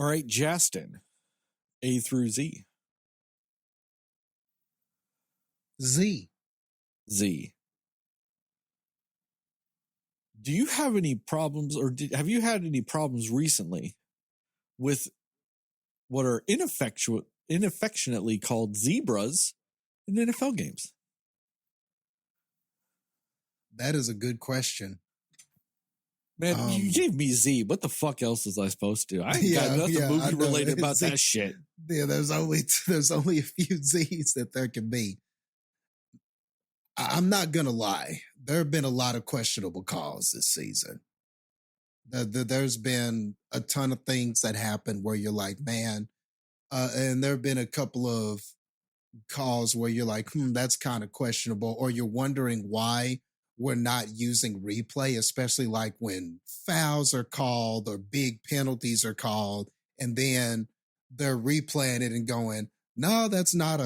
All right, Jastin, A through Z. Z. Z. Do you have any problems, or have you had any problems recently with what are inaffectionately called zebras in NFL games? That is a good question. Man, you gave me Z. What the fuck else was I supposed to? I ain't got nothing movie related about that shit. Yeah, there's only a few Z's that there can be. I'm not gonna lie. There have been a lot of questionable calls this season. There's been a ton of things that happen where you're like, man, and there have been a couple of calls where you're like, that's kind of questionable, or you're wondering why we're not using replay, especially like when fouls are called or big penalties are called, and then they're replaying it and going, no, that's not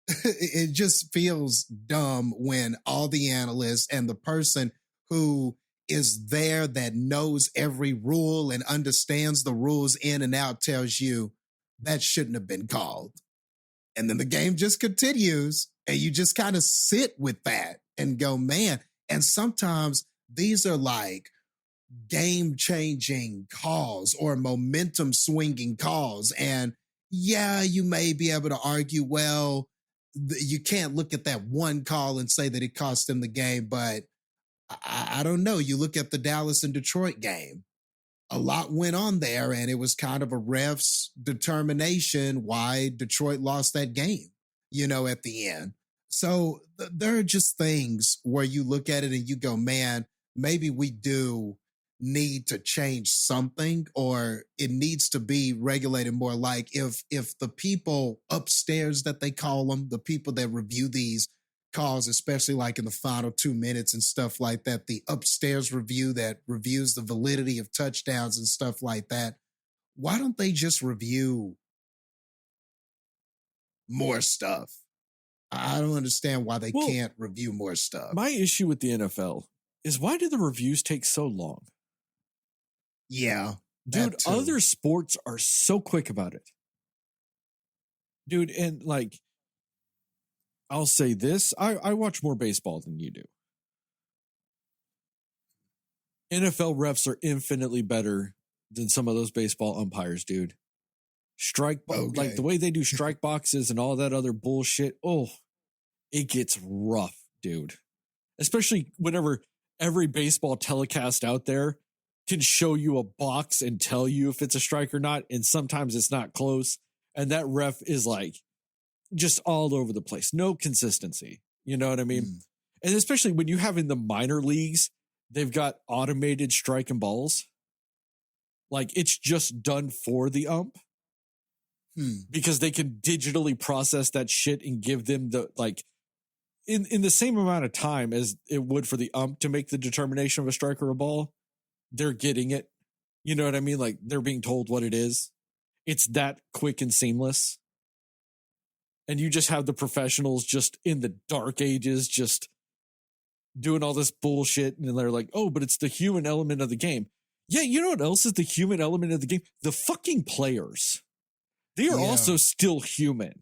it just feels dumb when all the analysts and the person who is there that knows every rule and understands the rules in and out tells you that shouldn't have been called. And then the game just continues and you just kind of sit with that and go, man. And sometimes these are like game-changing calls or momentum-swinging calls. And yeah, you may be able to argue, well, you can't look at that one call and say that it cost them the game, but I don't know. You look at the Dallas and Detroit game. A lot went on there, and it was kind of a ref's determination why Detroit lost that game, at the end. So there are just things where you look at it and you go, man, maybe we do need to change something, or it needs to be regulated more. Like if the people upstairs that they call them, the people that review these calls, especially like in the final 2 minutes and stuff like that, the upstairs review that reviews the validity of touchdowns and stuff like that, why don't they just review more stuff? I don't understand why they can't review more stuff. My issue with the NFL is, why do the reviews take so long? Yeah. Dude, other sports are so quick about it. Dude, and like, I'll say this, I watch more baseball than you do. NFL refs are infinitely better than some of those baseball umpires, dude. Like the way they do strike boxes and all that other bullshit. Oh, it gets rough, dude. Especially whenever every baseball telecast out there can show you a box and tell you if it's a strike or not. And sometimes it's not close. And that ref is like just all over the place. No consistency. You know what I mean? And especially when you have in the minor leagues, they've got automated strike and balls. Like it's just done for the ump. Because they can digitally process that shit and give them the, like, in the same amount of time as it would for the ump to make the determination of a strike or a ball, they're getting it. You know what I mean? Like they're being told what it is. It's that quick and seamless. And you just have the professionals just in the dark ages, just doing all this bullshit. And they're like, oh, but it's the human element of the game. Yeah, you know what else is the human element of the game? The fucking players. They are also still human.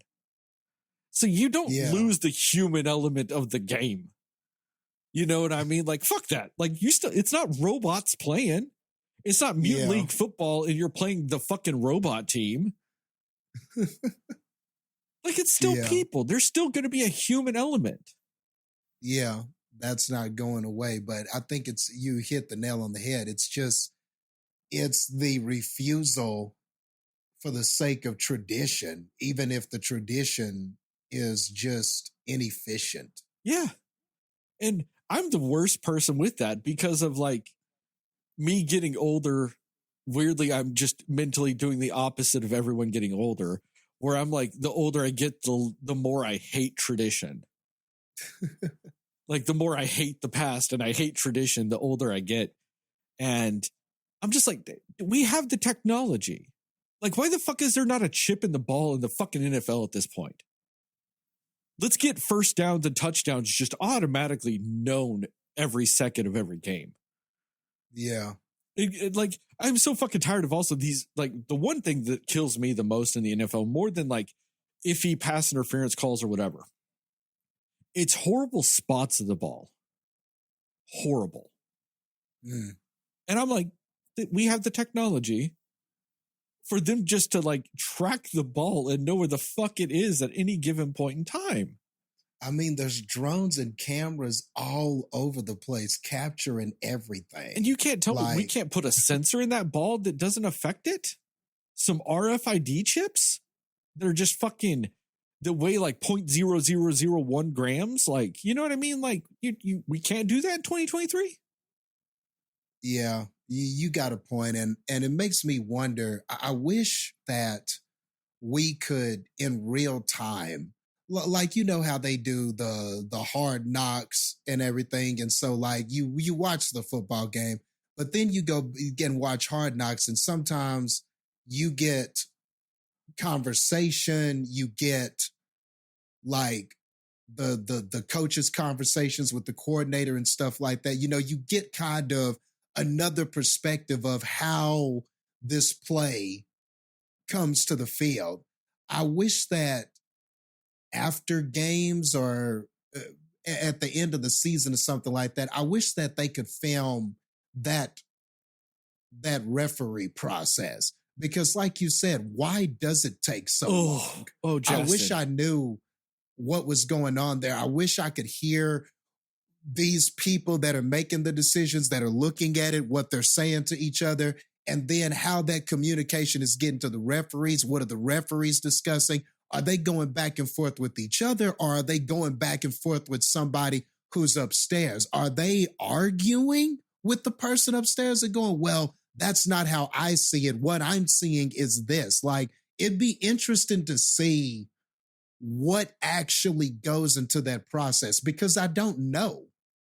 So you don't lose the human element of the game. You know what I mean? Like, fuck that. Like, it's not robots playing. It's not Mutant League football and you're playing the fucking robot team. Like, it's still people. There's still going to be a human element. Yeah, that's not going away. But I think you hit the nail on the head. It's the refusal for the sake of tradition, even if the tradition is just inefficient. Yeah. And I'm the worst person with that because of like me getting older. Weirdly, I'm just mentally doing the opposite of everyone getting older, where I'm like, the older I get, the more I hate tradition. Like the more I hate the past and I hate tradition, the older I get. And I'm just like, we have the technology. Like, why the fuck is there not a chip in the ball in the fucking NFL at this point? Let's get first downs and touchdowns just automatically known every second of every game. Yeah. Like, I'm so fucking tired of also these, like, the one thing that kills me the most in the NFL, more than like iffy pass interference calls or whatever, it's horrible spots of the ball. Horrible. Mm. And I'm like, we have the technology for them just to like track the ball and know where the fuck it is at any given point in time. I mean, there's drones and cameras all over the place capturing everything. And you can't tell me we can't put a sensor in that ball that doesn't affect it? Some RFID chips that are just fucking that weigh like 0.0001 grams. Like, you know what I mean? Like, we can't do that in 2023. Yeah, you got a point, and it makes me wonder. I wish that we could in real time, like, you know how they do the hard knocks and everything, and so like you watch the football game, but then you go and watch Hard Knocks, and sometimes you get conversation, you get like the coaches' conversations with the coordinator and stuff like that. You know, you get kind of another perspective of how this play comes to the field. I wish that after games or at the end of the season or something like that, I wish that they could film that referee process, because like you said, why does it take so long? Jastin. I wish I knew what was going on there. I wish I could hear these people that are making the decisions, that are looking at it, what they're saying to each other, and then how that communication is getting to the referees. What are the referees discussing? Are they going back and forth with each other, or are they going back and forth with somebody who's upstairs? Are they arguing with the person upstairs and going, well, that's not how I see it. What I'm seeing is this. Like, it'd be interesting to see what actually goes into that process, because I don't know.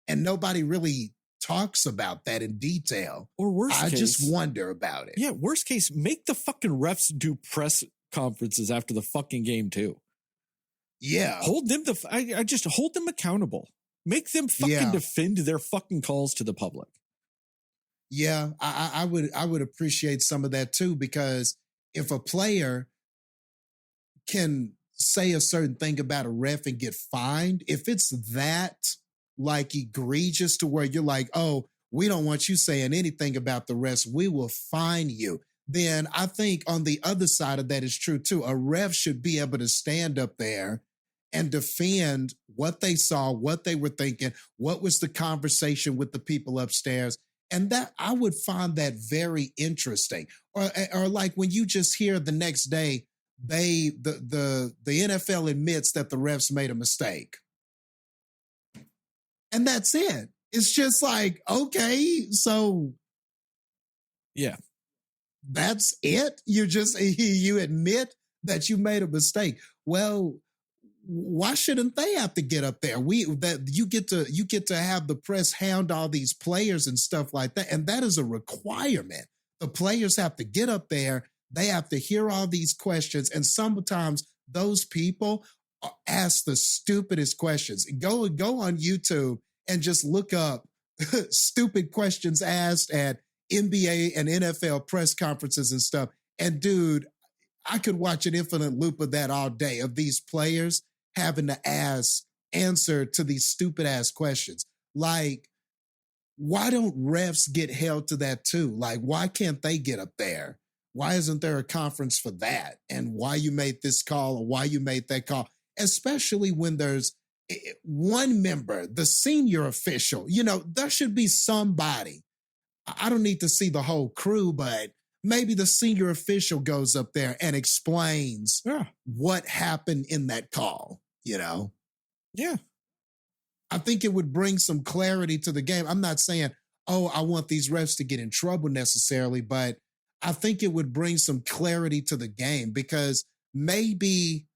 And nobody really talks about that in detail. Or worst case, I just wonder about it. Yeah, worst case, make the fucking refs do press conferences after the fucking game too. Yeah. Hold them I just hold them accountable. Make them fucking defend their fucking calls to the public. Yeah, I would appreciate some of that too, because if a player can say a certain thing about a ref and get fined, if it's that like egregious to where you're like, oh, we don't want you saying anything about the refs, we will fine you, then I think on the other side of that is true too. A ref should be able to stand up there and defend what they saw, what they were thinking, what was the conversation with the people upstairs. And that, I would find that very interesting. Or like when you just hear the next day, the NFL admits that the refs made a mistake. And that's it. It's just like, okay, so yeah, that's it. You admit that you made a mistake. Well, why shouldn't they have to get up there? You get to have the press hound all these players and stuff like that, and that is a requirement. The players have to get up there. They have to hear all these questions, and sometimes those people ask the stupidest questions. Go on YouTube and just look up stupid questions asked at NBA and NFL press conferences and stuff. And dude, I could watch an infinite loop of that all day, of these players having to answer to these stupid ass questions. Like, why don't refs get held to that too? Like, why can't they get up there? Why isn't there a conference for that? And why you made this call or why you made that call? Especially when there's one member, the senior official. You know, there should be somebody. I don't need to see the whole crew, but maybe the senior official goes up there and explains what happened in that call, you know? Yeah. I think it would bring some clarity to the game. I'm not saying, oh, I want these refs to get in trouble necessarily, but I think it would bring some clarity to the game, because maybe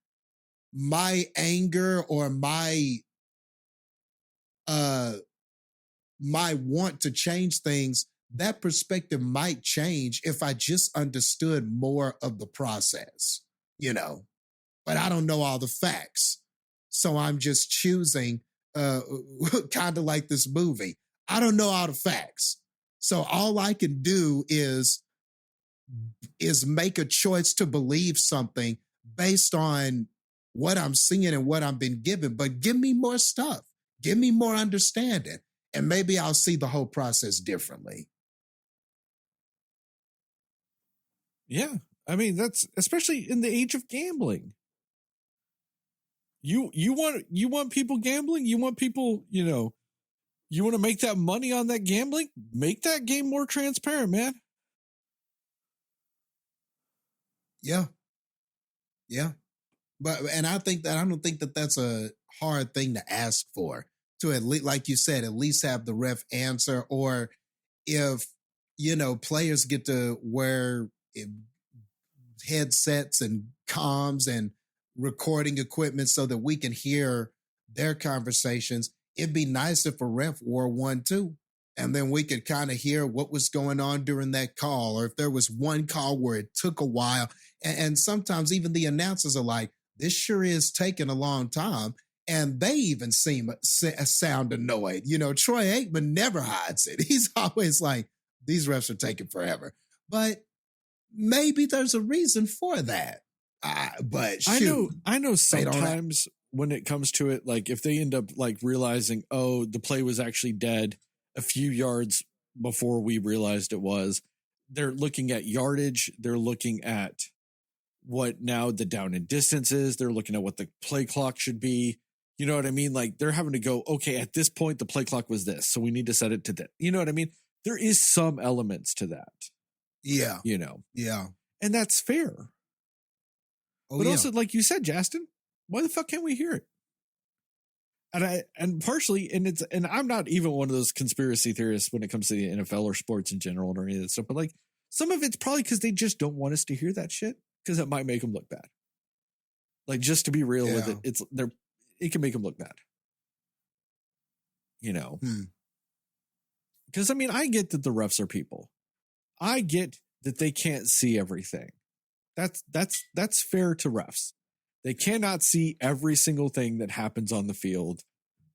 my anger or my want to change things, that perspective might change if I just understood more of the process, you know, but I don't know all the facts. So I'm just choosing kind of like this movie. I don't know all the facts. So all I can do is make a choice to believe something based on what I'm seeing and what I've been given. But give me more stuff. Give me more understanding. And maybe I'll see the whole process differently. Yeah. I mean, that's especially in the age of gambling. You want people gambling? You want people, you want to make that money on that gambling? Make that game more transparent, man. Yeah. Yeah. And I don't think that that's a hard thing to ask for, to at least, like you said, at least have the ref answer. Or if, players get to wear headsets and comms and recording equipment so that we can hear their conversations, it'd be nice if a ref wore one too. And then we could kind of hear what was going on during that call, or if there was one call where it took a while. And sometimes even the announcers are like, this sure is taking a long time. And they even sound annoyed. Troy Aikman never hides it. He's always like, these refs are taking forever. But maybe there's a reason for that. But shoot, I know sometimes when it comes to it, like if they end up like realizing, oh, the play was actually dead a few yards before we realized it was, they're looking at yardage. They're looking at what now the down and distance is. They're looking at what the play clock should be. You know what I mean? Like they're having to go, okay, at this point, the play clock was this, so we need to set it to that. You know what I mean? There is some elements to that. Yeah. Yeah. And that's fair. But also, like you said, Jastin, why the fuck can't we hear it? And partially, and I'm not even one of those conspiracy theorists when it comes to the NFL or sports in general or any of that stuff, but like some of it's probably because they just don't want us to hear that shit because it might make them look bad. Like, just to be real with it, it can make them look bad. Because I mean, I get that the refs are people. I get that they can't see everything. That's fair to refs. They cannot see every single thing that happens on the field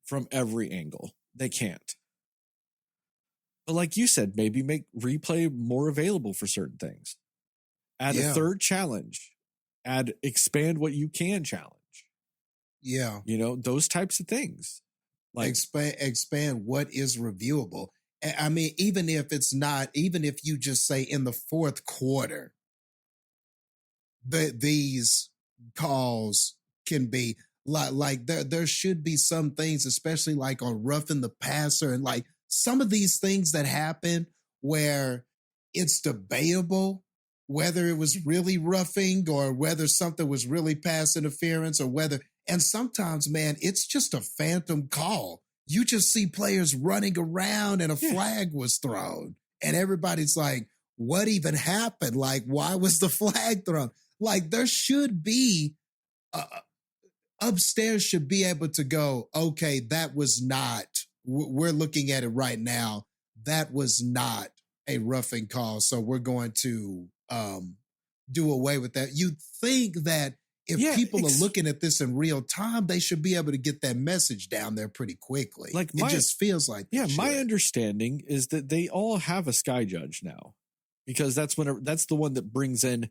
from every angle. They can't. But like you said, maybe make replay more available for certain things. Add a third challenge. Expand what you can challenge. Yeah. Those types of things. Like expand what is reviewable. I mean, even if you just say in the fourth quarter, these calls can be like there should be some things, especially like on roughing the passer and like some of these things that happen where it's debatable whether it was really roughing or whether something was really pass interference and sometimes, man, it's just a phantom call. You just see players running around and a flag was thrown and everybody's like, what even happened? Like, why was the flag thrown? Like, there should be upstairs should be able to go, okay, that was not, we're looking at it right now. That was not a roughing call. So we're going to do away with that. You'd think that if people are looking at this in real time, they should be able to get that message down there pretty quickly. Like it just feels like my understanding is that they all have a sky judge now, because that's the one that brings in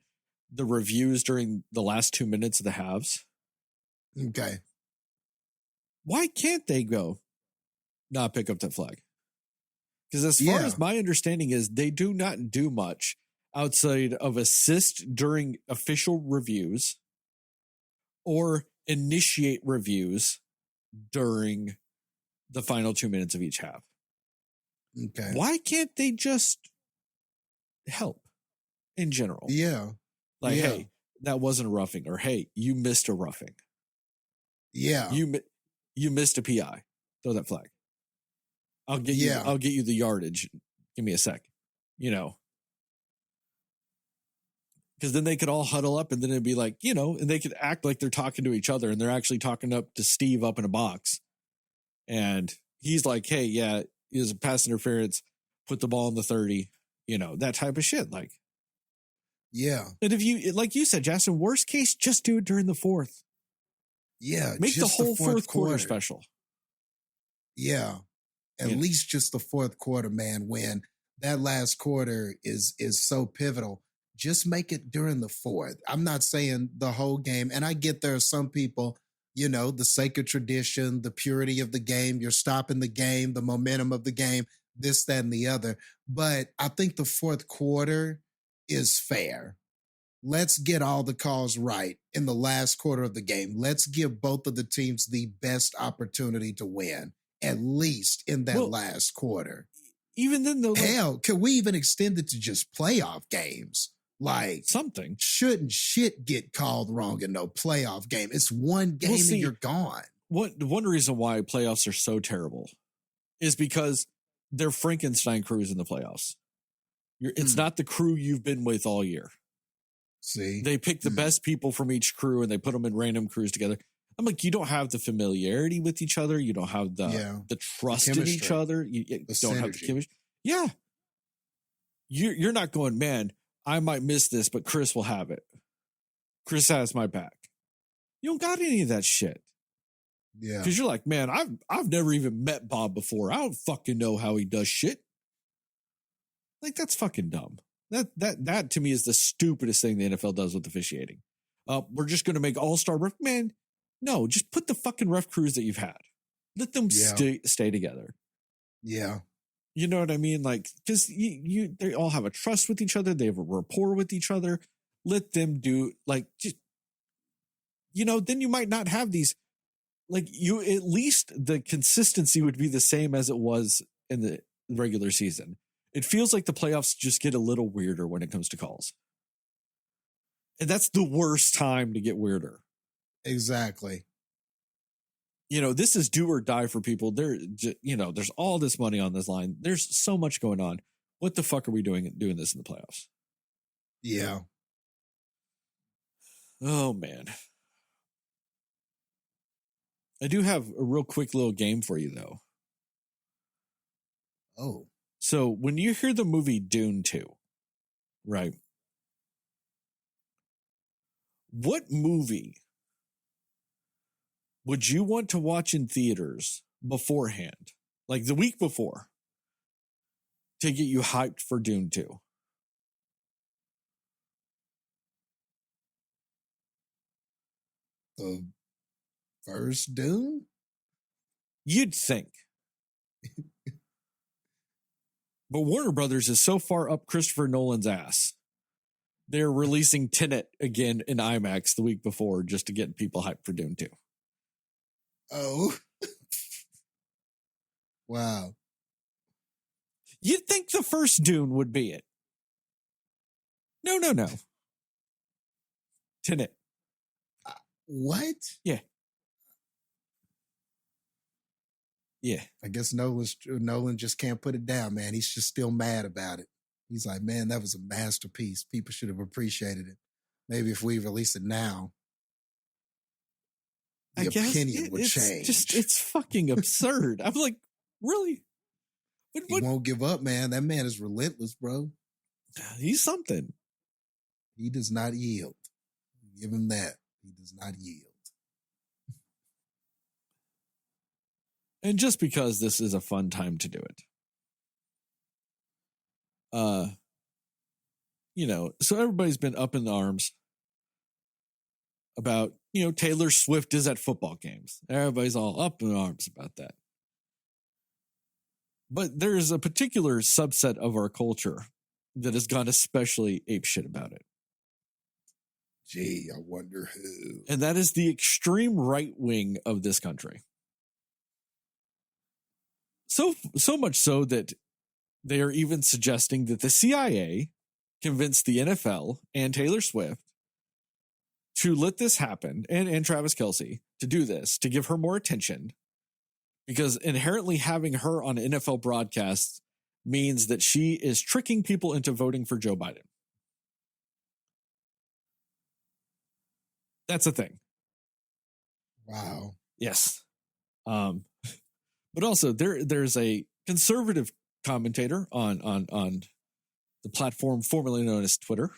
the reviews during the last 2 minutes of the halves. Okay. Why can't they go not pick up that flag? Because as far as my understanding is, they do not do much outside of assist during official reviews or initiate reviews during the final 2 minutes of each half. Okay. Why can't they just help in general? Yeah. Like, hey, that wasn't a roughing, or hey, you missed a roughing. Yeah. You missed a PI. Throw that flag. I'll get you the yardage. Give me a sec. Because then they could all huddle up and then it'd be like, and they could act like they're talking to each other and they're actually talking up to Steve up in a box. And he's like, hey, it was a pass interference. Put the ball in the 30, that type of shit. Like, yeah. And if you, like you said, Jastin, worst case, just do it during the fourth. Yeah. Make the whole fourth quarter special. Yeah. At least just the fourth quarter, man, when that last quarter is so pivotal. Just make it during the fourth. I'm not saying the whole game. And I get there are some people, the sacred tradition, the purity of the game, you're stopping the game, the momentum of the game, this, that, and the other. But I think the fourth quarter is fair. Let's get all the calls right in the last quarter of the game. Let's give both of the teams the best opportunity to win, at least in that last quarter. Even then, though, hell, can we even extend it to just playoff games? Like something. Shouldn't shit get called wrong in no playoff game? It's one game and you're gone. One reason why playoffs are so terrible is because they're Frankenstein crews in the playoffs. It's not the crew you've been with all year. See, they pick the best people from each crew and they put them in random crews together. I'm like, you don't have the familiarity with each other. You don't have the trust in each other. You don't have the chemistry. Yeah. You're not going, man, I might miss this, but Chris will have it. Chris has my back. You don't got any of that shit. Yeah. Because you're like, man, I've never even met Bob before. I don't fucking know how he does shit. Like, that's fucking dumb. That to me is the stupidest thing the NFL does with officiating. We're just going to make all-star ref. Man, no, just put the fucking ref crews that you've had. Let them stay together. Yeah. You know what I mean? Like, because they all have a trust with each other. They have a rapport with each other. Let them do, like, just, then you might not have these, like, at least the consistency would be the same as it was in the regular season. It feels like the playoffs just get a little weirder when it comes to calls. And that's the worst time to get weirder. Exactly. This is do or die for people. There's all this money on this line. There's so much going on. What the fuck are we doing this in the playoffs? Yeah. Oh, man. I do have a real quick little game for you, though. Oh. So when you hear the movie Dune 2, right? What movie would you want to watch in theaters beforehand, like the week before, to get you hyped for Dune 2? The first Dune? You'd think. But Warner Brothers is so far up Christopher Nolan's ass. They're releasing Tenet again in IMAX the week before just to get people hyped for Dune 2. Oh. Wow. You'd think the first Dune would be it. No. Tenet. What? Yeah. Yeah. I guess Nolan just can't put it down, man. He's just still mad about it. He's like, man, that was a masterpiece. People should have appreciated it. Maybe if we release it now, the opinion would change. It's fucking absurd. I'm like, really? He won't give up, man. That man is relentless, bro. He's something. He does not yield. Give him that. He does not yield. And just because this is a fun time to do it. So everybody's been up in arms about, Taylor Swift is at football games. Everybody's all up in arms about that. But there's a particular subset of our culture that has gone especially apeshit about it. Gee, I wonder who. And that is the extreme right wing of this country. So much so that they are even suggesting that the CIA convinced the NFL and Taylor Swift to let this happen, and Travis Kelce, to do this, to give her more attention, because inherently having her on NFL broadcasts means that she is tricking people into voting for Joe Biden. That's a thing. Wow. Yes. But also there's a conservative commentator on the platform formerly known as Twitter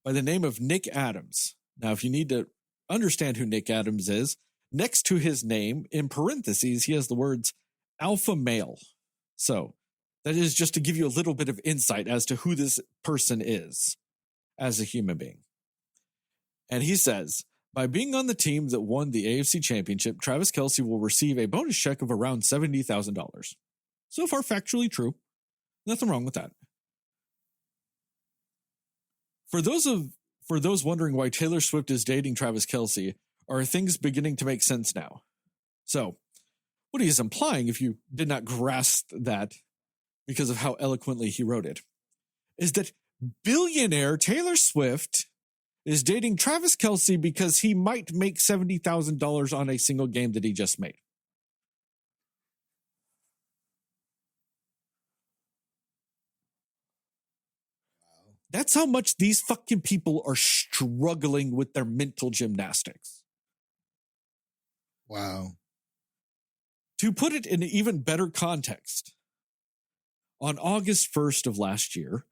by the name of Nick Adams. Now, if you need to understand who Nick Adams is, next to his name, in parentheses, he has the words alpha male. So That is just to give you a little bit of insight as to who this person is as a human being. And he says, by being on the team that won the AFC Championship, Travis Kelce will receive a bonus check of around $70,000. So far, factually true. Nothing wrong with that. For those wondering why Taylor Swift is dating Travis Kelce, are things beginning to make sense now? So, what he is implying, if you did not grasp that because of how eloquently he wrote it, is that billionaire Taylor Swift is dating Travis Kelce because he might make $70,000 on a single game that he just made. That's how much these fucking people are struggling with their mental gymnastics. Wow. To put it in even better context, on August 1st of last year,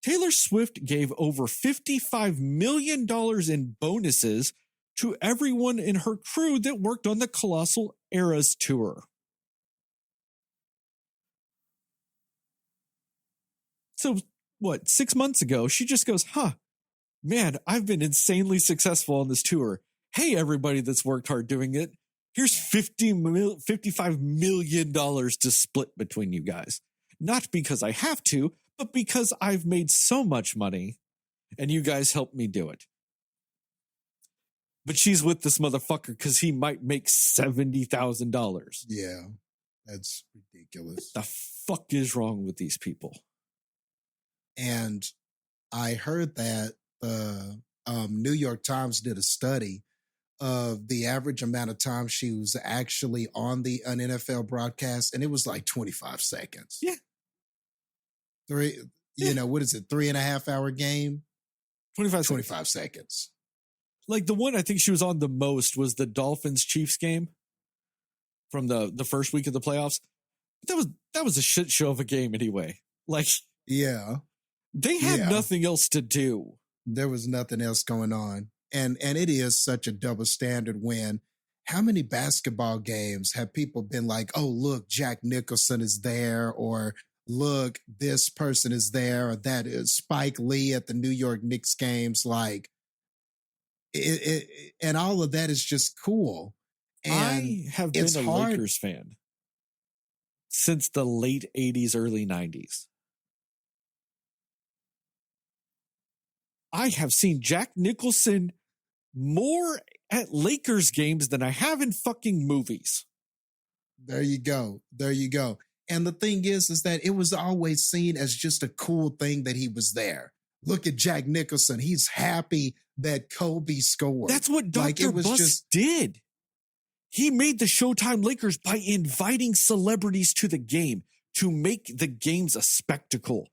Taylor Swift gave over $55 million in bonuses to everyone in her crew that worked on the Colossal Eras tour. So, 6 months ago, she just goes, man, I've been insanely successful on this tour. Hey, everybody that's worked hard doing it, here's $55 million to split between you guys. Not because I have to, but because I've made so much money and you guys helped me do it. But she's with this motherfucker because he might make $70,000. Yeah, that's ridiculous. What the fuck is wrong with these people? And I heard that the New York Times did a study of the average amount of time she was actually on an NFL broadcast, and it was like 25 seconds. Yeah. What is it? 3.5 hour game? 25 seconds. Like the one I think she was on the most was the Dolphins-Chiefs game from the first week of the playoffs. That was a shit show of a game anyway. Like, yeah. They had nothing else to do. There was nothing else going on. And it is such a double standard when how many basketball games have people been like, oh, look, Jack Nicholson is there, or look, this person is there, or that is Spike Lee at the New York Knicks games. Like, and all of that is just cool. And I have been a Lakers fan since the late 80s, early 90s. I have seen Jack Nicholson more at Lakers games than I have in fucking movies. There you go. And the thing is that it was always seen as just a cool thing that he was there. Look at Jack Nicholson. He's happy that Kobe scored. That's what Dr. Buss did. He made the Showtime Lakers by inviting celebrities to the game to make the games a spectacle.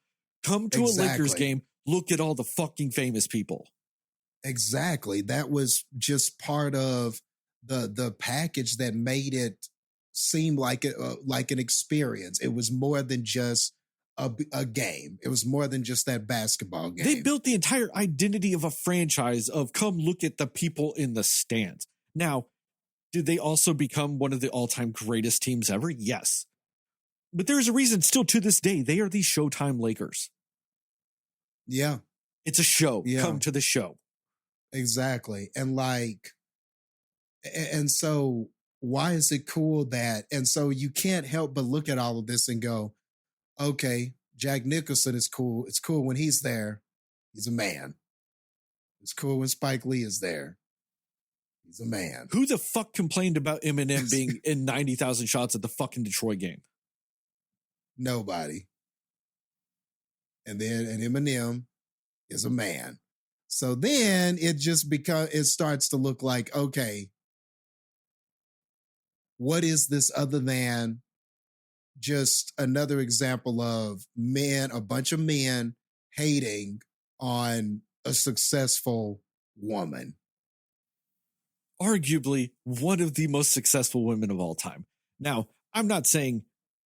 Come to a Lakers game. Look at all the fucking famous people. Exactly. That was just part of the package that made it seem like an experience. It was more than just a game. It was more than just that basketball game. They built the entire identity of a franchise of come look at the people in the stands. Now, did they also become one of the all-time greatest teams ever? Yes. But there's a reason still to this day, they are the Showtime Lakers. Yeah. It's a show. Yeah. Come to the show. Exactly. And so why is it cool that, and so you can't help but look at all of this and go, okay, Jack Nicholson is cool. It's cool when he's there. He's a man. It's cool when Spike Lee is there. He's a man. Who the fuck complained about Eminem being in 90,000 shots at the fucking Detroit game? Nobody. And Eminem is a man. So then it starts to look like, okay, what is this other than just another example of a bunch of men hating on a successful woman? Arguably one of the most successful women of all time. Now, I'm not saying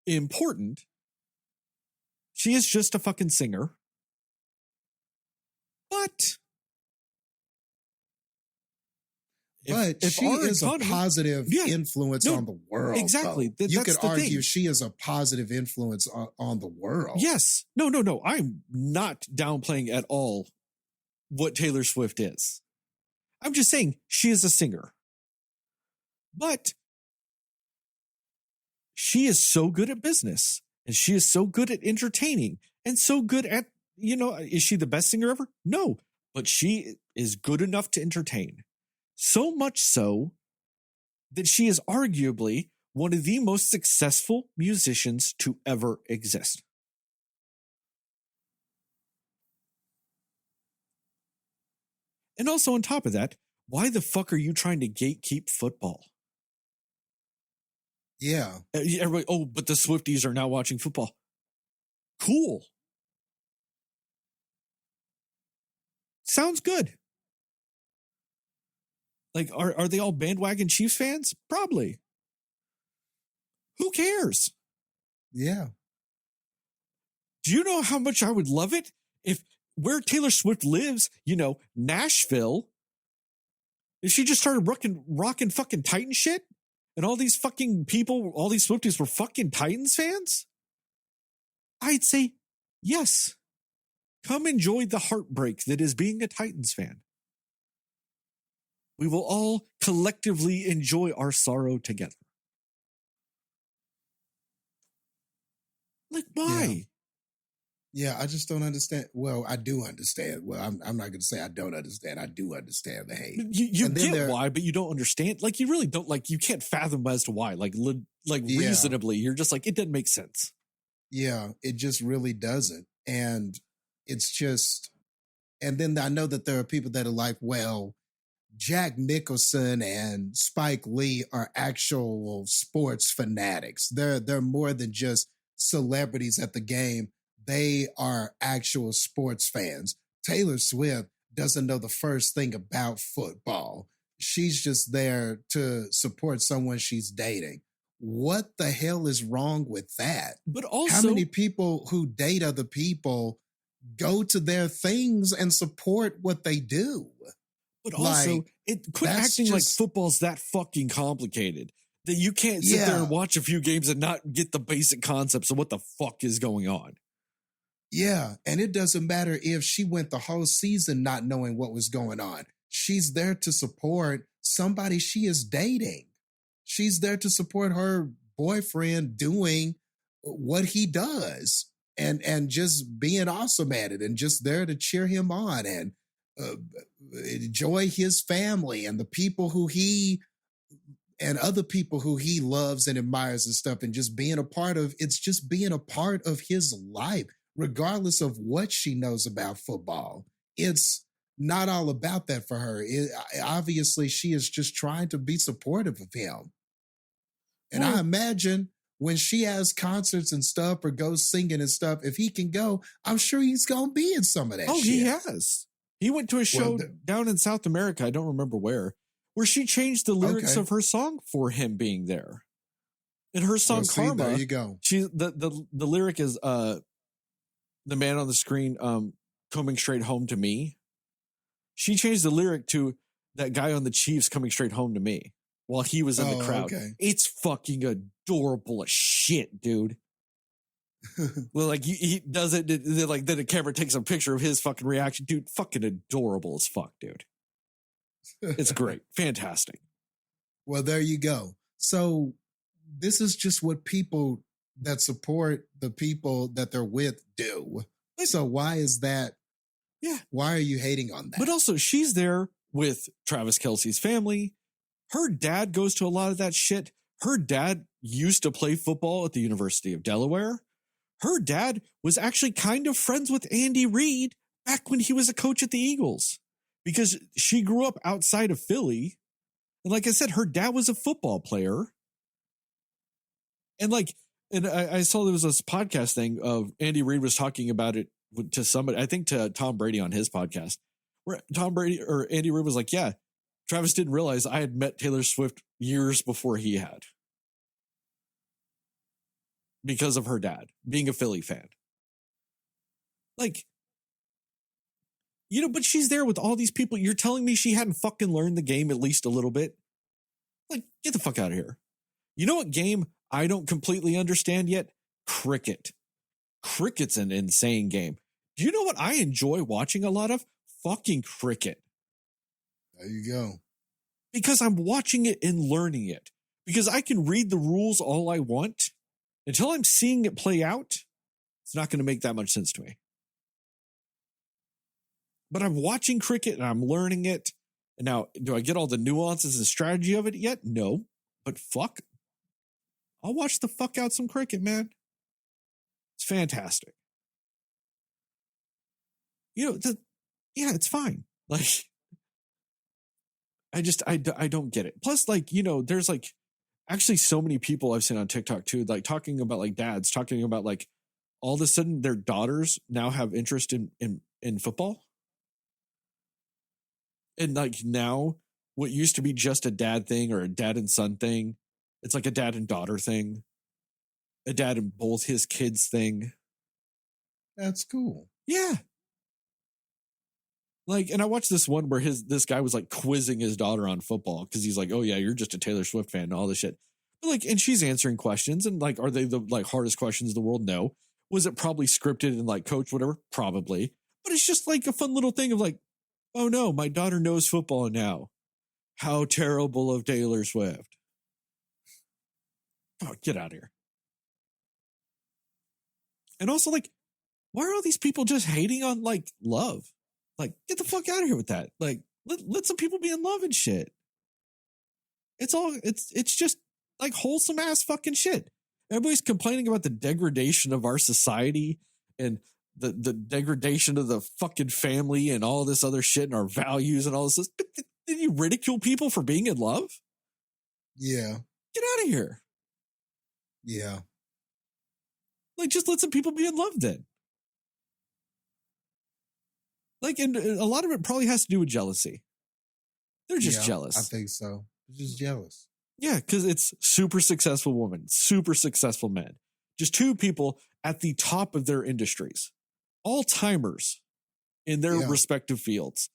important. She is just a fucking singer. But But she is a positive influence on the world. Exactly. You could argue she is a positive influence on the world. Yes. No. I'm not downplaying at all what Taylor Swift is. I'm just saying she is a singer. But she is so good at business, and she is so good at entertaining, and so good at, is she the best singer ever? No, but she is good enough to entertain. So much so that she is arguably one of the most successful musicians to ever exist. And also on top of that, why the fuck are you trying to gatekeep football? Yeah. Everybody, but the Swifties are now watching football. Cool. Sounds good. Like, are they all bandwagon Chiefs fans? Probably. Who cares? Yeah. Do you know how much I would love it if where Taylor Swift lives, Nashville, if she just started rocking fucking Titan shit, and all these fucking people, all these Swifties were fucking Titans fans? I'd say, yes. Come enjoy the heartbreak that is being a Titans fan. We will all collectively enjoy our sorrow together. Like, why? Yeah, I just don't understand. Well, I do understand. Well, I'm not going to say I don't understand. I do understand the hate. You get why, but you don't understand. Like, you really don't. Like, you can't fathom as to why. Reasonably, you're just like, it doesn't make sense. Yeah, it just really doesn't. And it's just, and then I know that there are people that are like, well, Jack Nicholson and Spike Lee are actual sports fanatics. They're more than just celebrities at the game. They are actual sports fans. Taylor Swift doesn't know the first thing about football. She's just there to support someone she's dating. What the hell is wrong with that? But also, how many people who date other people go to their things and support what they do? But also, quit acting like football's that fucking complicated that you can't sit there and watch a few games and not get the basic concepts of what the fuck is going on. Yeah, and it doesn't matter if she went the whole season not knowing what was going on. She's there to support somebody she is dating. She's there to support her boyfriend doing what he does and just being awesome at it, and just there to cheer him on and enjoy his family and the people who he and other people who he loves and admires and stuff, and just being a part of, it's just being a part of his life, regardless of what she knows about football. It's not all about that for her. Obviously, she is just trying to be supportive of him. And I imagine when she has concerts and stuff or goes singing and stuff, if he can go, I'm sure he's going to be in some of that shit. He has. He went to a show down in South America, I don't remember where she changed the lyrics of her song for him being there. In her song Karma, there you go. The lyric is the man on the screen coming straight home to me. She changed the lyric to that guy on the Chiefs coming straight home to me while he was in the crowd. Okay. It's fucking adorable as shit, dude. Well, like he does it, like then the camera takes a picture of his fucking reaction, dude. Fucking adorable as fuck, dude. It's great, fantastic. Well, there you go. So this is just what people that support the people that they're with do. So why is that? Yeah. Why are you hating on that? But also, she's there with Travis Kelce's family. Her dad goes to a lot of that shit. Her dad used to play football at the University of Delaware. Her dad was actually kind of friends with Andy Reid back when he was a coach at the Eagles, because she grew up outside of Philly. And like I said, her dad was a football player. And I saw there was this podcast thing of Andy Reid was talking about it to somebody, I think to Tom Brady on his podcast, where Tom Brady or Andy Reid was like, yeah, Travis didn't realize I had met Taylor Swift years before he had, because of her dad being a Philly fan. Like, But she's there with all these people. You're telling me she hadn't fucking learned the game at least a little bit? Like, get the fuck out of here. You know what game I don't completely understand yet? Cricket. Cricket's an insane game. Do you know what I enjoy watching a lot of? Fucking cricket. There you go. Because I'm watching it and learning it. Because I can read the rules all I want. Until I'm seeing it play out, it's not going to make that much sense to me. But I'm watching cricket and I'm learning it. And now, do I get all the nuances and strategy of it yet? No. But fuck, I'll watch the fuck out some cricket, man. It's fantastic. It's fine. Like, I don't get it. Plus, like, there's like actually so many people I've seen on TikTok too, like talking about like dads, talking about like all of a sudden their daughters now have interest in football. And like now, what used to be just a dad thing or a dad and son thing, it's like a dad and daughter thing, a dad and both his kids thing. That's cool. Yeah. Like, and I watched this one where this guy was like quizzing his daughter on football because he's like, oh yeah, you're just a Taylor Swift fan and all this shit. But like, and she's answering questions and like, are they the like hardest questions in the world? No. Was it probably scripted and like coached, whatever? Probably. But it's just like a fun little thing of like, oh no, my daughter knows football now. How terrible of Taylor Swift. Oh, get out of here. And also like, why are all these people just hating on like love? Like, get the fuck out of here with that. Like, let some people be in love and shit. It's just like wholesome ass fucking shit. Everybody's complaining about the degradation of our society and the degradation of the fucking family and all this other shit and our values and all this. But did you ridicule people for being in love? Yeah. Get out of here. Yeah. Like, just let some people be in love then. Like, and a lot of it probably has to do with jealousy. They're just jealous. I think so. They're just jealous. Yeah, because it's super successful women, super successful men. Just two people at the top of their industries. All timers in their respective fields.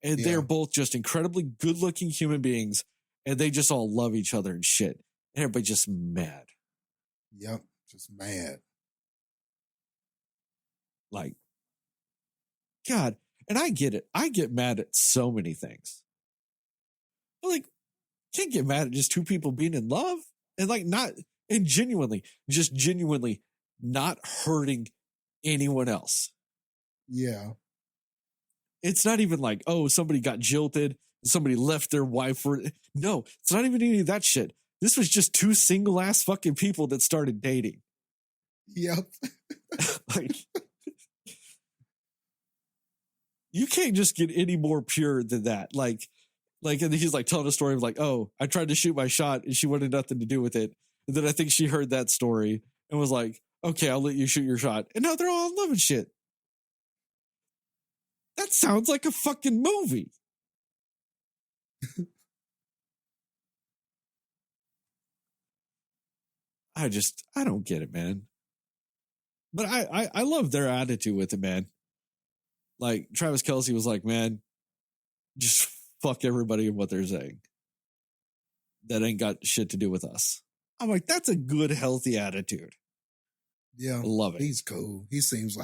And they're both just incredibly good-looking human beings. And they just all love each other and shit. And everybody's just mad. Yep, just mad. Like, God, and I get it. I get mad at so many things. But like, can't get mad at just two people being in love and like not, and genuinely not hurting anyone else. Yeah. It's not even like, oh, somebody got jilted, somebody left their wife for, no, it's not even any of that shit. This was just two single ass fucking people that started dating. Yep. Like, you can't just get any more pure than that. Like, and he's like telling a story of like, oh, I tried to shoot my shot and she wanted nothing to do with it. And then I think she heard that story and was like, okay, I'll let you shoot your shot. And now they're all in love and shit. That sounds like a fucking movie. I don't get it, man. But I love their attitude with it, man. Like, Travis Kelce was like, man, just fuck everybody and what they're saying. That ain't got shit to do with us. I'm like, that's a good, healthy attitude. Yeah. I love it. He's cool. He seems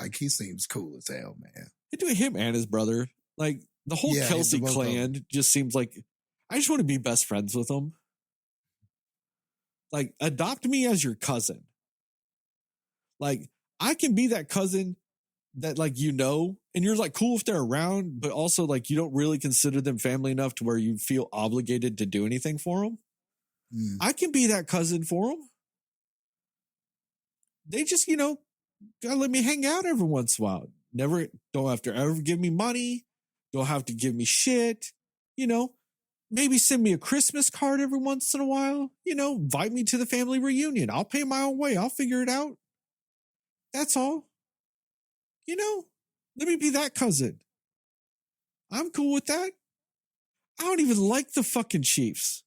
cool as hell, man. Between him and his brother, like, the whole Kelce clan just seems like, I just want to be best friends with them. Like, adopt me as your cousin. Like, I can be that cousin that, like, and you're like cool if they're around, but also like you don't really consider them family enough to where you feel obligated to do anything for them. I can be that cousin for them. They just, gotta let me hang out every once in a while. Don't have to ever give me money. Don't have to give me shit. Maybe send me a Christmas card every once in a while. Invite me to the family reunion. I'll pay my own way. I'll figure it out. That's all. Let me be that cousin. I'm cool with that. I don't even like the fucking Chiefs.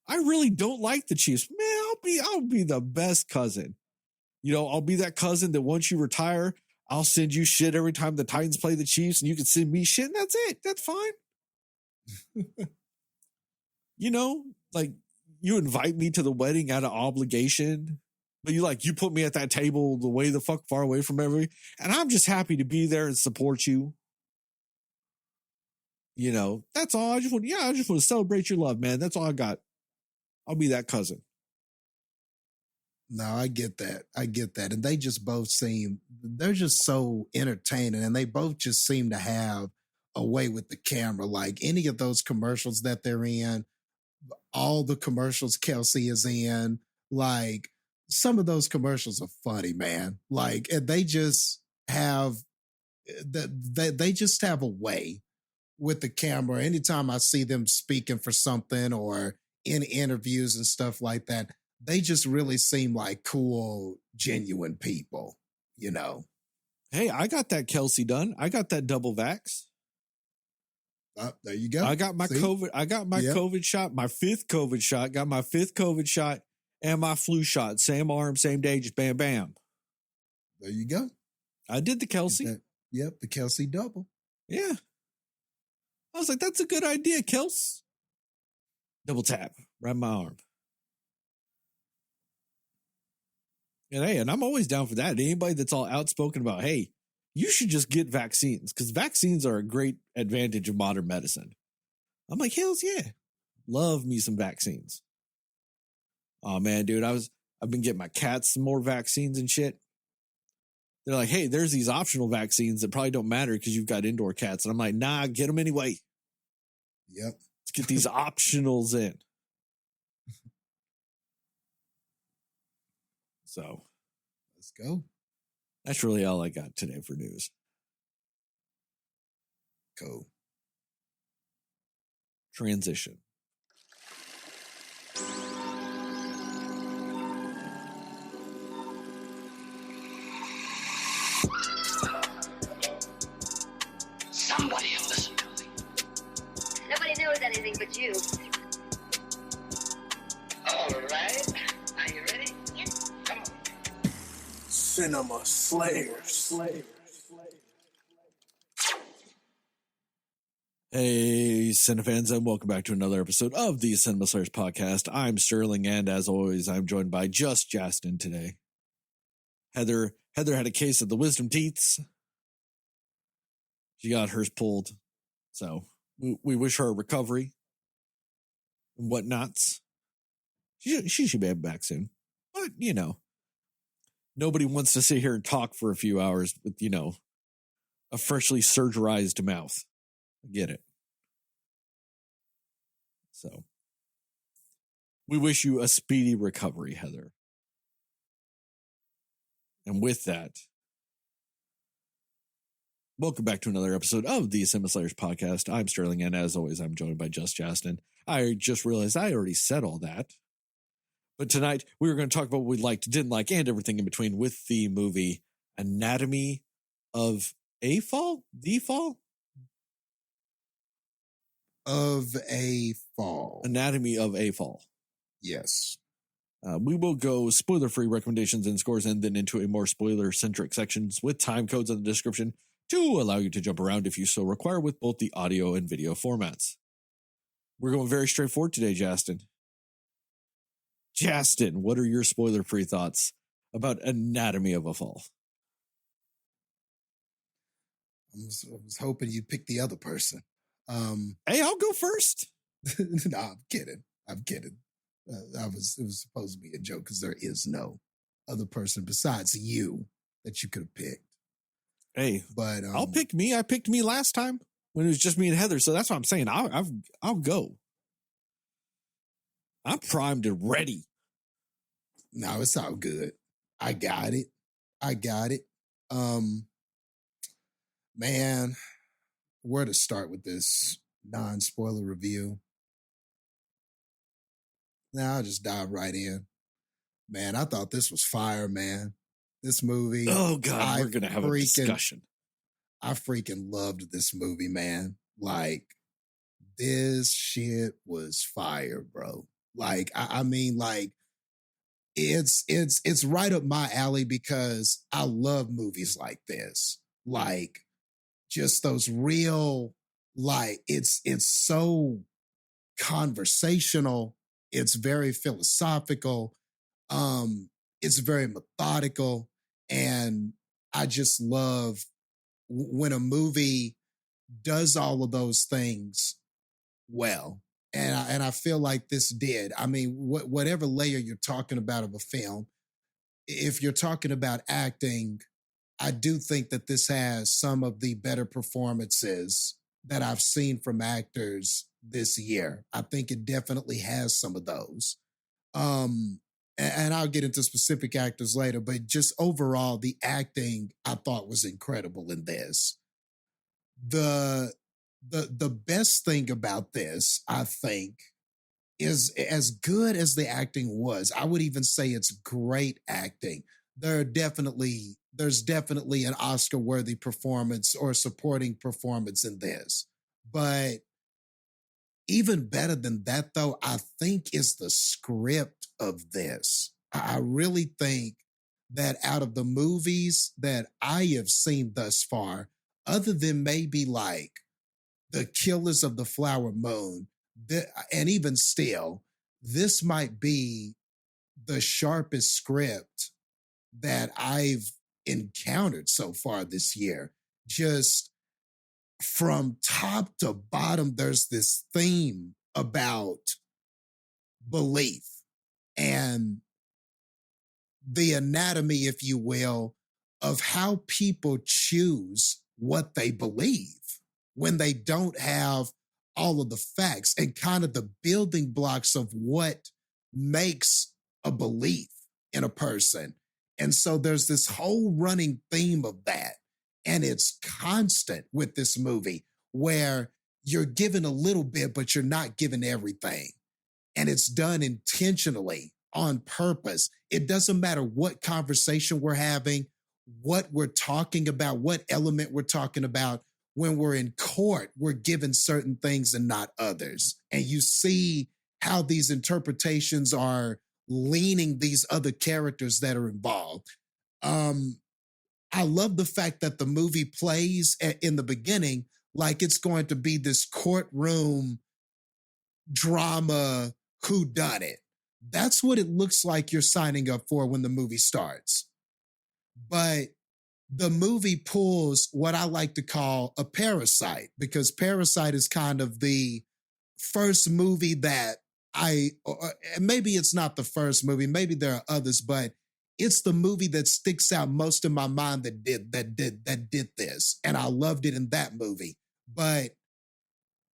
I really don't like the Chiefs. Man, I'll be the best cousin. I'll be that cousin that once you retire, I'll send you shit every time the Titans play the Chiefs, and you can send me shit, and that's it. That's fine. You know, like, you invite me to the wedding out of obligation, but you put me at that table the way the fuck far away from everybody, and I'm just happy to be there and support you. You know, that's all. I just want to celebrate your love, man. That's all I got. I'll be that cousin. No, I get that. And they just both they're just so entertaining, and they both just seem to have a way with the camera. Like any of those commercials that they're in, all the commercials Kelsey is in, like some of those commercials are funny, man. Like, and they just have they just have a way with the camera. Anytime I see them speaking for something or in interviews and stuff like that, they just really seem like cool, genuine people, you know. Hey, I got that Kelsey done. I got that double vax. There you go. I got my COVID. I got my COVID shot, my 5th COVID shot. Got my 5th COVID shot and my flu shot. Same arm, same day, just bam, bam. There you go. I did the Kelsey. The Kelsey double. Yeah. I was like, that's a good idea, Kels. Double tap right in my arm. And hey, and I'm always down for that. Anybody that's all outspoken about, hey, you should just get vaccines, because vaccines are a great advantage of modern medicine. I'm like, hells yeah. Love me some vaccines. Oh man, dude, I've been getting my cats some more vaccines and shit. They're like, hey, there's these optional vaccines that probably don't matter because you've got indoor cats. And I'm like, nah, get them anyway. Yep. Let's get these optionals in. So let's go. That's really all I got today for news. Cool. Transition. Somebody will listen to me. Nobody knows anything but you. All right. Are you ready? Yes. Come on. Cinema Slayers. Hey, Cinefans, and welcome back to another episode of the Cinema Slayers podcast. I'm Sterling, and as always, I'm joined by just Jastin today. Heather had a case of the wisdom teeths. She got hers pulled, so we wish her a recovery and whatnots. She should be back soon, but you know, nobody wants to sit here and talk for a few hours with a freshly surgerized mouth. I get it. So we wish you a speedy recovery, Heather. And with that, welcome back to another episode of the Cinema Slayers podcast. I'm Sterling, and as always, I'm joined by just Jastin. I just realized I already said all that. But tonight, we were going to talk about what we liked, didn't like, and everything in between with the movie Anatomy of a Fall? The Fall? Of a Fall. Anatomy of a Fall. Yes. We will go spoiler-free recommendations and scores, and then into a more spoiler-centric sections with time codes in the description to allow you to jump around if you so require with both the audio and video formats. We're going very straightforward today, Jastin. Jastin, what are your spoiler-free thoughts about Anatomy of a Fall? I was hoping you'd pick the other person. Hey, I'll go first. No, I'm kidding. It was supposed to be a joke because there is no other person besides you that you could have picked. Hey, but I'll pick me. I picked me last time when it was just me and Heather, so that's what I'm saying. I'll go. I'm primed and ready. No, it's all good. I got it. Man, where to start with this non-spoiler review? Now I'll just dive right in. Man, I thought this was fire, man. This movie. Oh, God, we're going to have a discussion. I freaking loved this movie, man. Like, this shit was fire, bro. Like, I mean, like, it's right up my alley because I love movies like this. Like just those real, like it's so conversational, it's very philosophical, it's very methodical, and I just love when a movie does all of those things well. And I feel like this did. I mean, whatever layer you're talking about of a film, if you're talking about acting, I do think that this has some of the better performances that I've seen from actors this year. I think it definitely has some of those. And I'll get into specific actors later, but just overall, the acting I thought was incredible in this. The best thing about this, I think, is as good as the acting was. I would even say it's great acting. There's definitely an Oscar-worthy performance or supporting performance in this. But even better than that, though, I think is the script of this. I really think that out of the movies that I have seen thus far, other than maybe like The Killers of the Flower Moon, and even still, this might be the sharpest script that I've encountered so far this year. Just from top to bottom, there's this theme about belief and the anatomy, if you will, of how people choose what they believe when they don't have all of the facts and kind of the building blocks of what makes a belief in a person. And so there's this whole running theme of that. And it's constant with this movie where you're given a little bit, but you're not given everything. And it's done intentionally on purpose. It doesn't matter what conversation we're having, what we're talking about, what element we're talking about. When we're in court, we're given certain things and not others. And you see how these interpretations are leaning these other characters that are involved. I love the fact that the movie plays in the beginning like it's going to be this courtroom drama whodunit. That's what it looks like you're signing up for when the movie starts. But the movie pulls what I like to call a Parasite, because Parasite is kind of the first movie that maybe it's not the first movie, maybe there are others, but it's the movie that sticks out most in my mind that did this. And I loved it in that movie. But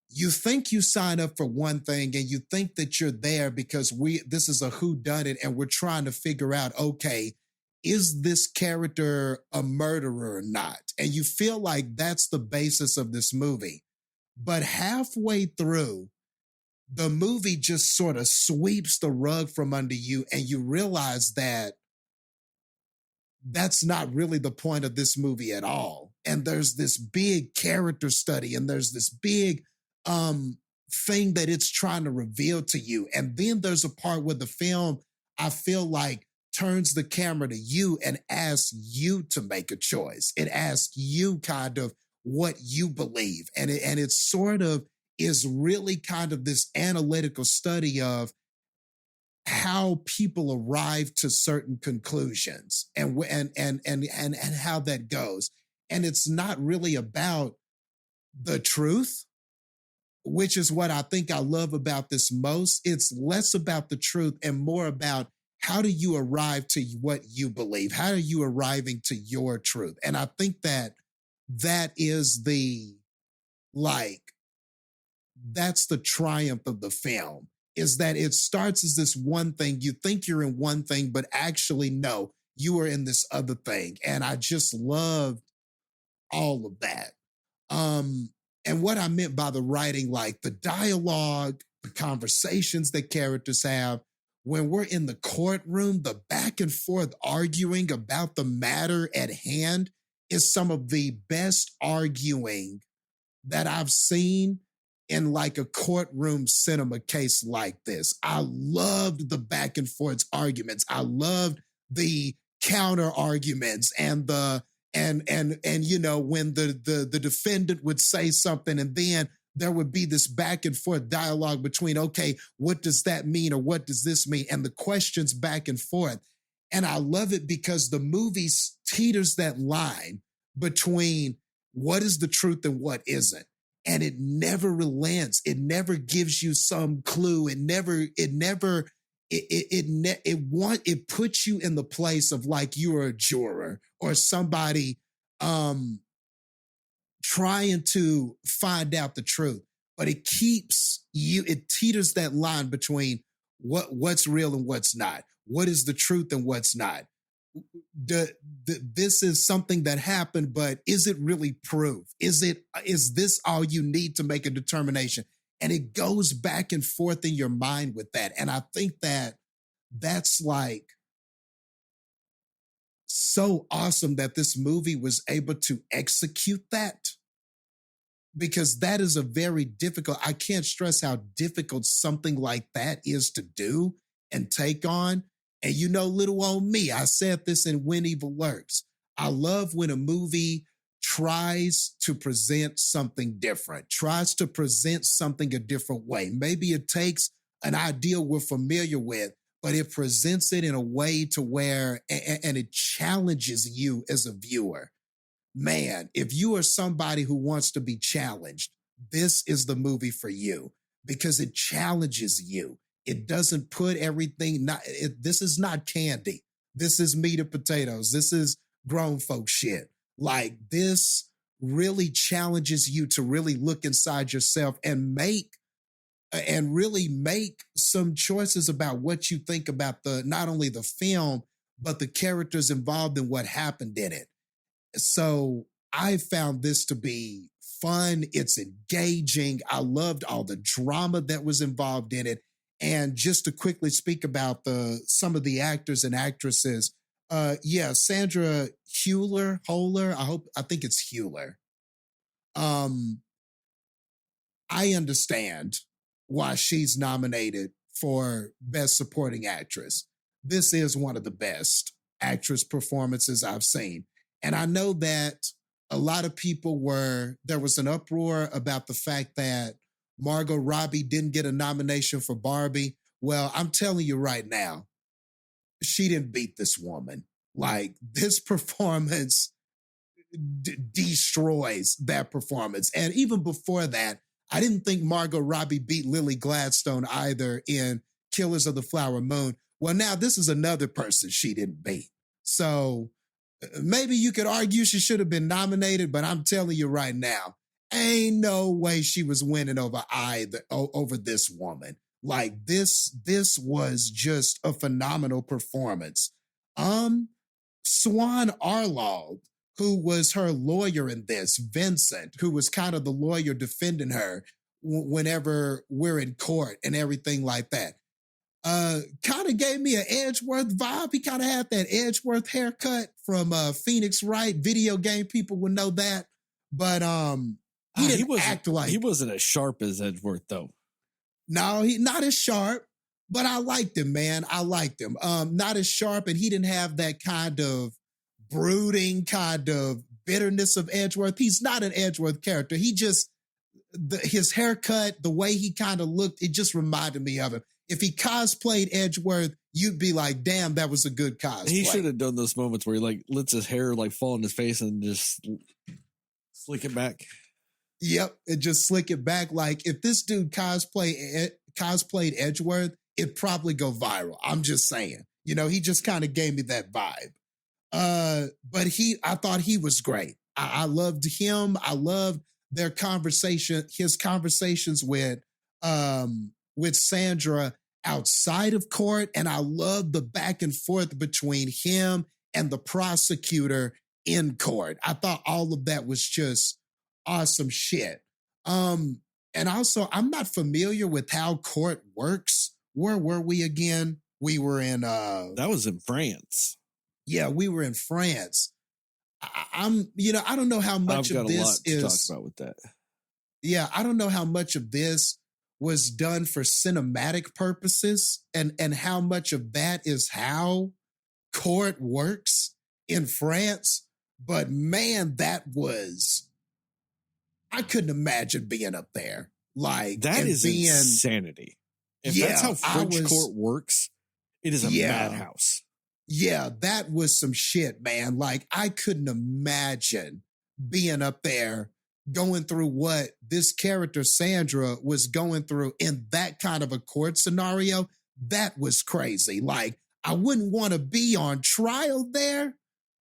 you think you sign up for one thing and you think that you're there because this is a whodunit and we're trying to figure out, okay, is this character a murderer or not? And you feel like that's the basis of this movie. But halfway through, the movie just sort of sweeps the rug from under you and you realize that that's not really the point of this movie at all. And there's this big character study and there's this big thing that it's trying to reveal to you. And then there's a part where the film, I feel like, turns the camera to you and asks you to make a choice. It asks you kind of what you believe. And it sort of is really kind of this analytical study of how people arrive to certain conclusions and how that goes. And it's not really about the truth, which is what I think I love about this most. It's less about the truth and more about how do you arrive to what you believe? How are you arriving to your truth? And I think that is that's the triumph of the film, is that it starts as this one thing. You think you're in one thing, but actually, no, you are in this other thing. And I just loved all of that. And what I meant by the writing, like the dialogue, the conversations that characters have, when we're in the courtroom, the back and forth arguing about the matter at hand is some of the best arguing that I've seen in like a courtroom cinema case like this. I loved the back and forth arguments. I loved the counter arguments and the and you know, when the defendant would say something and then there would be this back and forth dialogue between, okay, what does that mean or what does this mean? And the questions back and forth. And I love it because the movie teeters that line between what is the truth and what isn't. And it never relents. It never gives you some clue. It puts you in the place of like you're a juror or somebody trying to find out the truth. But it teeters that line between what's real and what's not. What is the truth and what's not? This is something that happened, but is it really proof? Is this all you need to make a determination? And it goes back and forth in your mind with that. And I think that's like so awesome that this movie was able to execute that, because that is a very difficult, I can't stress how difficult something like that is to do and take on. And you know, little old me, I said this in When Evil Lurks. I love when a movie tries to present something different, tries to present something a different way. Maybe it takes an idea we're familiar with, but it presents it in a way to where, and it challenges you as a viewer. Man, if you are somebody who wants to be challenged, this is the movie for you because it challenges you. It doesn't put everything, this is not candy. This is meat and potatoes. This is grown folk shit. Like, this really challenges you to really look inside yourself and really make some choices about what you think about not only the film, but the characters involved and what happened in it. So I found this to be fun. It's engaging. I loved all the drama that was involved in it. And just to quickly speak about some of the actors and actresses, Sandra Hüller, I think it's Hüller. I understand why she's nominated for Best Supporting Actress. This is one of the best actress performances I've seen. And I know that a lot of people there was an uproar about the fact that Margot Robbie didn't get a nomination for Barbie. Well, I'm telling you right now, she didn't beat this woman. Like, this performance destroys that performance. And even before that, I didn't think Margot Robbie beat Lily Gladstone either in Killers of the Flower Moon. Well, now this is another person she didn't beat. So maybe you could argue she should have been nominated, but I'm telling you right now, ain't no way she was winning over this woman. Like, this was just a phenomenal performance. Swan Arlaud, who was her lawyer in this, Vincent, who was kind of the lawyer defending her whenever we're in court and everything like that, kind of gave me an Edgeworth vibe. He kind of had that Edgeworth haircut from Phoenix Wright. Video game people would know that. But he didn't act like... He wasn't as sharp as Edgeworth, though. No, he not as sharp, but I liked him, man. I liked him. Not as sharp, and he didn't have that kind of brooding, kind of bitterness of Edgeworth. He's not an Edgeworth character. He just, his haircut, the way he kind of looked, it just reminded me of him. If he cosplayed Edgeworth, you'd be like, damn, that was a good cosplay. He should have done those moments where he like lets his hair like fall in his face and just slick it back. Yep, and just slick it back. Like, if this dude cosplayed Edgeworth, it'd probably go viral. I'm just saying. You know, he just kind of gave me that vibe. But I thought he was great. I loved him. I loved their conversation, his conversations with Sandra outside of court. And I loved the back and forth between him and the prosecutor in court. I thought all of that was just awesome shit. And also, I'm not familiar with how court works. Where were we again? We were in... that was in France. Yeah, we were in France. I don't know how much I've of got this a lot is... to talk about with that. I don't know how much of this was done for cinematic purposes and how much of that is how court works in France. But man, I couldn't imagine being up there. Like, that is insanity. If that's how French court works, it is a madhouse. Yeah, that was some shit, man. Like, I couldn't imagine being up there going through what this character Sandra was going through in that kind of a court scenario. That was crazy. Like, I wouldn't want to be on trial there,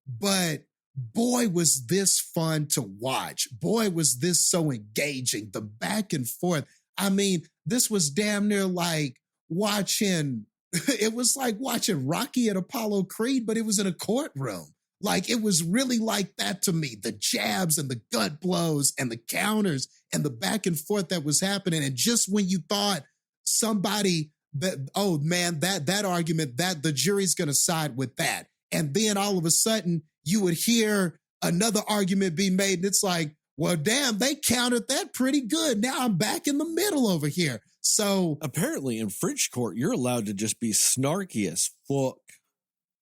but boy, was this fun to watch. Boy, was this so engaging. The back and forth. I mean, this was damn near like watching, it was like watching Rocky and Apollo Creed, but it was in a courtroom. Like, it was really like that to me. The jabs and the gut blows and the counters and the back and forth that was happening. And just when you thought somebody that, oh man, that argument, that the jury's going to side with that. And then all of a sudden you would hear another argument be made. And it's like, well, damn, they countered that pretty good. Now I'm back in the middle over here. So apparently in French court, you're allowed to just be snarky as fuck.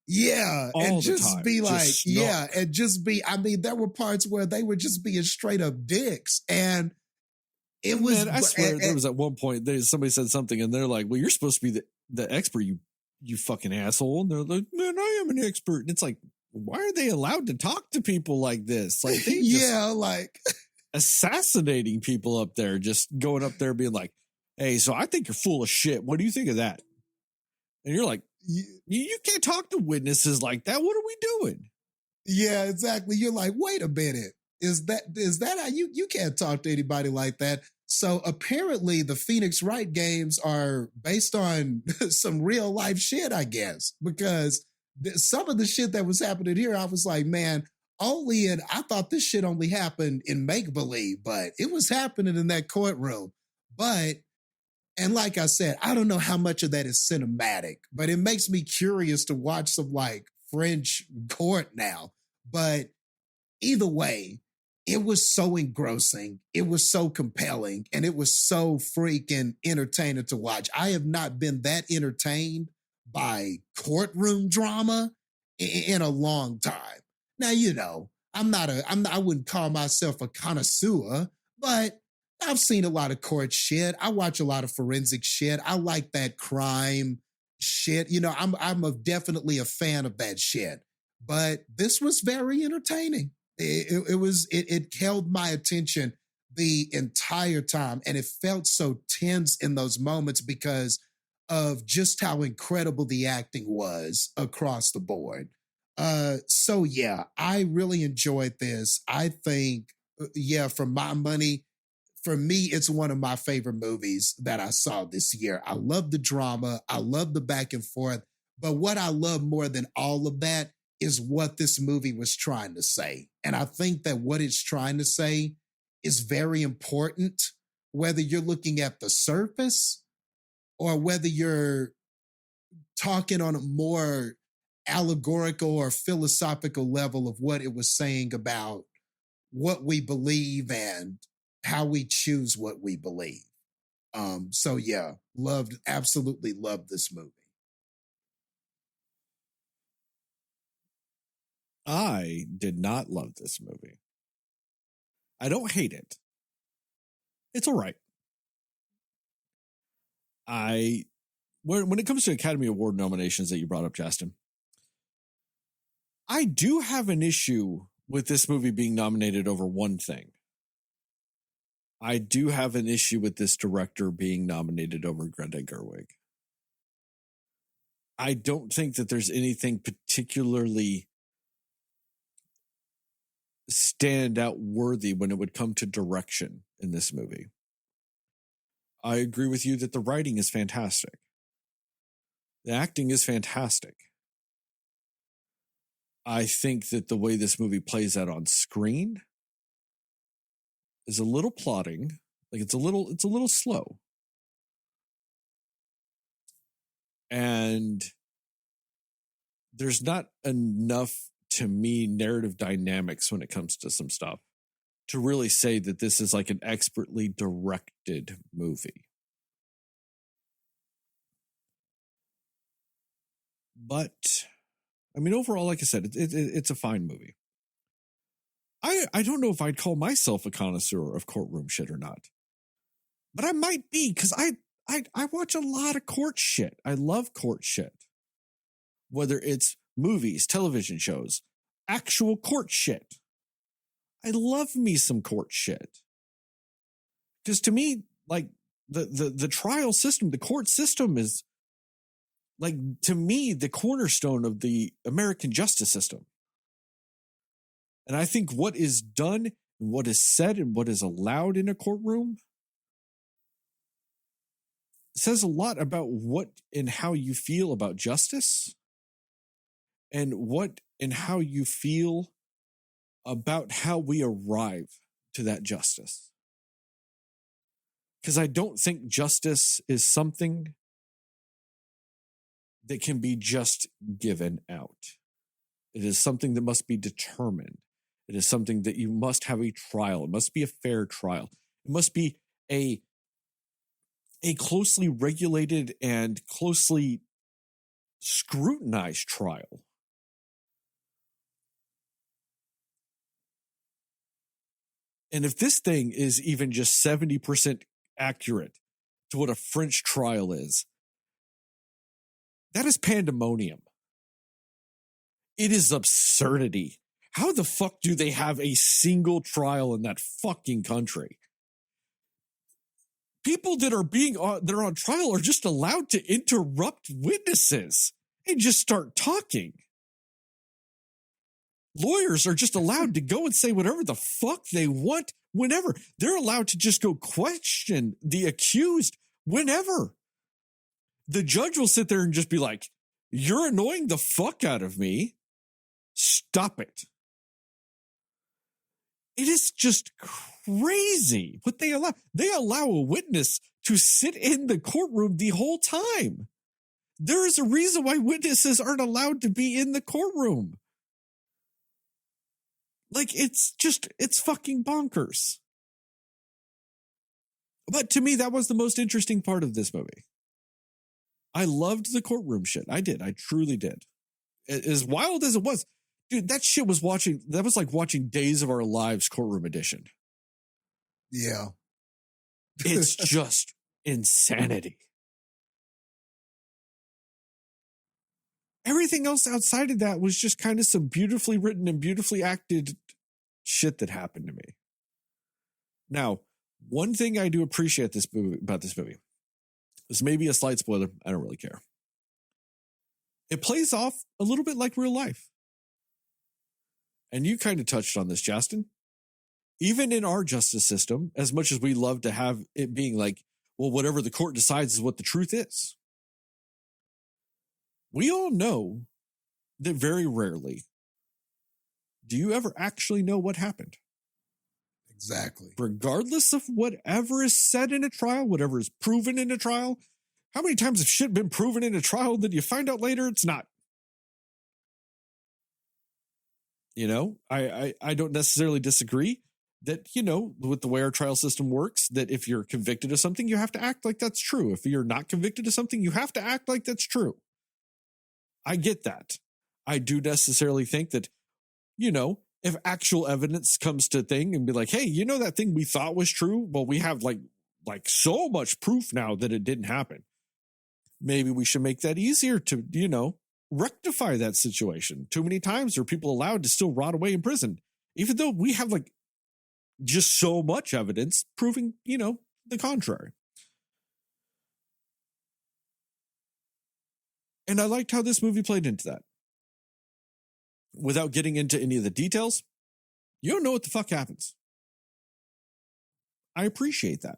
Yeah, all and just time. be like, just yeah, and just be, I mean, there were parts where they were just being straight up dicks. And it was, man, I swear there was at one point, somebody said something and they're like, well, you're supposed to be the expert, you fucking asshole. And they're like, man, I am an expert. And it's like, why are they allowed to talk to people like this? Like, they just like assassinating people up there, just going up there being like, hey, so I think you're full of shit. What do you think of that? And you're like, you can't talk to witnesses like that. What are we doing? Yeah, exactly. You're like, wait a minute. Is that how you can't talk to anybody like that? So apparently the Phoenix Wright games are based on some real life shit, I guess, because some of the shit that was happening here, I was like, man, I thought this shit only happened in make-believe, but it was happening in that courtroom. And like I said, I don't know how much of that is cinematic, but it makes me curious to watch some like French court now. But either way, it was so engrossing. It was so compelling, and it was so freaking entertaining to watch. I have not been that entertained by courtroom drama in a long time. Now, you know, I wouldn't call myself a connoisseur, but I've seen a lot of court shit. I watch a lot of forensic shit. I like that crime shit. You know, I'm definitely a fan of that shit. But this was very entertaining. It held my attention the entire time, and it felt so tense in those moments because of just how incredible the acting was across the board. So yeah, I really enjoyed this. I think, for my money, for me, it's one of my favorite movies that I saw this year. I love the drama. I love the back and forth. But what I love more than all of that is what this movie was trying to say. And I think that what it's trying to say is very important, whether you're looking at the surface or whether you're talking on a more allegorical or philosophical level of what it was saying about what we believe and how we choose what we believe. So yeah, absolutely loved this movie. I did not love this movie. I don't hate it. It's all right. When it comes to Academy Award nominations that you brought up, Jastin, I do have an issue with this movie being nominated over one thing. I do have an issue with this director being nominated over Greta Gerwig. I don't think that there's anything particularly standout worthy when it would come to direction in this movie. I agree with you that the writing is fantastic. The acting is fantastic. I think that the way this movie plays out on screen is a little plodding. Like it's a little slow. And there's not enough, to me, narrative dynamics when it comes to some stuff to really say that this is like an expertly directed movie. But, I mean, overall, like I said, it's a fine movie. I don't know if I'd call myself a connoisseur of courtroom shit or not. But I might be, because I watch a lot of court shit. I love court shit. Whether it's movies, television shows, actual court shit. I love me some court shit. Because to me, like, the trial system, the court system is, like, to me, the cornerstone of the American justice system. And I think what is done, and what is said, and what is allowed in a courtroom says a lot about what and how you feel about justice, and what and how you feel about how we arrive to that justice. Because I don't think justice is something that can be just given out. It is something that must be determined. It is something that you must have a trial. It must be a fair trial. It must be a closely regulated and closely scrutinized trial. And if this thing is even just 70% accurate to what a French trial is, that is pandemonium. It is absurdity. How the fuck do they have a single trial in that fucking country? People that are on trial are just allowed to interrupt witnesses and just start talking. Lawyers are just allowed to go and say whatever the fuck they want whenever. They're allowed to just go question the accused whenever. The judge will sit there and just be like, "You're annoying the fuck out of me. Stop it." It is just crazy what they allow. They allow a witness to sit in the courtroom the whole time. There is a reason why witnesses aren't allowed to be in the courtroom. Like, it's fucking bonkers. But to me, that was the most interesting part of this movie. I loved the courtroom shit. I did. I truly did. As wild as it was, dude, that was like watching Days of Our Lives Courtroom Edition. Yeah. It's just insanity. Everything else outside of that was just kind of some beautifully written and beautifully acted shit that happened to me. Now, one thing I do appreciate about this movie is maybe a slight spoiler. I don't really care. It plays off a little bit like real life. And you kind of touched on this, Jastin. Even in our justice system, as much as we love to have it being like, well, whatever the court decides is what the truth is. We all know that very rarely do you ever actually know what happened. Exactly. Regardless of whatever is said in a trial, whatever is proven in a trial, how many times have shit been proven in a trial that you find out later it's not? You know, I don't necessarily disagree that, you know, with the way our trial system works, that if you're convicted of something, you have to act like that's true. If you're not convicted of something, you have to act like that's true. I get that. I do necessarily think that, you know, if actual evidence comes to thing and be like, hey, you know, that thing we thought was true, well, we have like so much proof now that it didn't happen. Maybe we should make that easier to, you know, rectify that situation. Too many times are people allowed to still rot away in prison, even though we have like just so much evidence proving, you know, the contrary. And I liked how this movie played into that. Without getting into any of the details, you don't know what the fuck happens. I appreciate that.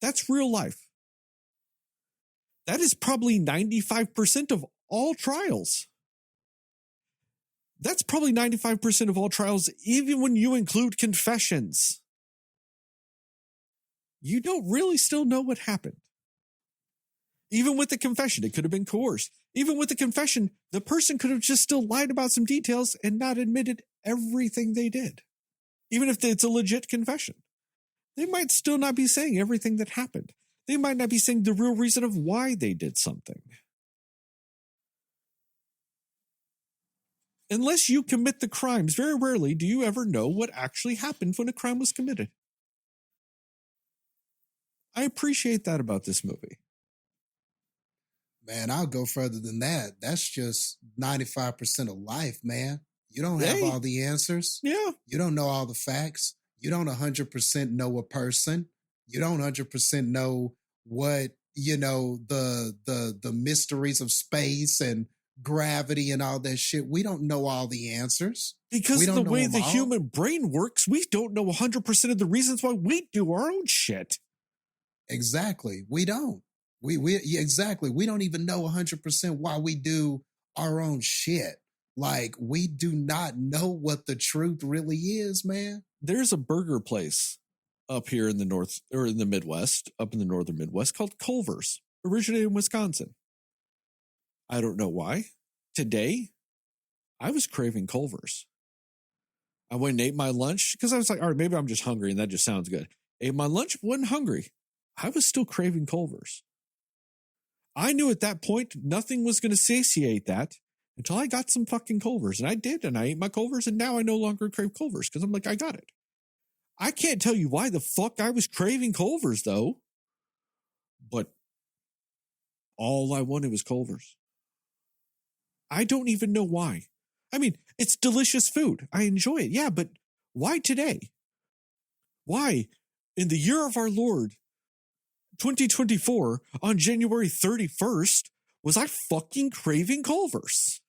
That's real life. That is probably 95% of all trials. That's probably 95% of all trials, even when you include confessions. You don't really still know what happened. Even with the confession, it could have been coerced. Even with the confession, the person could have just still lied about some details and not admitted everything they did. Even if it's a legit confession. They might still not be saying everything that happened. They might not be saying the real reason of why they did something. Unless you commit the crimes, very rarely do you ever know what actually happened when a crime was committed. I appreciate that about this movie. Man, I'll go further than that. That's just 95% of life, man. You don't have all the answers. Yeah. You don't know all the facts. You don't 100% know a person. You don't 100% know what, the mysteries of space and gravity and all that shit. We don't know all the answers. Because of the way the human brain works, we don't know 100% of the reasons why we do our own shit. Exactly. We don't. Exactly. We don't even know 100% why we do our own shit. Like, we do not know what the truth really is, man. There's a burger place up here in the north, or in the Midwest, up in the northern Midwest, called Culver's, originated in Wisconsin. I don't know why. Today, I was craving Culver's. I went and ate my lunch because I was like, all right, maybe I'm just hungry and that just sounds good. Ate my lunch, wasn't hungry. I was still craving Culver's. I knew at that point nothing was going to satiate that until I got some fucking Culver's. And I did, and I ate my Culver's, and now I no longer crave Culver's because I'm like, I got it. I can't tell you why the fuck I was craving Culver's, though. But all I wanted was Culver's. I don't even know why. I mean, it's delicious food. I enjoy it. Yeah, but why today? Why, in the year of our Lord, 2024, on January 31st, was I fucking craving Culver's?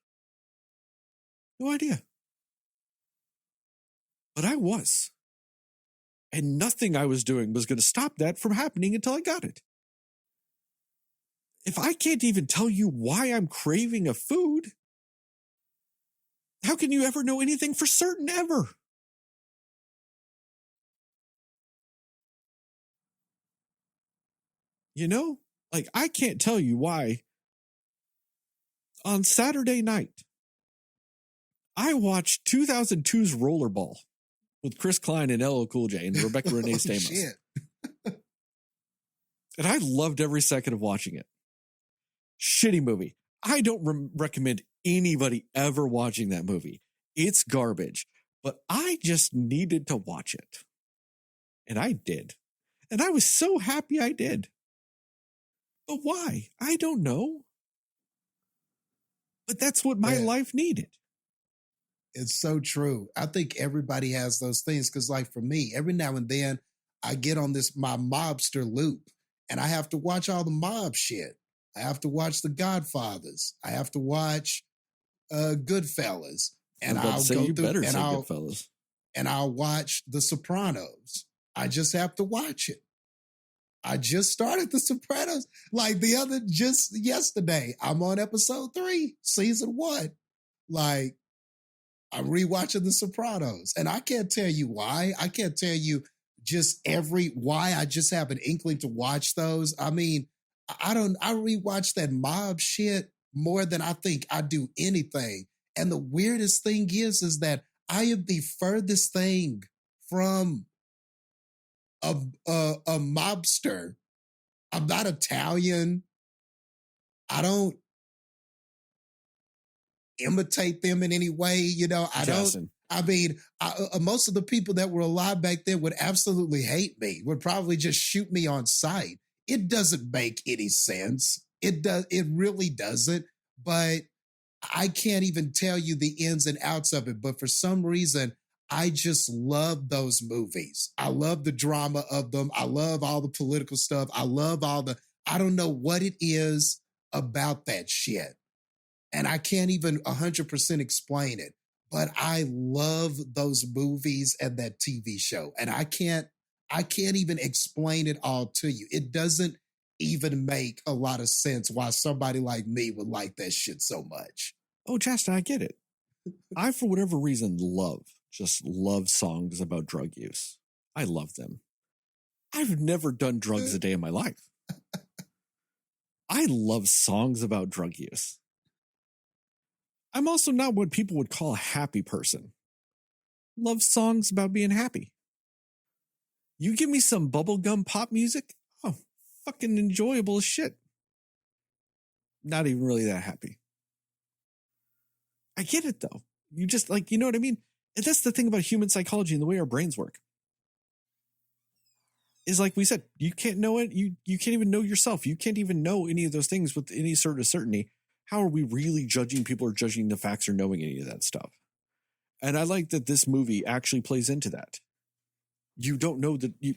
No idea. But I was. And nothing I was doing was going to stop that from happening until I got it. If I can't even tell you why I'm craving a food, how can you ever know anything for certain ever? You know, like, I can't tell you why. On Saturday night, I watched 2002's Rollerball with Chris Klein and LL Cool J and Rebecca Renee Stamos. Shit. And I loved every second of watching it. Shitty movie. I don't recommend anybody ever watching that movie. It's garbage. But I just needed to watch it. And I did. And I was so happy I did. But why? I don't know. But that's what my life needed. It's so true. I think everybody has those things because, like, for me, every now and then I get on my mobster loop and I have to watch all the mob shit. I have to watch The Godfathers. I have to watch Goodfellas. And I'll go through Goodfellas. And I'll watch The Sopranos. I just have to watch it. I just started The Sopranos like just yesterday. I'm on episode 3, season 1. Like, I'm rewatching The Sopranos. And I can't tell you why. I can't tell you why. I just have an inkling to watch those. I mean, I rewatch that mob shit more than I think I do anything. And the weirdest thing is that I am the furthest thing from a mobster. I'm not Italian. I don't imitate them in any way. Jastin. Most of the people that were alive back then would absolutely hate me, would probably just shoot me on sight. It doesn't make any sense. It really doesn't. But I can't even tell you the ins and outs of it. But for some reason, I just love those movies. I love the drama of them. I love all the political stuff. I love I don't know what it is about that shit. And I can't even 100% explain it. But I love those movies and that TV show. And I can't even explain it all to you. It doesn't even make a lot of sense why somebody like me would like that shit so much. Oh, Jastin, I get it. I, for whatever reason, love songs about drug use. I love them. I've never done drugs a day in my life. I love songs about drug use. I'm also not what people would call a happy person. love songs about being happy. You give me some bubblegum pop music, oh, fucking enjoyable as shit. Not even really that happy. I get it though. You just like, you know what I mean? And that's the thing about human psychology and the way our brains work. Is like we said, you can't know it. You can't even know yourself. You can't even know any of those things with any sort of certainty. How are we really judging people or judging the facts or knowing any of that stuff? And I like that this movie actually plays into that. You don't know that you,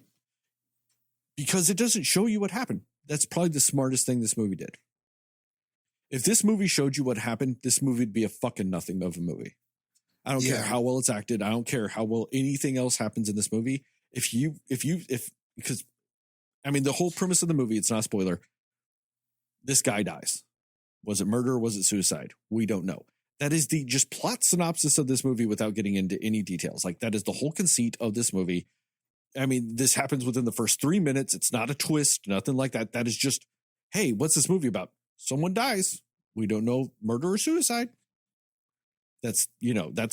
because it doesn't show you what happened. That's probably the smartest thing this movie did. If this movie showed you what happened, this movie would be a fucking nothing of a movie. I don't care how well it's acted. I don't care how well anything else happens in this movie. Because I mean, the whole premise of the movie, it's not a spoiler. This guy dies. Was it murder? Was it suicide? We don't know. That is the just plot synopsis of this movie without getting into any details. Like that is the whole conceit of this movie. I mean, this happens within the first 3 minutes. It's not a twist, nothing like that. That is just, hey, what's this movie about? Someone dies. We don't know, murder or suicide. That's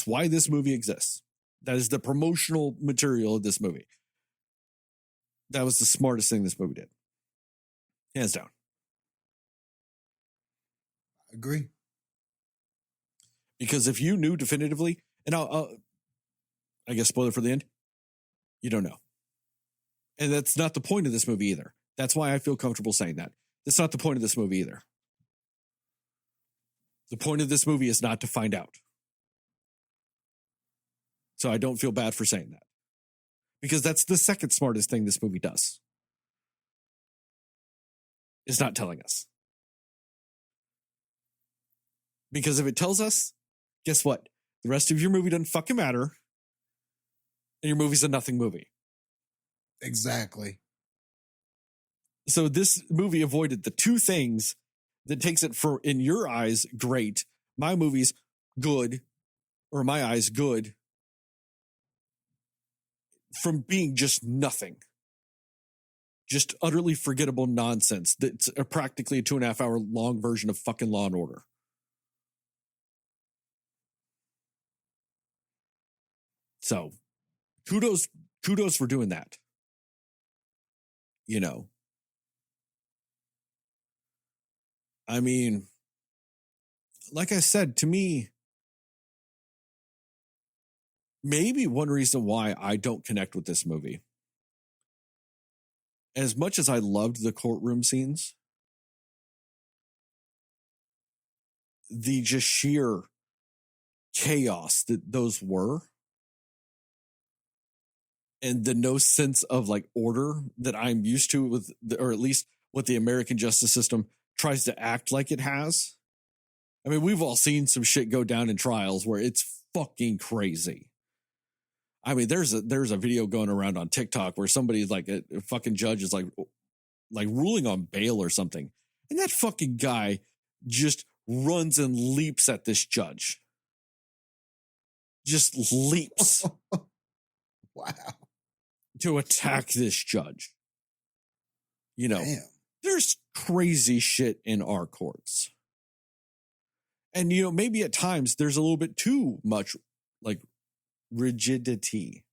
why this movie exists. That is the promotional material of this movie. That was the smartest thing this movie did. Hands down. I agree. Because if you knew definitively, and I guess spoiler for the end, you don't know. And that's not the point of this movie either. That's why I feel comfortable saying that. That's not the point of this movie either. The point of this movie is not to find out. So I don't feel bad for saying that. Because that's the second smartest thing this movie does. Is not telling us. Because if it tells us, guess what? The rest of your movie doesn't fucking matter. And your movie's a nothing movie. Exactly. So this movie avoided the two things that takes it for, in your eyes, great. My movie's good, or my eyes, good, from being just nothing. Just utterly forgettable nonsense that's practically a 2.5 hour long version of fucking Law and Order. So, kudos for doing that. You know. I mean, like I said, to me, maybe one reason why I don't connect with this movie, as much as I loved the courtroom scenes, the just sheer chaos that those were, and the no sense of like order that I'm used to with, or at least what the American justice system tries to act like it has. I mean, we've all seen some shit go down in trials where it's fucking crazy. I mean, there's a video going around on TikTok where somebody's like a fucking judge is like ruling on bail or something. And that fucking guy just runs and leaps at this judge. Just leaps. Wow. To attack this judge. You know, Damn. There's crazy shit in our courts. And, you know, maybe at times there's a little bit too much like rigidity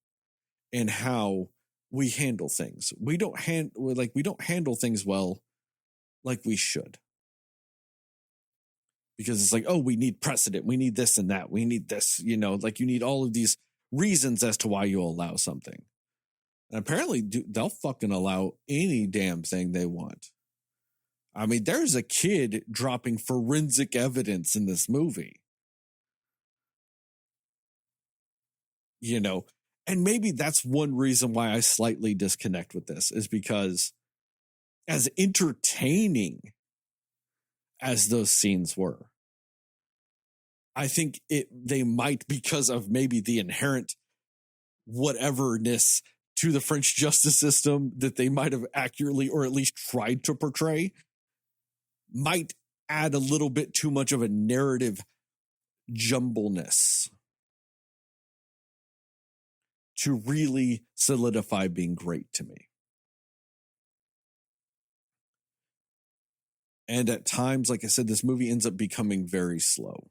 in how we handle things. We don't handle things well like we should. Because it's like, oh, we need precedent. We need this and that. We need this, you know, like you need all of these reasons as to why you'll allow something. And apparently they'll fucking allow any damn thing they want. I mean, there's a kid dropping forensic evidence in this movie. You know, and maybe that's one reason why I slightly disconnect with this, is because as entertaining as those scenes were, I think they might, because of maybe the inherent whateverness to the French justice system that they might have accurately or at least tried to portray, might add a little bit too much of a narrative jumbleness to really solidify being great to me. And at times, like I said, this movie ends up becoming very slow.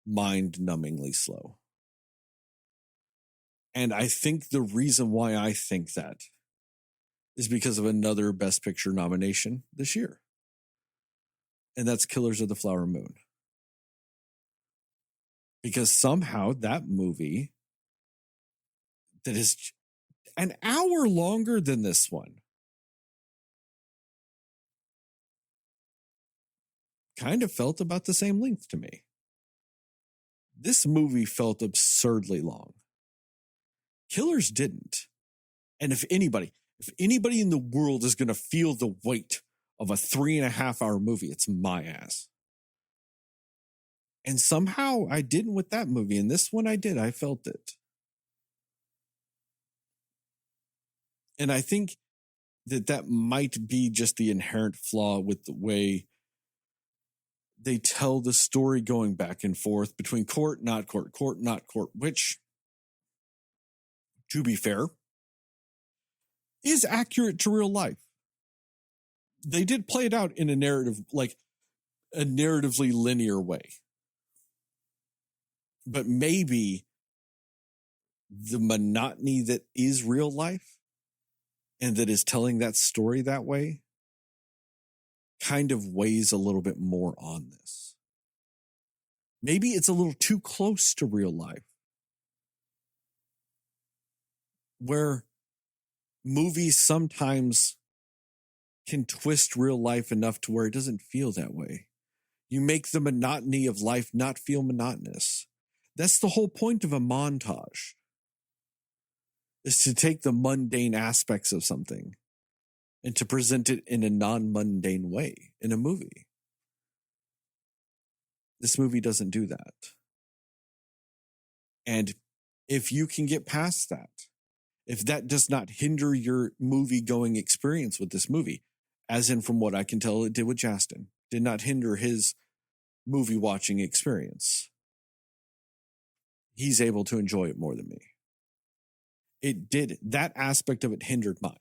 Mind-numbingly slow. And I think the reason why I think that is because of another Best Picture nomination this year. And that's Killers of the Flower Moon. Because somehow that movie that is an hour longer than this one kind of felt about the same length to me. This movie felt absurdly long. Killers didn't. And if anybody in the world is going to feel the weight of a 3.5 hour movie, it's my ass. And somehow I didn't with that movie. And this one I did. I felt it. And I think that might be just the inherent flaw with the way they tell the story going back and forth between court, not court, court, not court, which, to be fair, is accurate to real life. They did play it out in a narrative, like a narratively linear way. But maybe the monotony that is real life and that is telling that story that way kind of weighs a little bit more on this. Maybe it's a little too close to real life, where movies sometimes can twist real life enough to where it doesn't feel that way. You make the monotony of life not feel monotonous. That's the whole point of a montage, is to take the mundane aspects of something and to present it in a non-mundane way in a movie. This movie doesn't do that. And if you can get past that, if that does not hinder your movie-going experience with this movie, as in from what I can tell it did with Jastin, did not hinder his movie-watching experience, he's able to enjoy it more than me. It did. That aspect of it hindered mine.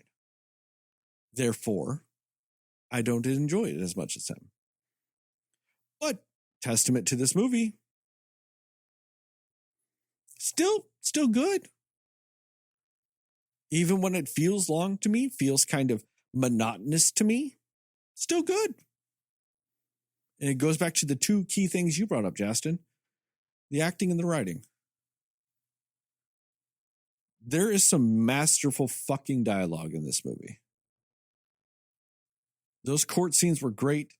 Therefore, I don't enjoy it as much as him. But testament to this movie, still good. Even when it feels long to me, feels kind of monotonous to me, still good. And it goes back to the two key things you brought up, Jastin: the acting and the writing. There is some masterful fucking dialogue in this movie. Those court scenes were great,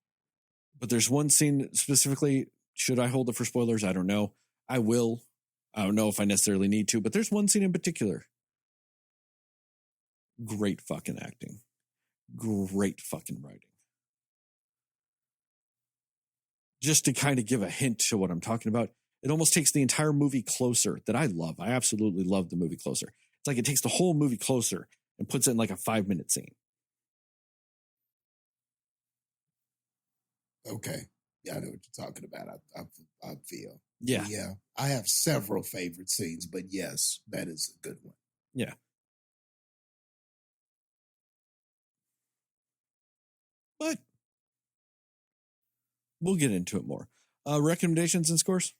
but there's one scene specifically, should I hold it for spoilers? I don't know. I will. I don't know if I necessarily need to, but there's one scene in particular. Great fucking acting. Great fucking writing. Just to kind of give a hint to what I'm talking about, it almost takes the entire movie Closer, that I love. I absolutely love the movie Closer. It's like it takes the whole movie Closer and puts it in like a 5-minute scene. Okay. Yeah, I know what you're talking about. I feel. Yeah. Yeah. I have several favorite scenes, but yes, that is a good one. Yeah. But we'll get into it more. Recommendations and scores?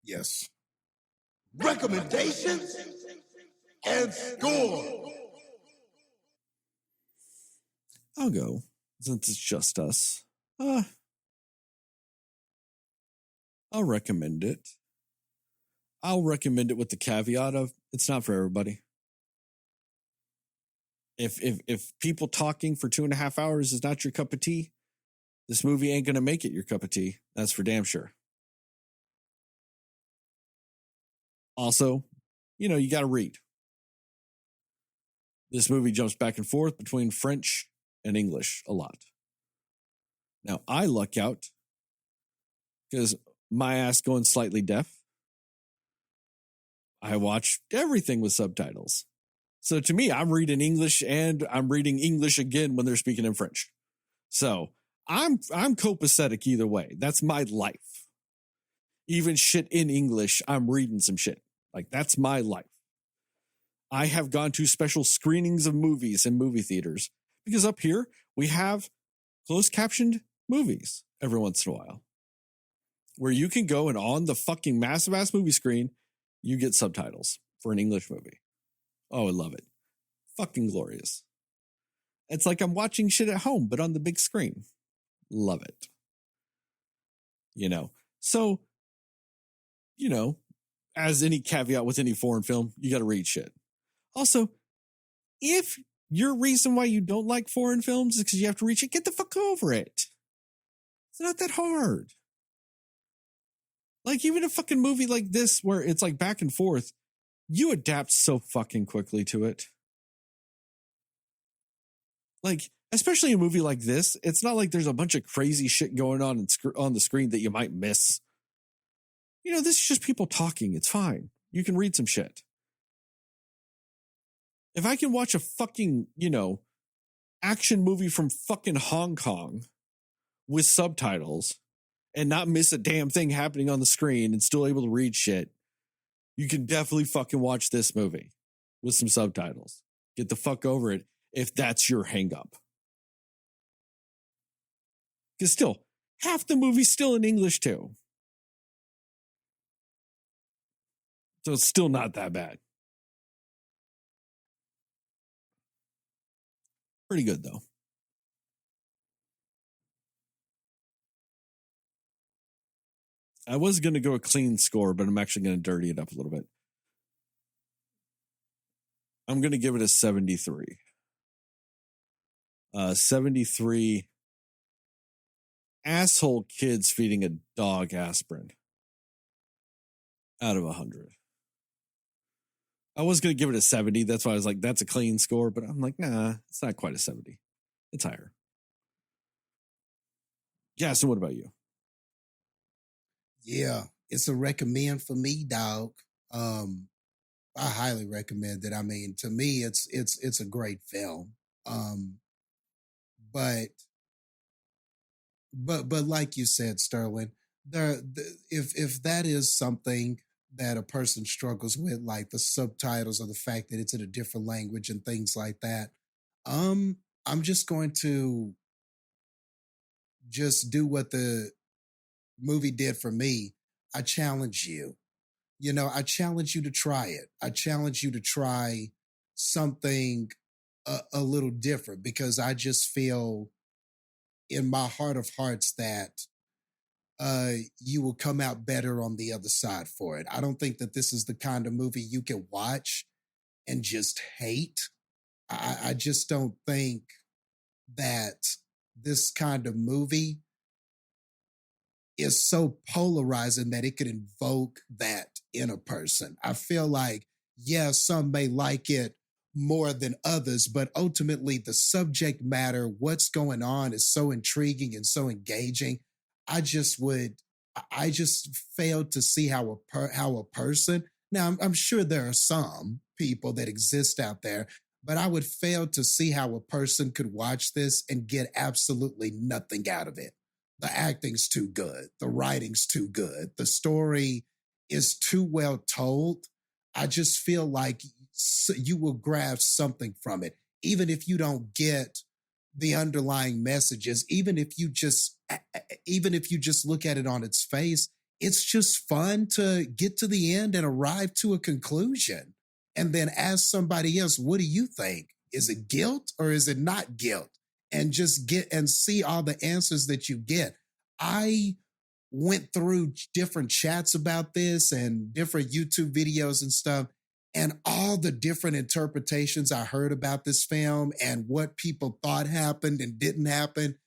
Yes. Recommendations and score. I'll go, since it's just us. I'll recommend it. I'll recommend it with the caveat of it's not for everybody. If people talking for 2.5 hours is not your cup of tea, this movie ain't going to make it your cup of tea. That's for damn sure. Also, you got to read. This movie jumps back and forth between French and English a lot. Now, I luck out because my ass going slightly deaf. I watch everything with subtitles. So to me, I'm reading English and I'm reading English again when they're speaking in French. So I'm copacetic either way. That's my life. Even shit in English, I'm reading some shit. Like, that's my life. I have gone to special screenings of movies in movie theaters because up here we have closed captioned movies every once in a while where you can go and on the fucking massive ass movie screen, you get subtitles. for an English movie. Oh, I love it. Fucking glorious. It's like I'm watching shit at home, but on the big screen. Love it. So, as any caveat with any foreign film, you got to read shit. Also, if your reason why you don't like foreign films is because you have to read shit, get the fuck over it. It's not that hard. Like, even a fucking movie like this, where it's like back and forth, you adapt so fucking quickly to it. Like, especially a movie like this, it's not like there's a bunch of crazy shit going on on the screen that you might miss. This is just people talking. It's fine. You can read some shit. If I can watch a fucking, action movie from fucking Hong Kong with subtitles and not miss a damn thing happening on the screen and still able to read shit, you can definitely fucking watch this movie with some subtitles. Get the fuck over it if that's your hang up. Because still, half the movie's still in English too. So it's still not that bad. Pretty good, though. I was going to go a clean score, but I'm actually going to dirty it up a little bit. I'm going to give it a 73. 73 asshole kids feeding a dog aspirin out of 100. I was going to give it a 70. That's why I was like, that's a clean score. But I'm like, nah, it's not quite a 70. It's higher. Jastin, what about you? Yeah, it's a recommend for me, dog. I highly recommend it. I mean, to me, it's a great film. But like you said, Sterling, if that is something that a person struggles with, like the subtitles or the fact that it's in a different language and things like that, I'm just going to just do what the movie did for me. I challenge you. I challenge you to try it. I challenge you to try something a little different, because I just feel in my heart of hearts that you will come out better on the other side for it. I don't think that this is the kind of movie you can watch and just hate. I just don't think that this kind of movie is so polarizing that it could invoke that in a person. I feel like, yeah, some may like it more than others, but ultimately the subject matter, what's going on, is so intriguing and so engaging. I just failed to see how a person. Now, I'm sure there are some people that exist out there, but I would fail to see how a person could watch this and get absolutely nothing out of it. The acting's too good. The writing's too good. The story is too well told. I just feel like you will grab something from it, even if you don't get the underlying messages. Even if you just look at it on its face, it's just fun to get to the end and arrive to a conclusion, and then ask somebody else, "What do you think? Is it guilt or is it not guilt?" And just get and see all the answers that you get. I went through different chats about this and different YouTube videos and stuff, and all the different interpretations I heard about this film and what people thought happened and didn't happen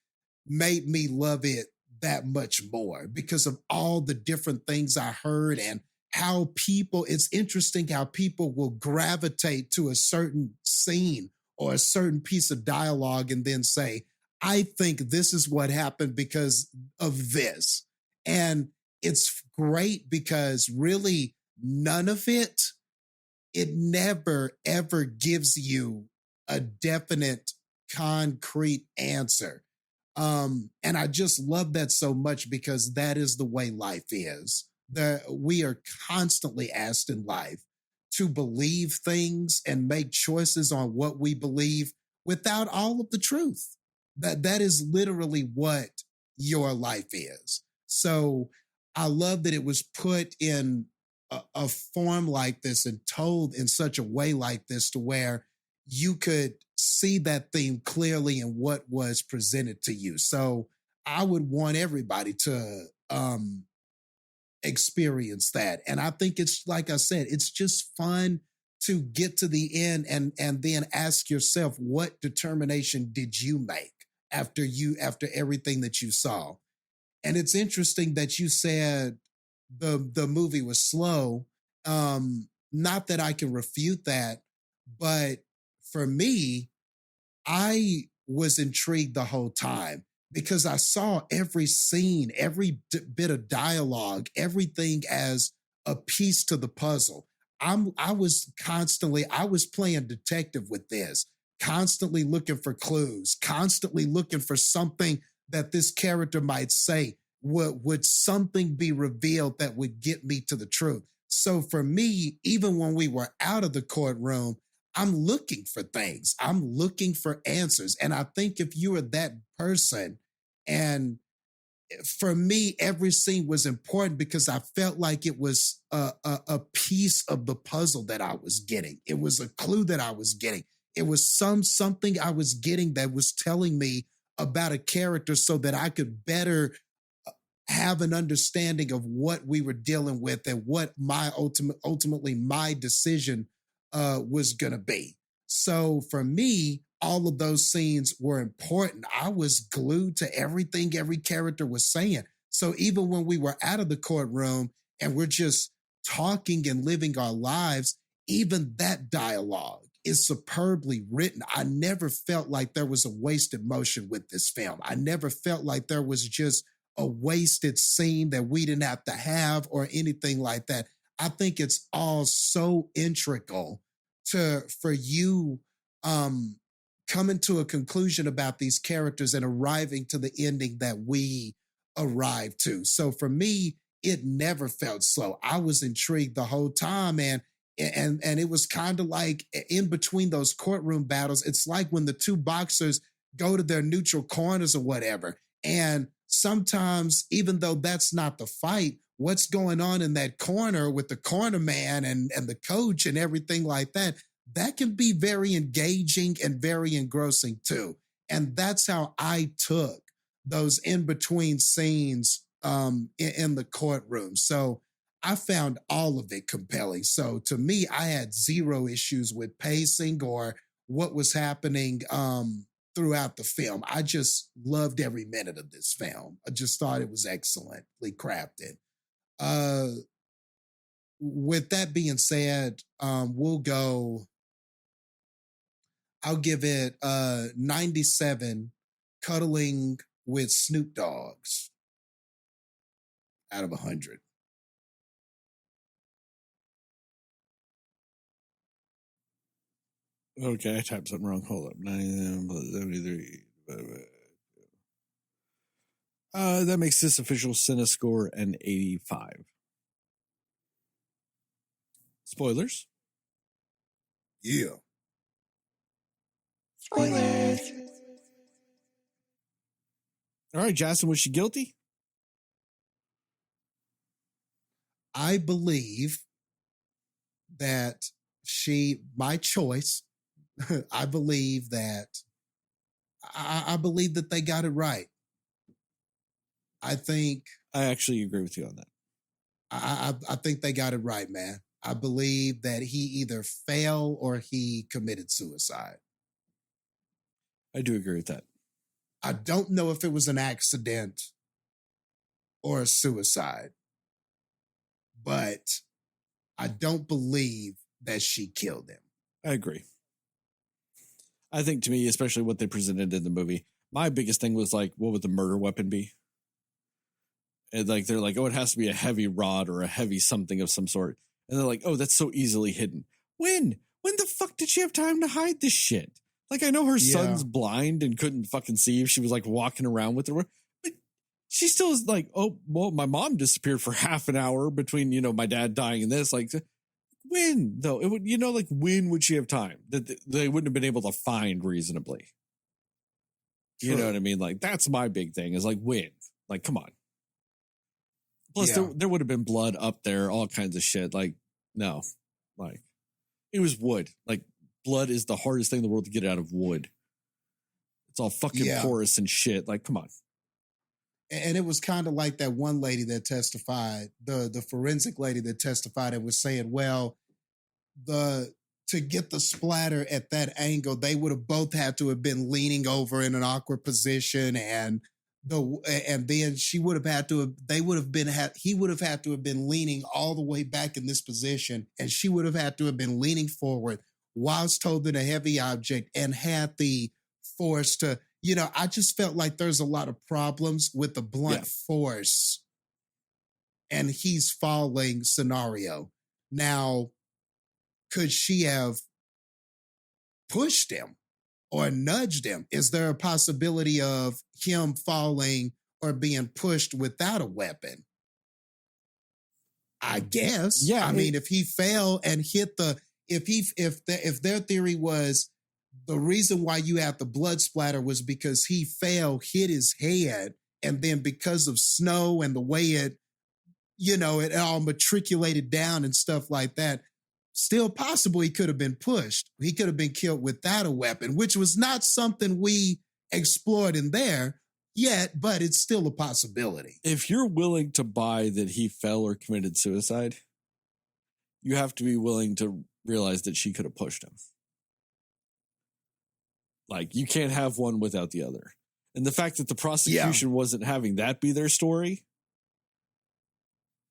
made me love it that much more, because of all the different things I heard and how it's interesting how people will gravitate to a certain scene or a certain piece of dialogue and then say, "I think this is what happened because of this." And it's great because really none of it never, ever gives you a definite, concrete answer. And I just love that so much, because that is the way life is. We are constantly asked in life to believe things and make choices on what we believe without all of the truth. That is literally what your life is. So I love that it was put in a form like this and told in such a way like this to where you could see that theme clearly in what was presented to you. So I would want everybody to experience that. And I think it's, like I said, it's just fun to get to the end and then ask yourself, what determination did you make after everything that you saw? And it's interesting that you said the movie was slow. Not that I can refute that, but for me, I was intrigued the whole time because I saw every scene, every bit of dialogue, everything as a piece to the puzzle. I was playing detective with this, constantly looking for clues, constantly looking for something that this character might say. Would something be revealed that would get me to the truth? So for me, even when we were out of the courtroom, I'm looking for things. I'm looking for answers. And I think if you are that person, and for me, every scene was important because I felt like it was a piece of the puzzle that I was getting. It was a clue that I was getting. It was something I was getting that was telling me about a character so that I could better have an understanding of what we were dealing with and what my ultimately my decision was going to be. So for me, all of those scenes were important. I was glued to everything every character was saying. So even when we were out of the courtroom and we're just talking and living our lives, even that dialogue is superbly written. I never felt like there was a wasted motion with this film. I never felt like there was just a wasted scene that we didn't have to have or anything like that. I think it's all so integral for you coming to a conclusion about these characters and arriving to the ending that we arrived to. So for me, it never felt slow. I was intrigued the whole time, and it was kind of like in between those courtroom battles, it's like when the two boxers go to their neutral corners or whatever. And sometimes, even though that's not the fight, what's going on in that corner with the corner man and the coach and everything like that, that can be very engaging and very engrossing too. And that's how I took those in-between scenes in the courtroom. So I found all of it compelling. So to me, I had zero issues with pacing or what was happening throughout the film. I just loved every minute of this film. I just thought it was excellently crafted. With that being said, I'll give it 97 cuddling with Snoop Dogs out of 100. Okay, I typed something wrong. Hold up. 73. That makes this official Cinescore an 85. Spoilers? Yeah. Spoilers. All right, Jastin, was she guilty? I believe that my choice, I believe that they got it right. I think I actually agree with you on that. I think they got it right, man. I believe that he either fell or he committed suicide. I do agree with that. I don't know if it was an accident or a suicide, but I don't believe that she killed him. I agree. I think to me, especially what they presented in the movie, my biggest thing was like, what would the murder weapon be? And like, they're like, oh, it has to be a heavy rod or a heavy something of some sort. And they're like, oh, that's so easily hidden. When the fuck did she have time to hide this shit? Like, I know her son's blind and couldn't fucking see if she was like walking around with her, but she still is like, oh, well, my mom disappeared for half an hour between, my dad dying and this. Like, when though? It would, like, when would she have time that they wouldn't have been able to find reasonably? True. You know what I mean? Like, that's my big thing is like, when? Like, come on. Plus, there would have been blood up there, all kinds of shit. Like, no. Like, it was wood. Like, blood is the hardest thing in the world to get out of wood. It's all fucking porous and shit. Like, come on. And it was kind of like that one lady that testified, the forensic lady that testified and was saying, well, to get the splatter at that angle, they would have both had to have been leaning over in an awkward position, and then he would have had to have been leaning all the way back in this position, and she would have had to have been leaning forward whilst holding a heavy object and had the force to, I just felt like there's a lot of problems with the blunt force and he's falling scenario. Now, could she have pushed him or nudged him? Is there a possibility of him falling or being pushed without a weapon? I guess. Yeah. I mean, if he fell and hit if their theory was the reason why you have the blood splatter was because he fell, hit his head, and then because of snow and the way it all matriculated down and stuff like that, still possible he could have been pushed. He could have been killed without a weapon, which was not something we explored in there yet, but it's still a possibility. If you're willing to buy that he fell or committed suicide, you have to be willing to realize that she could have pushed him. Like, you can't have one without the other. And the fact that the prosecution wasn't having that be their story.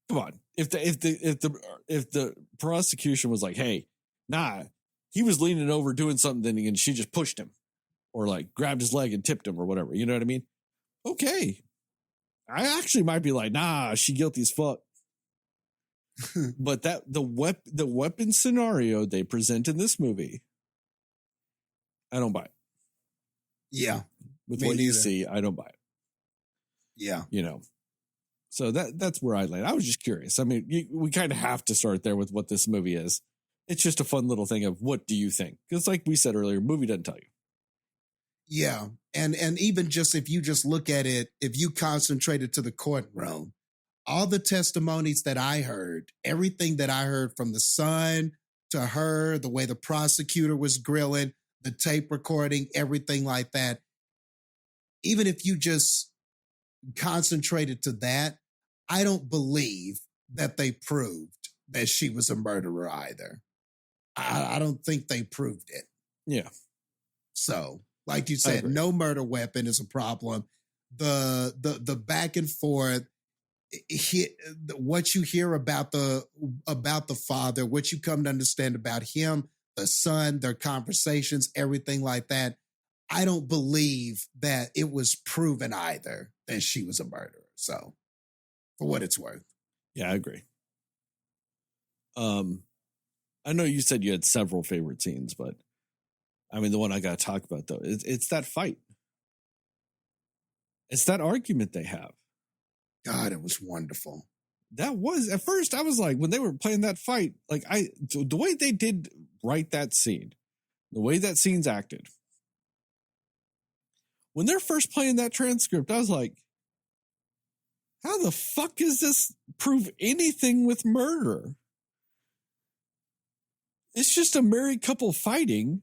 Come on. If the prosecution was like, hey, nah, he was leaning over doing something and she just pushed him or like grabbed his leg and tipped him or whatever. You know what I mean? Okay. I actually might be like, nah, she guilty as fuck. But the weapon scenario they present in this movie, I don't buy it. Yeah. With what you see, I don't buy it. Yeah. So that's where I land. I was just curious. I mean, we kind of have to start there with what this movie is. It's just a fun little thing of what do you think? Because like we said earlier, movie doesn't tell you. Yeah. And even just if you just look at it, if you concentrated to the courtroom, all the testimonies that I heard, everything that I heard from the son to her, the way the prosecutor was grilling, the tape recording, everything like that. Even if you just concentrated to that, I don't believe that they proved that she was a murderer either. I don't think they proved it. Yeah. So, like you said, no murder weapon is a problem. The back and forth, what you hear about the father, what you come to understand about him, the son, their conversations, everything like that. I don't believe that it was proven either that she was a murderer. So, for what it's worth. Yeah, I agree. I know you said you had several favorite scenes, but I mean, the one I got to talk about though, it's that fight. It's that argument they have. God, it was wonderful. That was, at first I was like, when they were playing that fight, like the way they did write that scene, the way that scene's acted, when they're first playing that transcript, I was like, how the fuck is this prove anything with murder? It's just a married couple fighting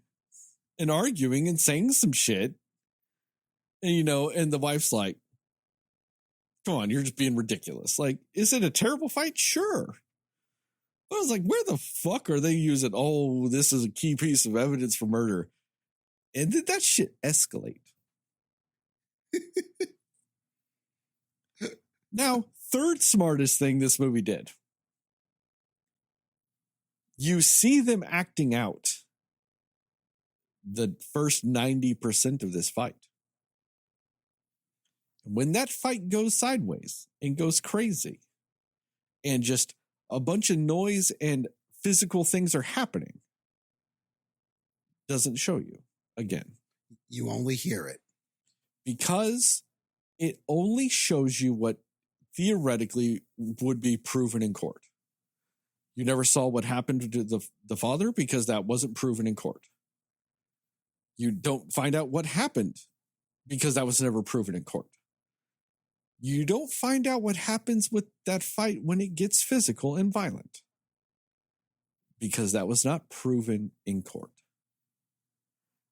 and arguing and saying some shit. And, and the wife's like, come on, you're just being ridiculous. Like, is it a terrible fight? Sure. But I was like, where the fuck are they using? Oh, this is a key piece of evidence for murder. And did that shit escalate? Now, third smartest thing this movie did. You see them acting out the first 90% of this fight. When that fight goes sideways and goes crazy and just a bunch of noise and physical things are happening, doesn't show you again. You only hear it. Because it only shows you what theoretically would be proven in court. You never saw what happened to the father because that wasn't proven in court. You don't find out what happened because that was never proven in court. You don't find out what happens with that fight when it gets physical and violent, because that was not proven in court.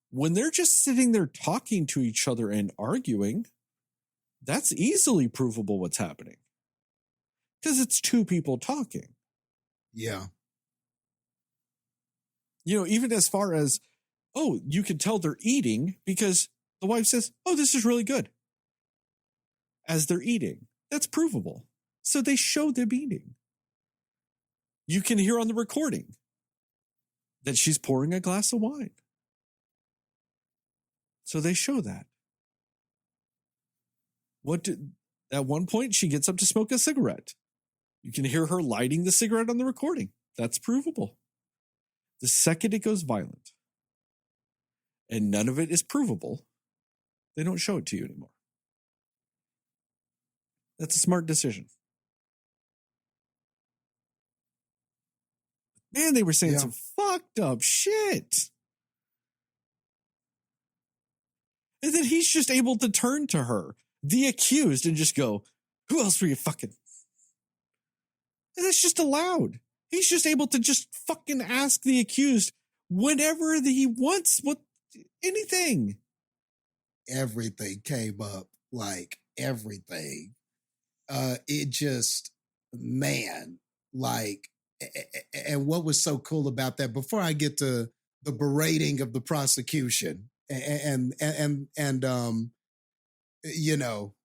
When they're just sitting there talking to each other and arguing, that's easily provable what's happening, because it's two people talking. Yeah. You know, even as far as, oh, you can tell they're eating because the wife says, oh, this is really good, as they're eating. That's provable. So they show them eating. You can hear on the recording that she's pouring a glass of wine. So they show that. At one point, she gets up to smoke a cigarette. You can hear her lighting the cigarette on the recording. That's provable. The second it goes violent, and none of it is provable, they don't show it to you anymore. That's a smart decision. Man, they were saying some fucked up shit. And then he's just able to turn to her, the accused, and just go, who else were you fucking? And that's just allowed. He's just able to just fucking ask the accused whenever he wants, anything. Everything came up, like everything. It just, man, like, and what was so cool about that, before I get to the berating of the prosecution and you know,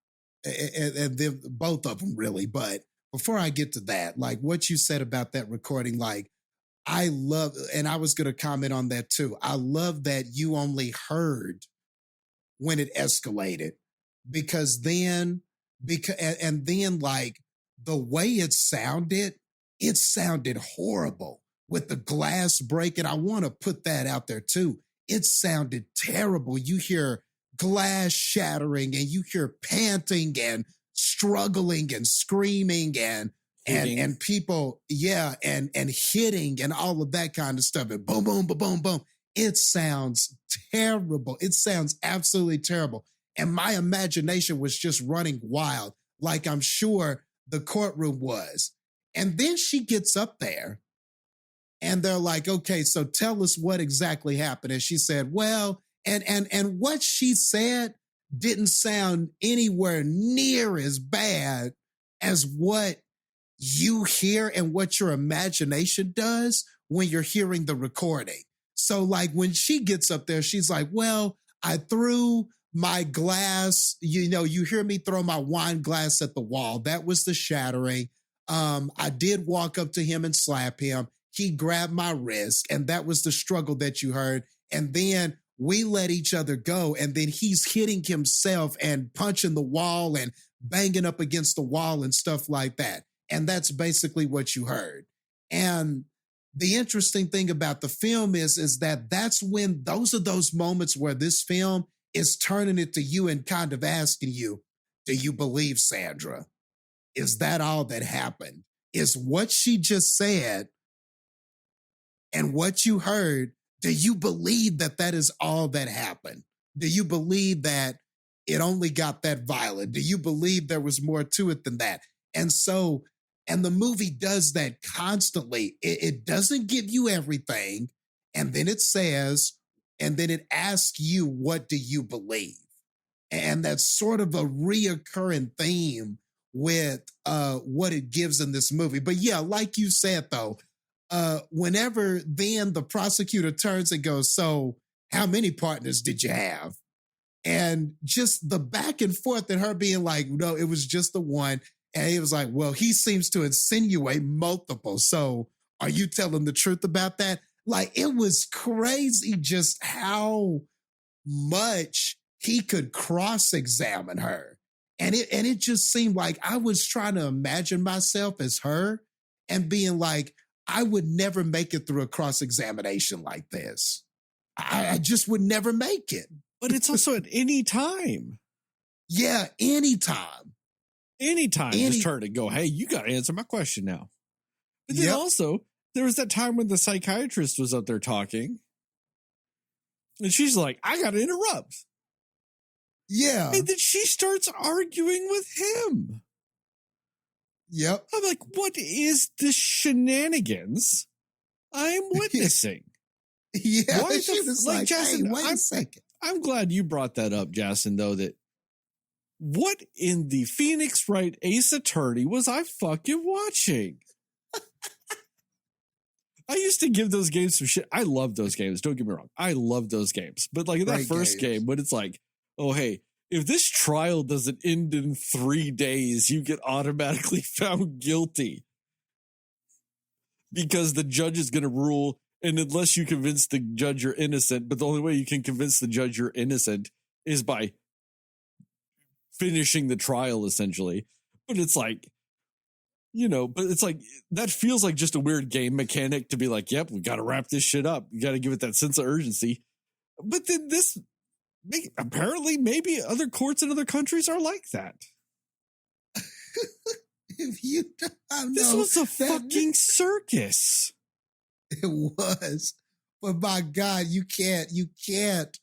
and both of them really, but before I get to that, like what you said about that recording, like I love, and I was going to comment on that too. I love that you only heard when it escalated, because then like the way it sounded horrible with the glass breaking. I want to put that out there too. It sounded terrible. You hear glass shattering and you hear panting and struggling and screaming and people, and hitting and all of that kind of stuff. And boom, boom, boom, boom, boom. It sounds terrible. It sounds absolutely terrible. And my imagination was just running wild, like I'm sure the courtroom was. And then she gets up there and they're like, okay, so tell us what exactly happened. And she said, well, and what she said didn't sound anywhere near as bad as what you hear and what your imagination does when you're hearing the recording. So like when she gets up there, she's like, well, I threw my glass, you hear me throw my wine glass at the wall. That was the shattering. I did walk up to him and slap him. He grabbed my wrist, and that was the struggle that you heard. And then we let each other go, and then he's hitting himself and punching the wall and banging up against the wall and stuff like that. And that's basically what you heard. And the interesting thing about the film is that that's when those are those moments where this film is turning it to you and kind of asking you, do you believe Sandra? Is that all that happened? Is what she just said and what you heard, do you believe that that is all that happened? Do you believe that it only got that violent? Do you believe there was more to it than that? And so, and the movie does that constantly. It doesn't give you everything. And then it says, and then it asks you, what do you believe? And that's sort of a reoccurring theme with what it gives in this movie. But yeah, like you said, though, whenever then the prosecutor turns and goes, so how many partners did you have? And just the back and forth and her being like, no, it was just the one. And he was like, well, he seems to insinuate multiple. So are you telling the truth about that? Like, it was crazy just how much he could cross-examine her. And it just seemed like I was trying to imagine myself as her and being like, I would never make it through a cross-examination like this. I just would never make it. But it's also at any time. Yeah, anytime. Anytime. Just turn and go, hey, you got to answer my question now. But then also, there was that time when the psychiatrist was up there talking. And she's like, I got to interrupt. Yeah. And then she starts arguing with him. Yep. I'm like, what is the shenanigans I'm witnessing? Yeah. Why She was like, Jastin, hey, wait a second. I'm glad you brought that up, Jastin, though, that what in the Phoenix Wright Ace Attorney was I fucking watching? I used to give those games some shit. I love those games. Don't get me wrong. I love those games. But like that Great first games. game, when it's like, oh, hey, if this trial doesn't end in 3 days, you get automatically found guilty because the judge is going to rule. And unless you convince the judge you're innocent, but the only way you can convince the judge you're innocent is by finishing the trial, essentially. But it's like, but it's like, that feels like just a weird game mechanic to be like, yep, we got to wrap this shit up. You got to give it that sense of urgency. But then apparently maybe other courts in other countries are like that. If you don't This know, was a fucking circus. It was. But my God, you can't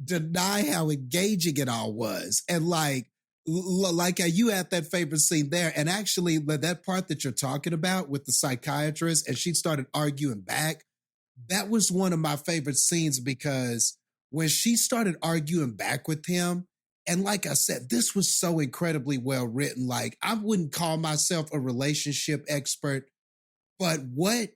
deny how engaging it all was. And like you had that favorite scene there. And actually that part that you're talking about with the psychiatrist and she started arguing back, that was one of my favorite scenes because when she started arguing back with him, and like I said, this was so incredibly well written. Like I wouldn't call myself a relationship expert, but what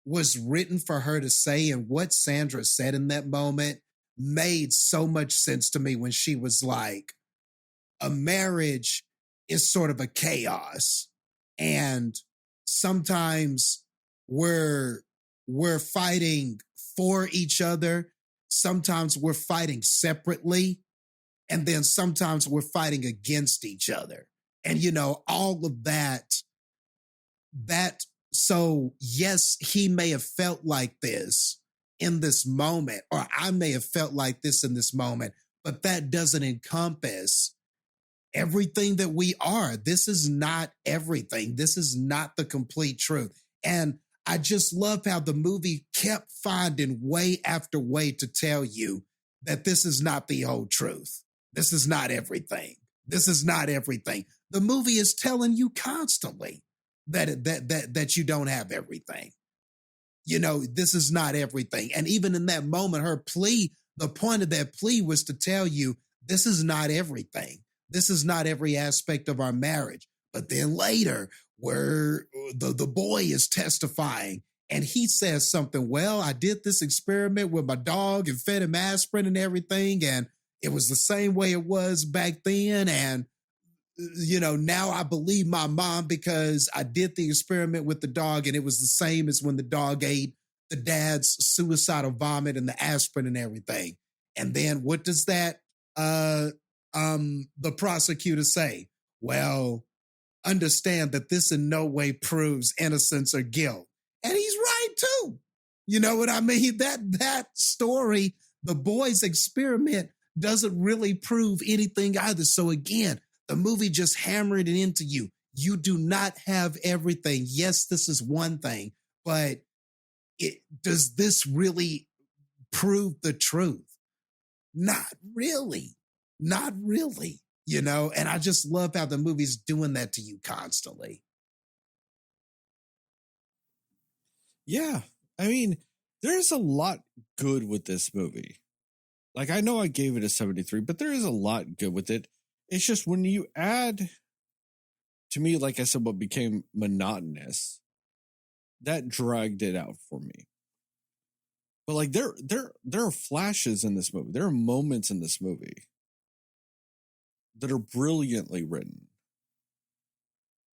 was written for her to say and what Sandra said in that moment made so much sense to me when she was like, a marriage is sort of a chaos. And sometimes we're fighting for each other. Sometimes we're fighting separately. And then sometimes we're fighting against each other. And, all of that. So yes, he may have felt like this in this moment, or I may have felt like this in this moment, but that doesn't encompass everything that we are. This is not everything. This is not the complete truth. And I just love how the movie kept finding way after way to tell you that this is not the whole truth. This is not everything. This is not everything. The movie is telling you constantly that you don't have everything. This is not everything. And even in that moment, her plea, the point of that plea was to tell you, this is not everything. This is not every aspect of our marriage. But then later, where the boy is testifying and he says something, well, I did this experiment with my dog and fed him aspirin and everything. And it was the same way it was back then. And, now I believe my mom because I did the experiment with the dog and it was the same as when the dog ate the dad's suicidal vomit and the aspirin and everything. And then what does that the prosecutor say? Well, understand that this in no way proves innocence or guilt. And he's right too. You know what I mean? That story, the boy's experiment, doesn't really prove anything either. So again, the movie just hammered it into you. You do not have everything. Yes, this is one thing, but does this really prove the truth? Not really. Not really. And I just love how the movie's doing that to you constantly. Yeah. I mean, there's a lot good with this movie. Like, I know I gave it a 73, but there is a lot good with it. It's just when you add, to me, like I said, what became monotonous, that dragged it out for me. But like, there are flashes in this movie. There are moments in this movie that are brilliantly written.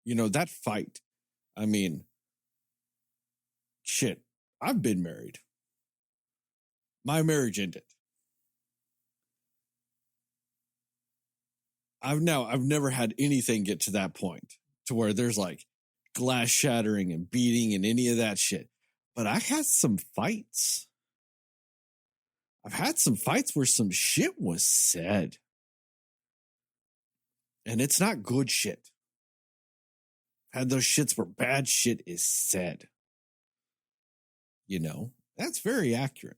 That fight. I mean, shit, I've been married. My marriage ended. I've never had anything get to that point to where there's like glass shattering and beating and any of that shit. But I had some fights. I've had some fights where some shit was said. And it's not good shit. Had those shits where bad shit is said. That's very accurate.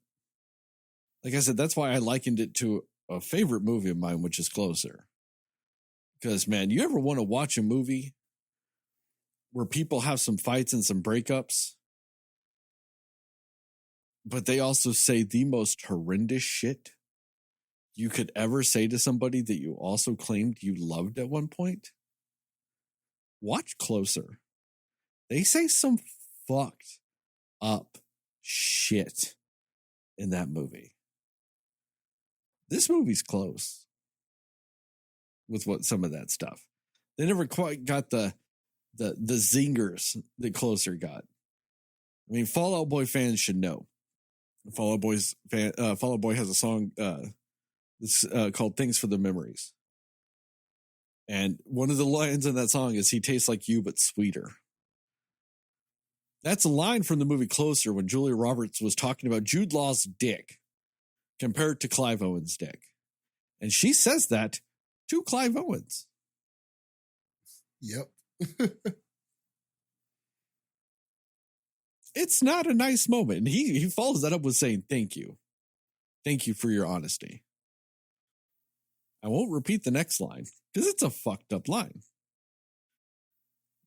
Like I said, that's why I likened it to a favorite movie of mine, which is Closer. Because, man, you ever want to watch a movie where people have some fights and some breakups, but they also say the most horrendous shit you could ever say to somebody that you also claimed you loved at one point? Watch Closer. They say some fucked up shit in that movie. This movie's close with what some of that stuff. They never quite got the zingers that Closer got. I mean, Fall Out Boy fans should know. Fall Out Boy has a song that's called "Thanks for the Memories," and one of the lines in that song is "He tastes like you but sweeter." That's a line from the movie Closer when Julia Roberts was talking about Jude Law's dick compared to Clive Owen's dick, and she says that to Clive Owens. Yep. It's not a nice moment. And he follows that up with saying, thank you. Thank you for your honesty. I won't repeat the next line because it's a fucked up line.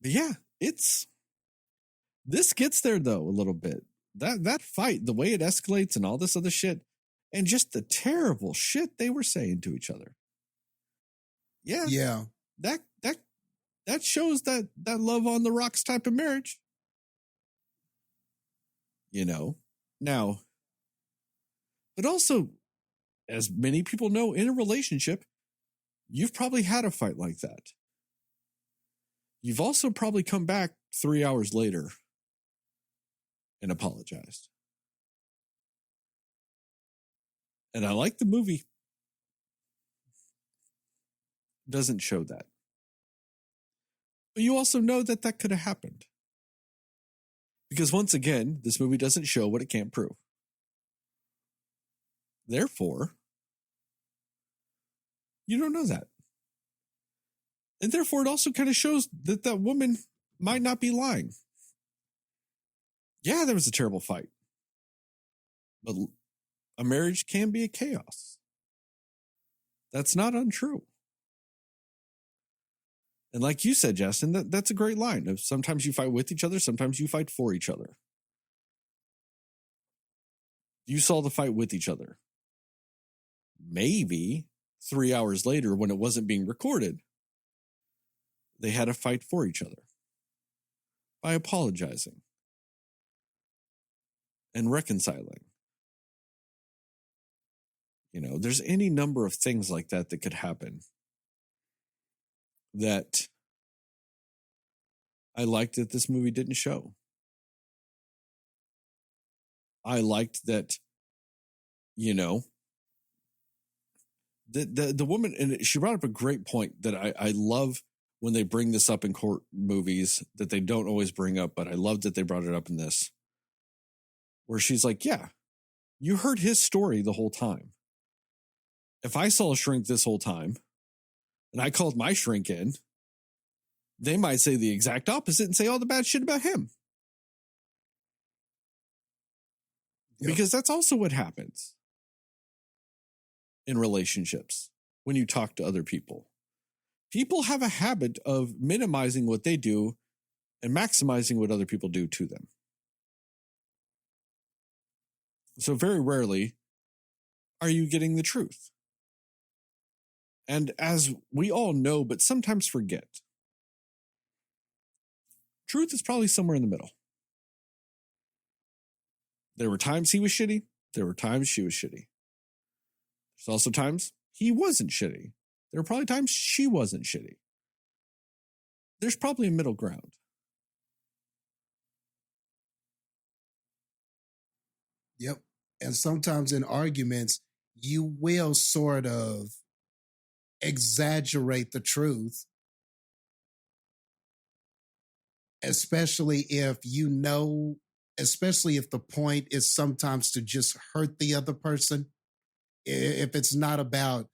But yeah, this gets there though a little bit. That fight, the way it escalates and all this other shit, and just the terrible shit they were saying to each other. Yeah. Yeah. That shows that love on the rocks type of marriage. You know, now, but also, as many people know, in a relationship, you've probably had a fight like that. You've also probably come back 3 hours later and apologized. And I like the movie. Doesn't show that. But you also know that could have happened. Because once again, this movie doesn't show what it can't prove. Therefore, you don't know that. And therefore, it also kind of shows that that woman might not be lying. Yeah, there was a terrible fight. But a marriage can be a chaos. That's not untrue. And like you said, Jastin, that's a great line. Sometimes you fight with each other, sometimes you fight for each other. You saw the fight with each other. Maybe 3 hours later, when it wasn't being recorded, they had a fight for each other by apologizing and reconciling. You know, there's any number of things like that could happen that I liked that this movie didn't show. I liked that, you know, the woman, and she brought up a great point that I love when they bring this up in court movies that they don't always bring up, but I love that they brought it up in this, where she's like, yeah, you heard his story the whole time. If I saw a shrink this whole time, and I called my shrink in, they might say the exact opposite and say all the bad shit about him. Yep. Because that's also what happens in relationships when you talk to other people. People have a habit of minimizing what they do and maximizing what other people do to them. So very rarely are you getting the truth. And as we all know, but sometimes forget, truth is probably somewhere in the middle. There were times he was shitty. There were times she was shitty. There's also times he wasn't shitty. There were probably times she wasn't shitty. There's probably a middle ground. Yep. And sometimes in arguments, you will sort of exaggerate the truth, especially if you know, especially if the point is sometimes to just hurt the other person. If it's not about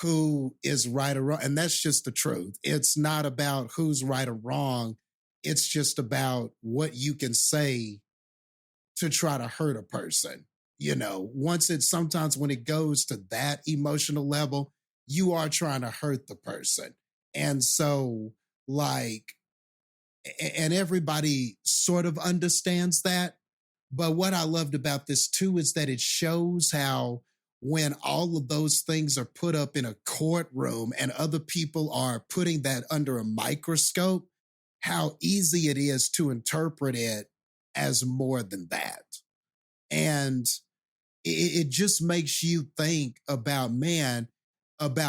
who is right or wrong, and that's just the truth. It's not about who's right or wrong. It's just about what you can say to try to hurt a person. Sometimes when it goes to that emotional level, you are trying to hurt the person. And so, like, and everybody sort of understands that. But what I loved about this too is that it shows how when all of those things are put up in a courtroom and other people are putting that under a microscope, how easy it is to interpret it as more than that. And it just makes you think about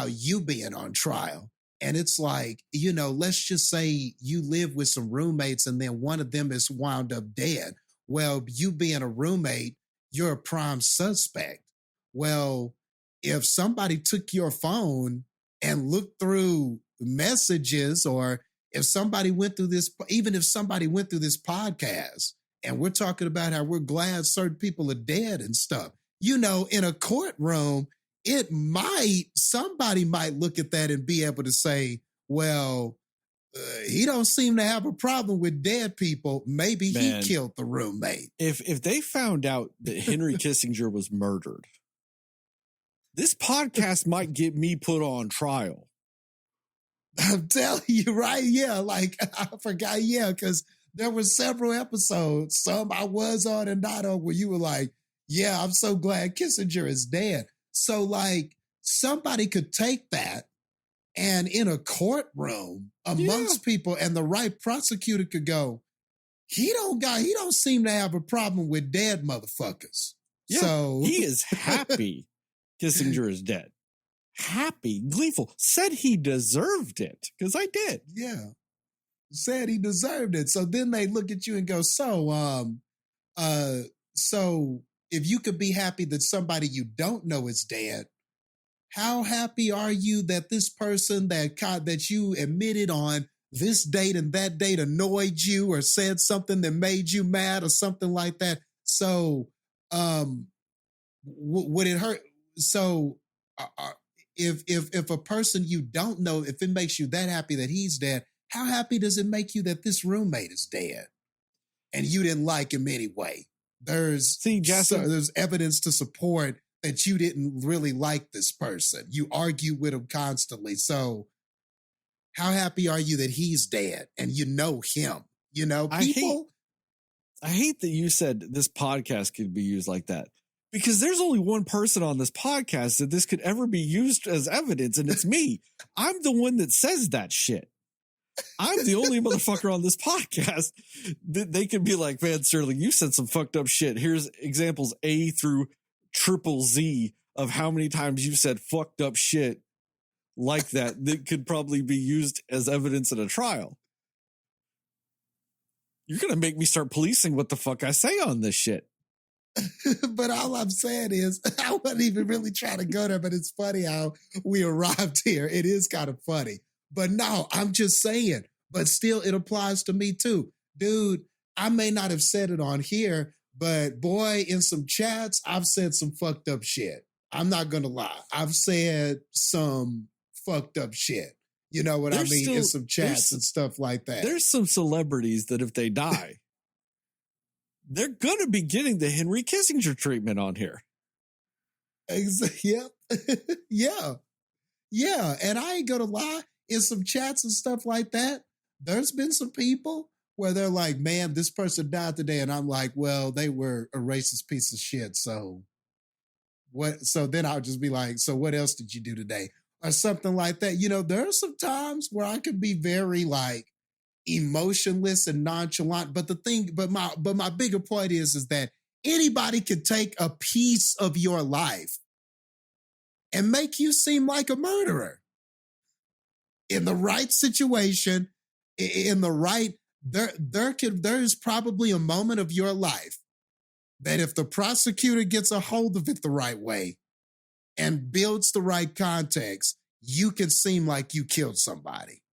you being on trial. And it's like, let's just say you live with some roommates and then one of them is wound up dead. Well, you being a roommate, you're a prime suspect. Well, if somebody took your phone and looked through messages, or if somebody went through this, even if somebody went through this podcast, and we're talking about how we're glad certain people are dead and stuff, in a courtroom, somebody might look at that and be able to say, well, he don't seem to have a problem with dead people. Maybe he killed the roommate. If they found out that Henry Kissinger was murdered, this podcast might get me put on trial. I'm telling you, right? Yeah, like I forgot. Yeah, because there were several episodes, some I was on and not on, where you were like, yeah, I'm so glad Kissinger is dead. So like somebody could take that and in a courtroom amongst people, and the right prosecutor could go, he don't seem to have a problem with dead motherfuckers. Yeah, so he is happy Kissinger is dead. Happy, gleeful, said he deserved it, because I did. Yeah. Said he deserved it. So then they look at you and go, so if you could be happy that somebody you don't know is dead, how happy are you that this person that you admitted on this date and that date annoyed you or said something that made you mad or something like that? So would it hurt? So if a person you don't know, if it makes you that happy that he's dead, how happy does it make you that this roommate is dead and you didn't like him anyway? There's evidence to support that you didn't really like this person. You argue with him constantly. So how happy are you that he's dead and you know him? People. I hate that you said this podcast could be used like that, because there's only one person on this podcast that this could ever be used as evidence, and it's me. I'm the one that says that shit. I'm the only motherfucker on this podcast that they could be like, man, Sterling, you said some fucked up shit. Here's examples A through triple Z of how many times you said fucked up shit like that could probably be used as evidence in a trial. You're going to make me start policing what the fuck I say on this shit. But all I'm saying is, I wasn't even really trying to go there, but it's funny how we arrived here. It is kind of funny. But no, I'm just saying, but still it applies to me too. Dude, I may not have said it on here, but boy, in some chats, I've said some fucked up shit. I'm not going to lie. I've said some fucked up shit. You know what I mean? In some chats and stuff like that. There's some celebrities that if they die, they're going to be getting the Henry Kissinger treatment on here. Yep. Yeah. Yeah. And I ain't going to lie. In some chats and stuff like that, there's been some people where they're like, man, this person died today. And I'm like, well, they were a racist piece of shit. So what? So then I'll just be like, so what else did you do today? Or something like that. There are some times where I can be very like emotionless and nonchalant. But my bigger point is that anybody can take a piece of your life and make you seem like a murderer. In the right situation, there's probably a moment of your life that if the prosecutor gets a hold of it the right way and builds the right context, you can seem like you killed somebody.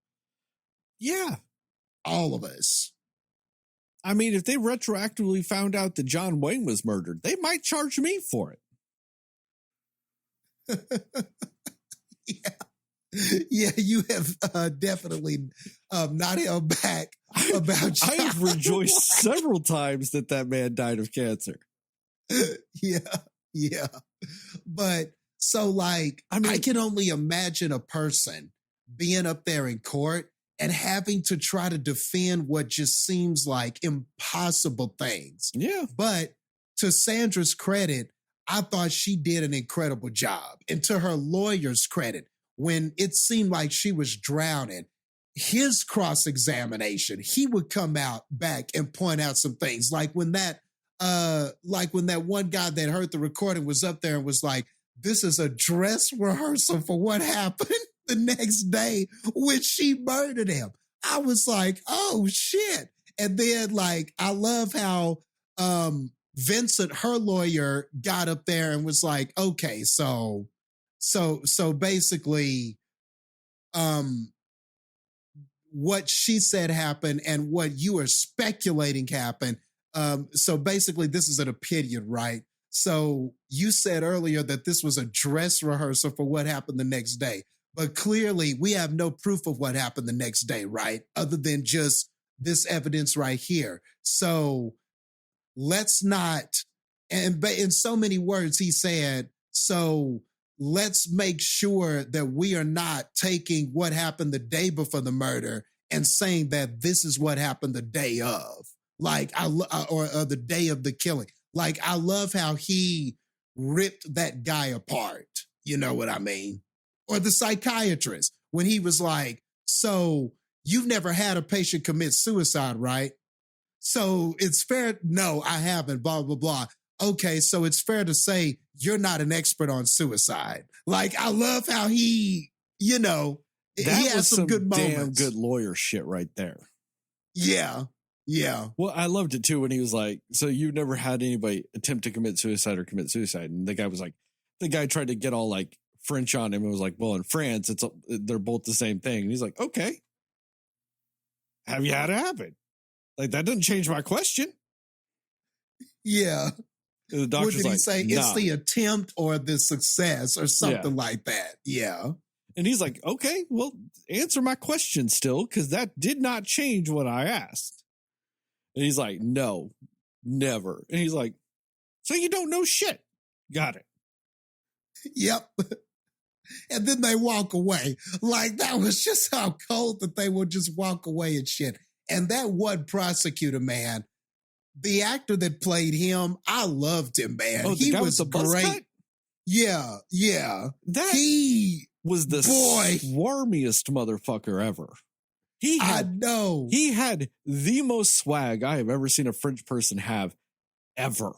Yeah. All of us. I mean, if they retroactively found out that John Wayne was murdered, they might charge me for it. Yeah. Yeah, you have definitely not held back about I have rejoiced several times that man died of cancer. Yeah. Yeah. But so like, I can only imagine a person being up there in court and having to try to defend what just seems like impossible things. Yeah. But to Sandra's credit, I thought she did an incredible job. And to her lawyer's credit, when it seemed like she was drowning, his cross-examination, he would come out back and point out some things. Like when that one guy that heard the recording was up there and was like, this is a dress rehearsal for what happened the next day when she murdered him. I was like, oh shit. And then like, I love how Vincent, her lawyer, got up there and was like, okay, so basically, what she said happened and what you are speculating happened. So basically, this is an opinion, right? So you said earlier that this was a dress rehearsal for what happened the next day. But clearly, we have no proof of what happened the next day, right? Other than just this evidence right here. So let's not, and in so many words, he said, so let's make sure that we are not taking what happened the day before the murder and saying that this is what happened the day of, like, or the day of the killing. Like, I love how he ripped that guy apart. You know what I mean? Or the psychiatrist, when he was like, so you've never had a patient commit suicide, right? So it's fair. No, I haven't, blah, blah, blah. Okay, so it's fair to say you're not an expert on suicide. Like, I love how he, you know, that he has some good moments. Damn good lawyer shit right there. Yeah, yeah. Well, I loved it too when he was like, so you've never had anybody attempt to commit suicide or commit suicide. And the guy was like, the guy tried to get all like French on him and was like, well, in France, they're both the same thing. And he's like, okay. Have you had it happen? Like, that doesn't change my question. Yeah. And the doctor's what did he like, say? nah. It's the attempt or the success or something like that. Yeah. And he's like, okay, well, answer my question still, because that did not change what I asked. And he's like, no, never. And he's like, so you don't know shit. Got it. Yep. And then they walk away. Like, that was just how cold that they would just walk away and shit. And that one prosecutor, man, the actor that played him, I loved him, man. Oh, he guy was with the buzz great. cut? Yeah, yeah. He was the boy swarmiest motherfucker ever. I know. He had the most swag I have ever seen a French person have ever.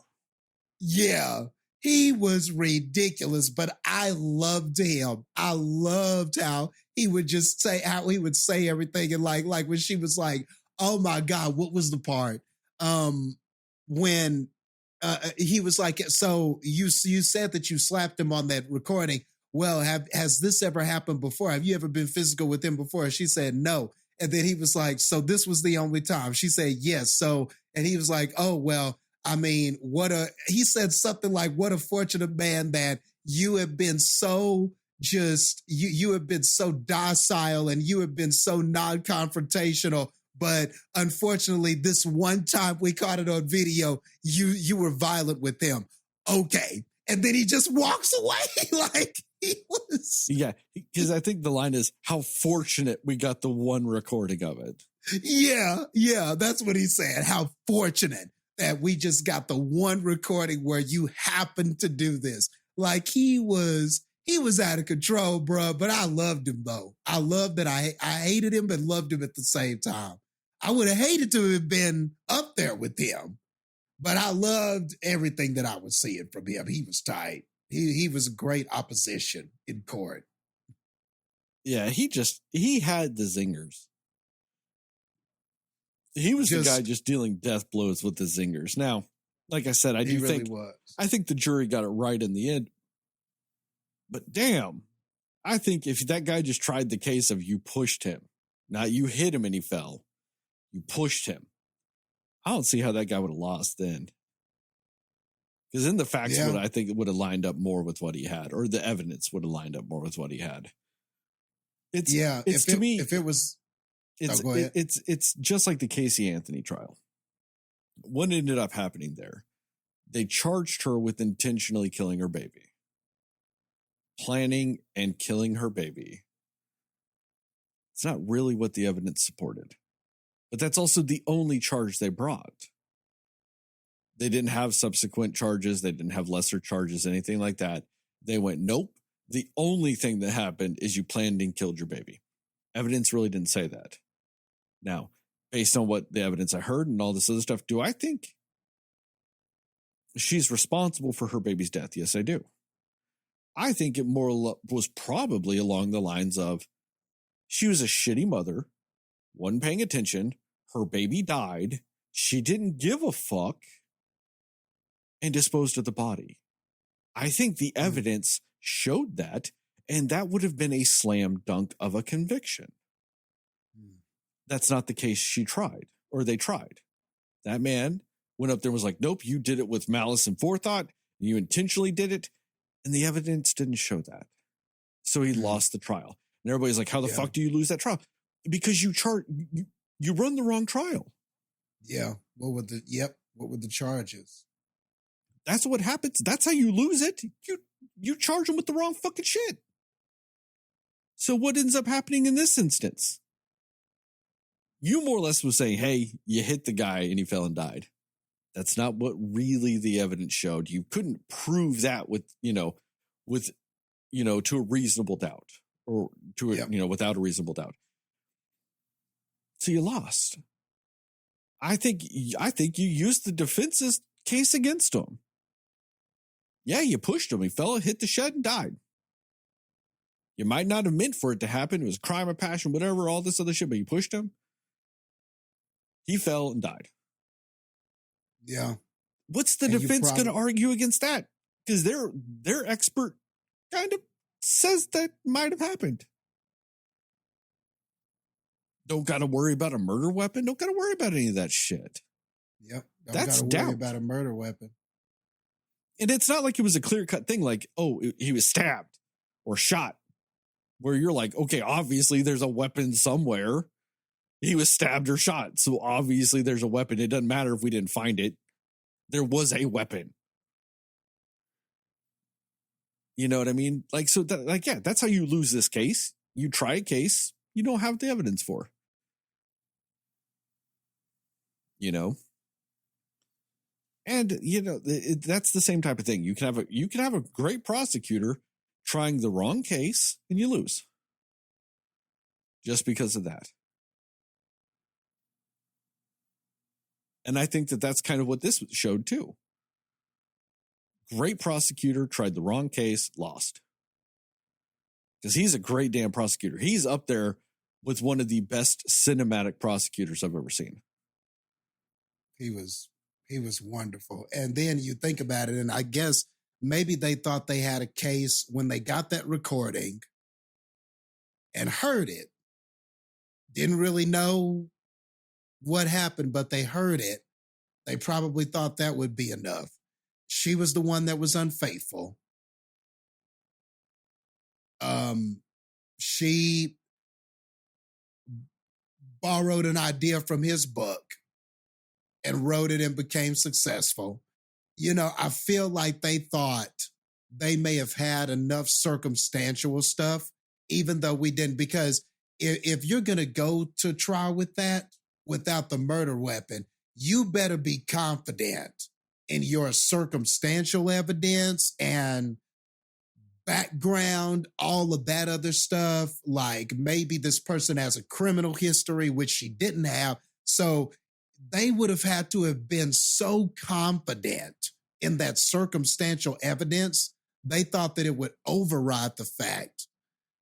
Yeah. He was ridiculous, but I loved him. I loved how he would just say, how he would say everything. And like when she was like, oh my God, what was the part? When he was like, so you said that you slapped him on that recording. Well, has this ever happened before? Have you ever been physical with him before? She said, no. And then he was like, so this was the only time. She said, yes. So, and he was like, oh, well, I mean, he said something like, what a fortunate man that you have been so you have been so docile and you have been so non-confrontational. But unfortunately, this one time we caught it on video, you were violent with him. Okay. And then he just walks away like he was. Yeah, because I think the line is, how fortunate we got the one recording of it. Yeah, that's what he said. How fortunate that we just got the one recording where you happened to do this. Like he was out of control, bro. But I loved him though. I loved that I hated him, but loved him at the same time. I would have hated to have been up there with him, but I loved everything that I was seeing from him. He was tight. He was a great opposition in court. Yeah, he had the zingers. He was the guy just dealing death blows with the zingers. Now, like I said, I think the jury got it right in the end. But damn, I think if that guy just tried the case of you pushed him, not you hit him and he fell, you pushed him, I don't see how that guy would have lost then. Because then the facts I think it would have lined up more with what he had, or the evidence would have lined up more with what he had. It's just like the Casey Anthony trial. What ended up happening there? They charged her with intentionally killing her baby. Planning and killing her baby. It's not really what the evidence supported. But that's also the only charge they brought. They didn't have subsequent charges. They didn't have lesser charges, anything like that. They went, nope. The only thing that happened is you planned and killed your baby. Evidence really didn't say that. Now, based on what the evidence I heard and all this other stuff, do I think she's responsible for her baby's death? Yes, I do. I think it more was probably along the lines of she was a shitty mother, wasn't paying attention, her baby died, she didn't give a fuck, and disposed of the body. I think the evidence showed that, and that would have been a slam dunk of a conviction. That's not the case she tried, or they tried. That man went up there and was like, nope, you did it with malice and forethought, you intentionally did it, and the evidence didn't show that. So he lost the trial. And everybody's like, how the fuck do you lose that trial? Because you run the wrong trial. Yeah. What were the charges? That's what happens. That's how you lose it. You charge them with the wrong fucking shit. So what ends up happening in this instance? You more or less was saying, hey, you hit the guy and he fell and died. That's not what really the evidence showed. You couldn't prove that with to a reasonable doubt, or without a reasonable doubt. So you lost. I think you used the defense's case against him. Yeah, you pushed him. He fell, hit the shed, and died. You might not have meant for it to happen. It was a crime of passion, whatever, all this other shit, but you pushed him. He fell and died. Yeah. What's the defense going to argue against that? Because their expert kind of says that might have happened. Don't got to worry about a murder weapon. Don't got to worry about any of that shit. Yep. That's gotta worry doubt. about a murder weapon. And it's not like it was a clear-cut thing like, oh, he was stabbed or shot, where you're like, okay, obviously there's a weapon somewhere. He was stabbed or shot, so obviously there's a weapon. It doesn't matter if we didn't find it. There was a weapon. You know what I mean? Like, so that's how you lose this case. You try a case you don't have the evidence for. And that's the same type of thing. You can have a great prosecutor trying the wrong case and you lose just because of that. And I think that's kind of what this showed too. Great prosecutor, tried the wrong case, lost. Because he's a great damn prosecutor. He's up there with one of the best cinematic prosecutors I've ever seen. He was wonderful. And then you think about it, and I guess maybe they thought they had a case when they got that recording and heard it. Didn't really know what happened, but they heard it. They probably thought that would be enough. She was the one that was unfaithful. She borrowed an idea from his book and wrote it and became successful. I feel like they thought they may have had enough circumstantial stuff, even though we didn't, because if you're going to go to trial with that, without the murder weapon, you better be confident in your circumstantial evidence and background, all of that other stuff. Like maybe this person has a criminal history, which she didn't have. So they would have had to have been so confident in that circumstantial evidence. They thought that it would override the fact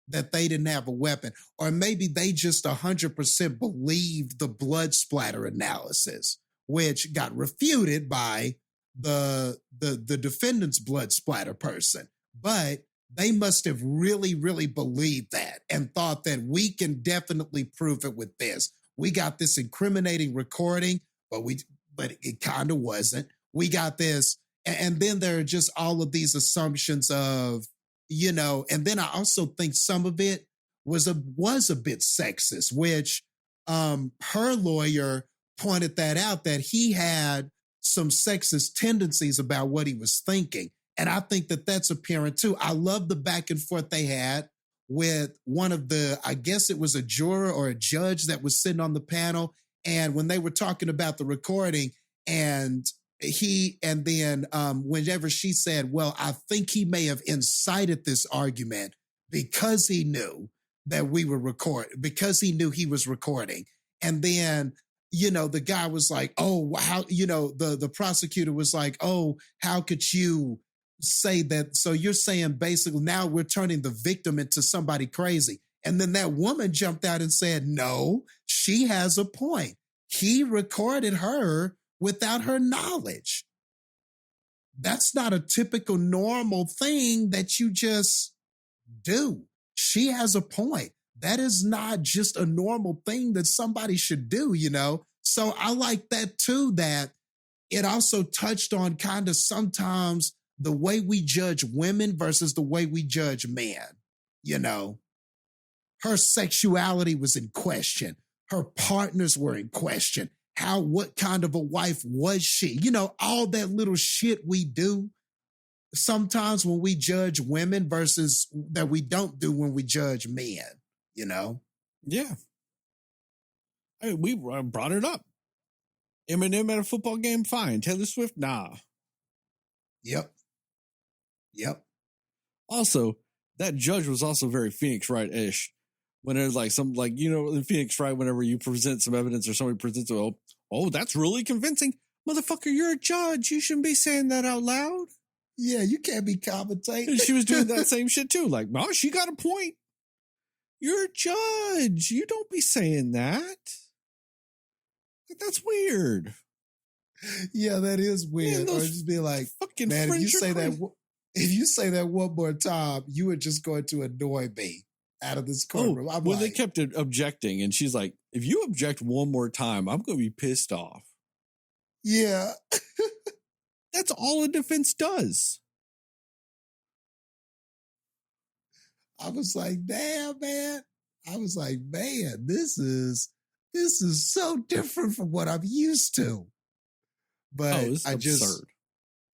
that they didn't have a weapon. Or maybe they just 100% believed the blood splatter analysis, which got refuted by the defendant's blood splatter person. But they must have really, really believed that and thought that we can definitely prove it with this. We got this incriminating recording, but it kind of wasn't. We got this. And then there are just all of these assumptions of, and then I also think some of it was a bit sexist, which her lawyer pointed that out, that he had some sexist tendencies about what he was thinking. And I think that that's apparent too. I love the back and forth they had with one of the, I guess it was a juror or a judge that was sitting on the panel. And when they were talking about the recording, and then whenever she said, well, I think he may have incited this argument because he knew that we were recording, because he knew he was recording. And then, the guy was like, oh, how, the prosecutor was like, oh, how could you say that? So you're saying basically now we're turning the victim into somebody crazy. And then that woman jumped out and said, no, she has a point. He recorded her without her knowledge. That's not a typical normal thing that you just do. She has a point. That is not just a normal thing that somebody should do, So I like that too, that it also touched on kind of sometimes the way we judge women versus the way we judge men, Her sexuality was in question. Her partners were in question. What kind of a wife was she? All that little shit we do sometimes when we judge women versus that we don't do when we judge men, Yeah. We brought it up. Eminem at a football game, fine. Taylor Swift, nah. Yep. Also, that judge was also very Phoenix Wright-ish. When there's in Phoenix Wright, whenever you present some evidence or somebody presents, oh, that's really convincing. Motherfucker, you're a judge. You shouldn't be saying that out loud. Yeah, you can't be commentating. And she was doing that same shit too. Like, oh, she got a point. You're a judge. You don't be saying that. That's weird. Yeah, that is weird. Man, or just be like, fucking man, if you say crazy. that one more time, you are just going to annoy me out of this courtroom. They kept objecting, and she's like, if you object one more time, I'm going to be pissed off. Yeah. That's all a defense does. I was like, damn, man. This is so different from what I'm used to. But it's absurd.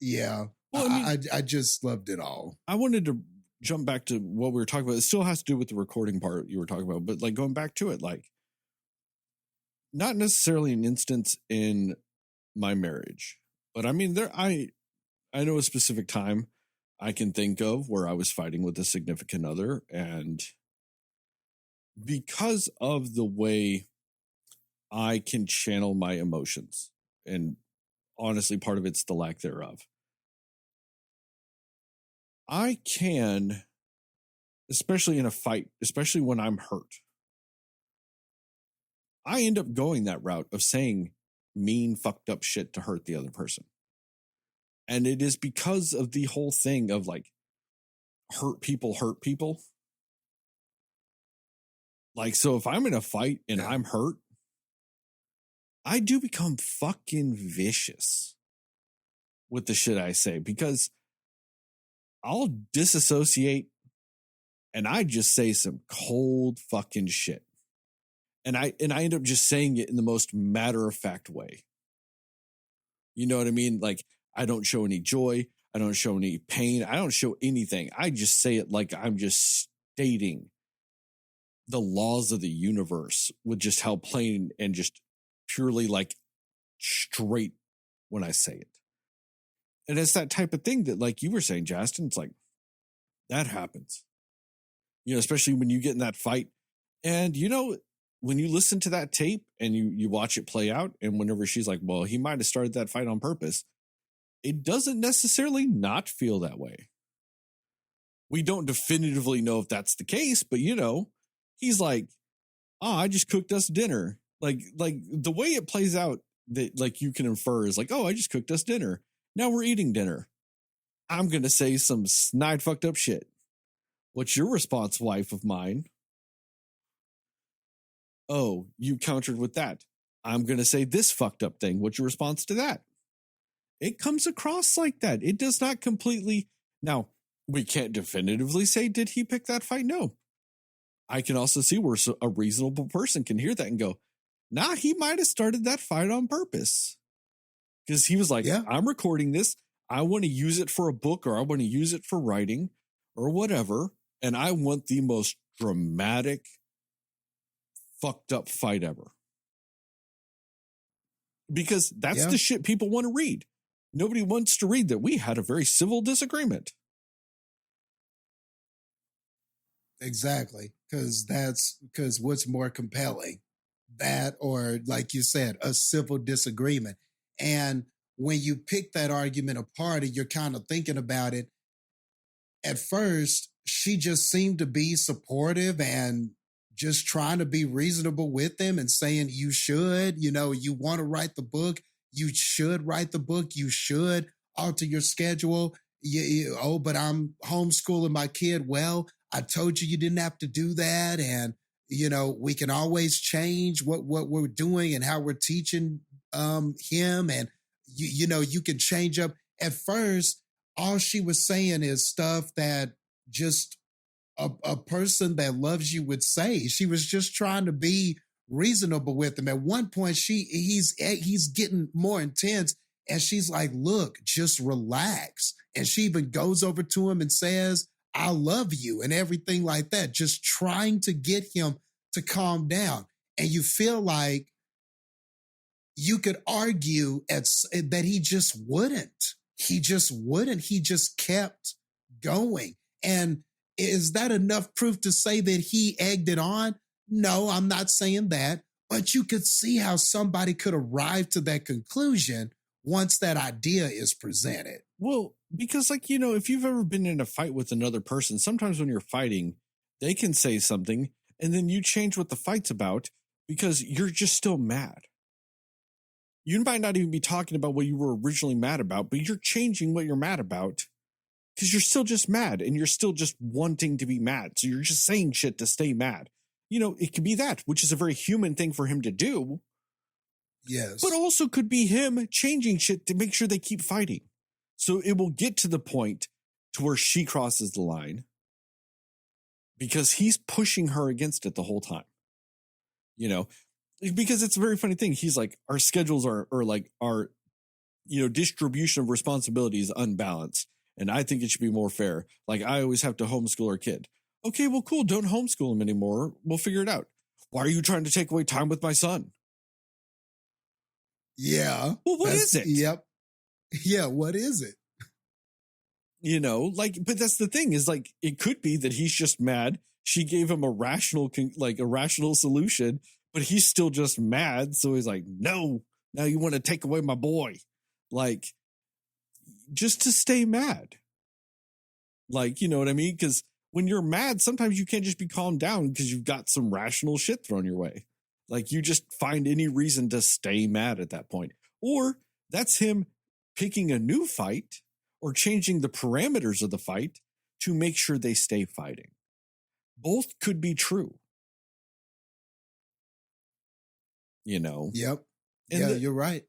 Yeah. Well, I just loved it all. I wanted to jump back to what we were talking about. It still has to do with the recording part you were talking about, but like going back to it, like not necessarily an instance in my marriage, but I mean, I know a specific time I can think of where I was fighting with a significant other, and because of the way I can channel my emotions, and honestly, part of it's the lack thereof, I can, especially in a fight, especially when I'm hurt, I end up going that route of saying mean, fucked up shit to hurt the other person. And it is because of the whole thing of like, hurt people. Like, so if I'm in a fight and I'm hurt, I do become fucking vicious with the shit I say, because I'll disassociate and I just say some cold fucking shit. And I end up just saying it in the most matter-of-fact way. You know what I mean? Like, I don't show any joy. I don't show any pain. I don't show anything. I just say it like I'm just stating the laws of the universe with just how plain and just purely like straight when I say it. And it's that type of thing that, like you were saying, Jastin, it's like, that happens. Especially when you get in that fight. And, when you listen to that tape and you watch it play out, and whenever she's like, well, he might have started that fight on purpose, it doesn't necessarily not feel that way. We don't definitively know if that's the case, but he's like, oh, I just cooked us dinner. Like the way it plays out, that like you can infer is like, oh, I just cooked us dinner. Now we're eating dinner. I'm going to say some snide fucked up shit. What's your response, wife of mine? Oh, you countered with that. I'm going to say this fucked up thing. What's your response to that? It comes across like that. It does not completely. Now, we can't definitively say, did he pick that fight? No. I can also see where a reasonable person can hear that and go, nah, he might have started that fight on purpose. Because he was like, Yeah. I'm recording this. I want to use it for a book, or I want to use it for writing or whatever. And I want the most dramatic, fucked up fight ever. Because that's the shit people want to read. Nobody wants to read that we had a very civil disagreement. Exactly. Because what's more compelling? That, or like you said, a civil disagreement. And when you pick that argument apart and you're kind of thinking about it, at first, she just seemed to be supportive and just trying to be reasonable with them and saying, you should, you want to write the book. You should write the book. You should alter your schedule. But I'm homeschooling my kid. Well, I told you didn't have to do that. And, we can always change what we're doing and how we're teaching him. And, you can change up. At first, all she was saying is stuff that just a person that loves you would say. She was just trying to be reasonable with him. At one point, he's getting more intense, and she's like, look, just relax. And she even goes over to him and says, I love you, and everything like that, just trying to get him to calm down. And you feel like you could argue that he just wouldn't. He just wouldn't. He just kept going. And is that enough proof to say that he egged it on? No, I'm not saying that. But you could see how somebody could arrive to that conclusion once that idea is presented. Well, because if you've ever been in a fight with another person, sometimes when you're fighting, they can say something and then you change what the fight's about because you're just still mad. You might not even be talking about what you were originally mad about, but you're changing what you're mad about because you're still just mad and you're still just wanting to be mad. So you're just saying shit to stay mad. It could be that, which is a very human thing for him to do. Yes. But also could be him changing shit to make sure they keep fighting. So it will get to the point to where she crosses the line because he's pushing her against it the whole time. Because it's a very funny thing. He's like, our schedules are like our, distribution of responsibility is unbalanced. And I think it should be more fair. Like, I always have to homeschool our kid. Okay, well, cool. Don't homeschool him anymore. We'll figure it out. Why are you trying to take away time with my son? Yeah. Well, what is it? Yep. Yeah, what is it? But that's the thing is like, it could be that he's just mad. She gave him a rational solution, but he's still just mad. So he's like, no, now you want to take away my boy. Like, just to stay mad. Like, you know what I mean? Because when you're mad, sometimes you can't just be calmed down because you've got some rational shit thrown your way. Like, you just find any reason to stay mad at that point. Or that's him picking a new fight or changing the parameters of the fight to make sure they stay fighting. Both could be true. Yep. And you're right.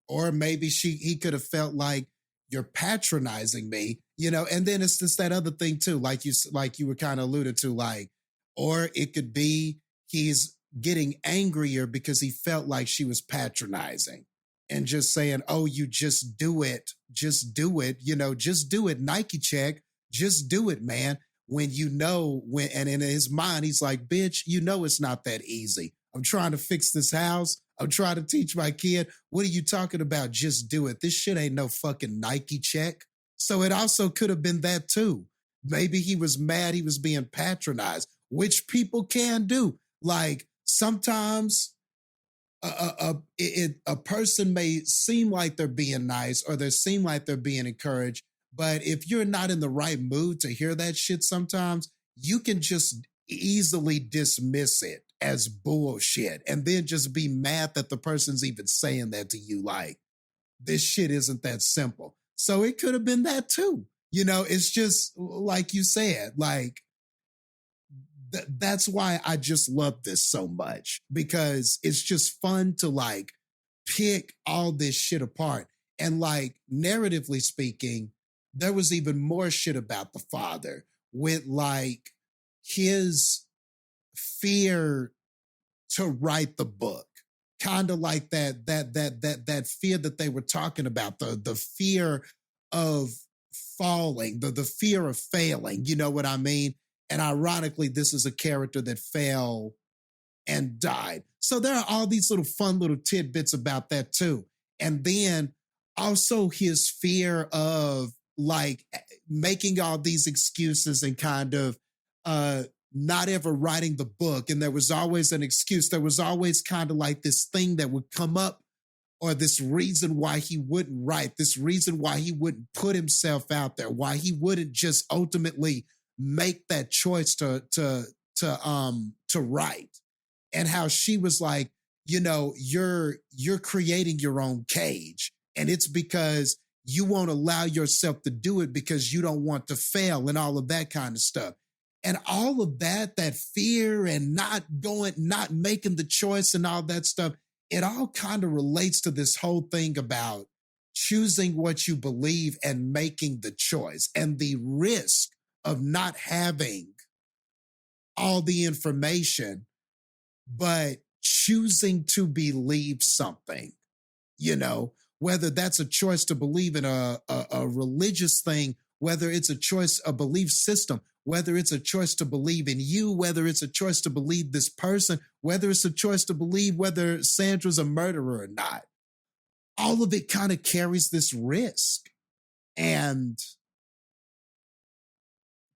Or maybe he could have felt like, you're patronizing me, and then it's just that other thing too, like you were kind of alluded to, like, or it could be he's getting angrier because he felt like she was patronizing and just saying, oh, you just do it, just do it, just do it, Nike check, just do it, man. And in his mind, he's like, bitch, it's not that easy. I'm trying to fix this house. I'm trying to teach my kid. What are you talking about? Just do it. This shit ain't no fucking Nike check. So it also could have been that too. Maybe he was mad he was being patronized, which people can do. Like, sometimes a person may seem like they're being nice or they seem like they're being encouraged, but if you're not in the right mood to hear that shit sometimes, you can just easily dismiss it as bullshit and then just be mad that the person's even saying that to you. Like, this shit isn't that simple. So it could have been that too. It's just like you said, like, that's why I just love this so much, because it's just fun to like pick all this shit apart. And like, narratively speaking, there was even more shit about the father with like his fear to write the book. kind of like that fear that they were talking about, the fear of falling, the fear of failing. You know what I mean? And ironically, this is a character that fell and died. So there are all these little fun little tidbits about that too. And then also his fear of like making all these excuses and kind of not ever writing the book. And there was always an excuse. There was always kind of like this thing that would come up, or this reason why he wouldn't write, this reason why he wouldn't put himself out there, why he wouldn't just ultimately make that choice to write. And how she was like, you know, you're creating your own cage. And it's because you won't allow yourself to do it because you don't want to fail and all of that kind of stuff. And all of that fear and not making the choice and all that stuff, it all kind of relates to this whole thing about choosing what you believe and making the choice and the risk of not having all the information, but choosing to believe something, you know, whether that's a choice to believe in a religious thing, whether it's a choice, a belief system, whether it's a choice to believe in you, whether it's a choice to believe this person, whether it's a choice to believe whether Sandra's a murderer or not. All of it kind of carries this risk. And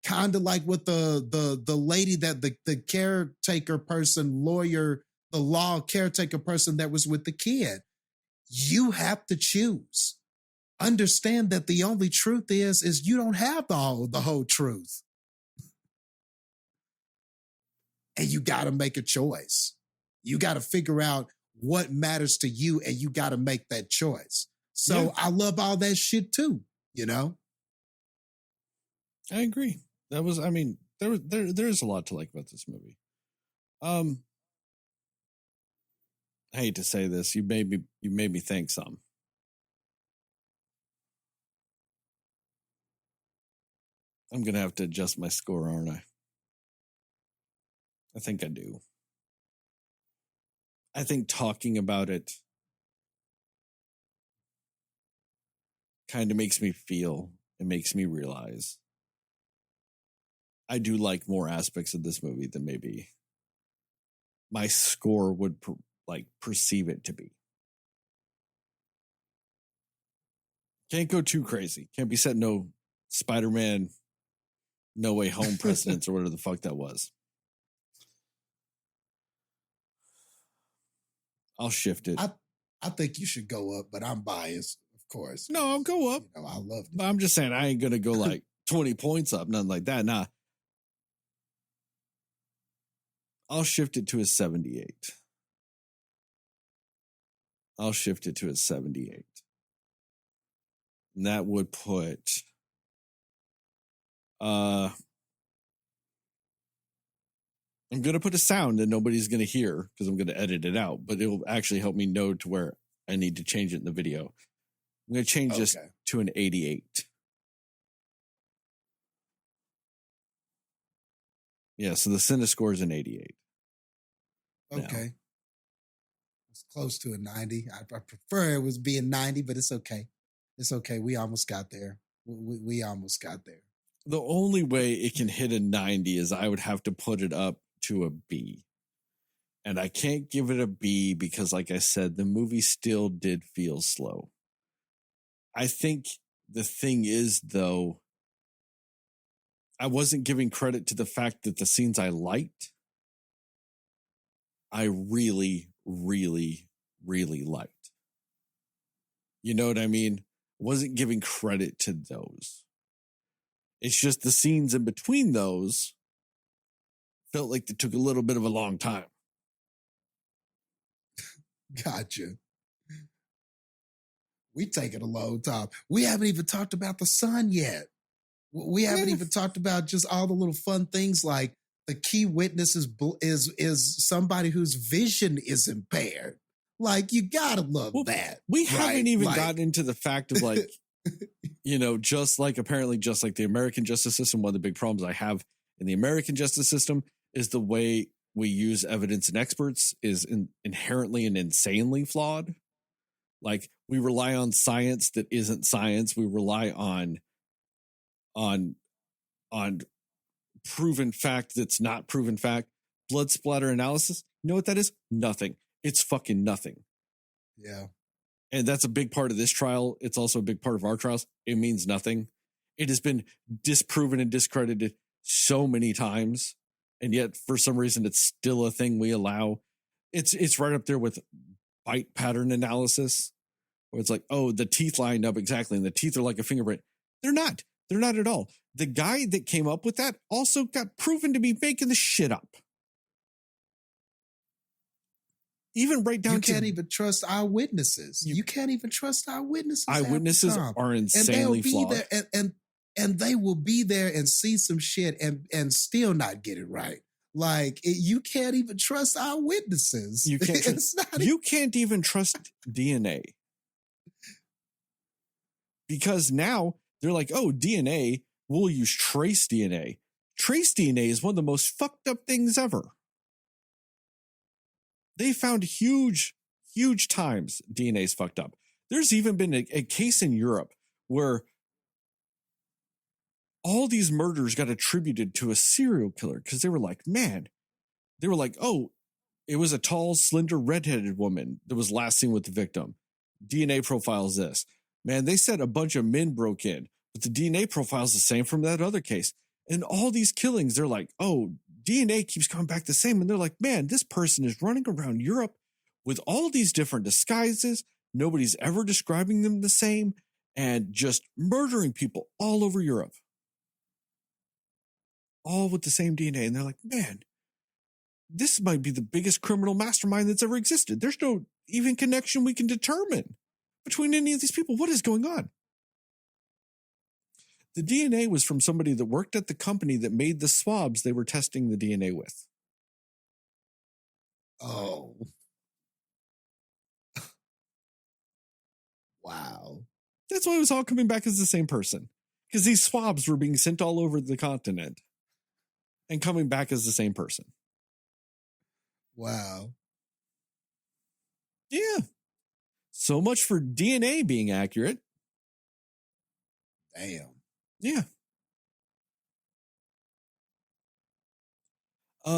kind of like with the lady that the caretaker person, lawyer, the law caretaker person that was with the kid. You have to choose. Understand that the only truth is you don't have the whole truth. And you got to make a choice. You got to figure out what matters to you, and you got to make that choice. So yeah. I love all that shit too, you know? I agree. That was, I mean, there is a lot to like about this movie. I hate to say this, you made me think some. I'm gonna have to adjust my score, aren't I? I think I do. I think talking about it kind of makes me feel, it makes me realize I do like more aspects of this movie than maybe my score would perceive it to be. Can't go too crazy. Can't be setting no Spider-Man No Way Home precedents or whatever the fuck that was. I'll shift it. I think you should go up, but I'm biased, of course. No, I'll go up. You know, I love it. But I'm just saying I ain't gonna go like 20 points up, nothing like that. Nah. I'll shift it to a 78. I'll shift it to a 78. And that would put I'm going to put a sound that nobody's going to hear because I'm going to edit it out, but it will actually help me know to where I need to change it in the video. I'm going to change this to an 88. Yeah, so the Cinescore is an 88. Okay. Now. It's close to a 90. I prefer it was being 90, but it's okay. It's okay. We almost got there. We almost got there. The only way it can hit a 90 is I would have to put it up to a B. And I can't give it a B because, like I said, the movie still did feel slow. I think the thing is, though, I wasn't giving credit to the fact that the scenes I liked, I really, really, really liked. You know what I mean? Wasn't giving credit to those. It's just the scenes in between those felt like they took a little bit of a long time. Gotcha. We taking a long time. We haven't even talked about the son yet. We haven't even talked about just all the little fun things like the key witness is somebody whose vision is impaired. Like, you gotta love that. We haven't even gotten into the fact of like, you know, just like the American justice system, one of the big problems I have in the American justice system is the way we use evidence and experts is inherently and insanely flawed. Like, we rely on science that isn't science. We rely on proven fact that's not proven fact. Blood splatter analysis. You know what that is? Nothing. It's fucking nothing. Yeah. And that's a big part of this trial. It's also a big part of our trials. It means nothing. It has been disproven and discredited so many times. And yet, for some reason, it's still a thing we allow. It's right up there with bite pattern analysis, where it's like, oh, the teeth lined up exactly, and the teeth are like a fingerprint. They're not. They're not at all. The guy that came up with that also got proven to be making the shit up. Even right down to... You can't even trust eyewitnesses. You can't even trust eyewitnesses. Eyewitnesses are insanely flawed. There, and they will be there and see some shit and still not get it right. Like, you can't even trust eyewitnesses. You can't even trust DNA. Because now they're like, oh, DNA, we'll use trace DNA. Trace DNA is one of the most fucked up things ever. They found huge times DNA's fucked up. There's even been a case in Europe where all these murders got attributed to a serial killer because they were like, oh, it was a tall, slender, redheaded woman that was last seen with the victim. DNA profile is this. Man, they said a bunch of men broke in, but the DNA profile is the same from that other case. And all these killings, they're like, oh, DNA keeps coming back the same. And they're like, man, this person is running around Europe with all these different disguises. Nobody's ever describing them the same and just murdering people all over Europe. All with the same DNA. And they're like, man, this might be the biggest criminal mastermind that's ever existed. There's no even connection we can determine between any of these people. What is going on? The DNA was from somebody that worked at the company that made the swabs they were testing the DNA with. Oh. Wow. That's why it was all coming back as the same person. Because these swabs were being sent all over the continent and coming back as the same person. Wow. Yeah. So much for DNA being accurate. Damn. Yeah.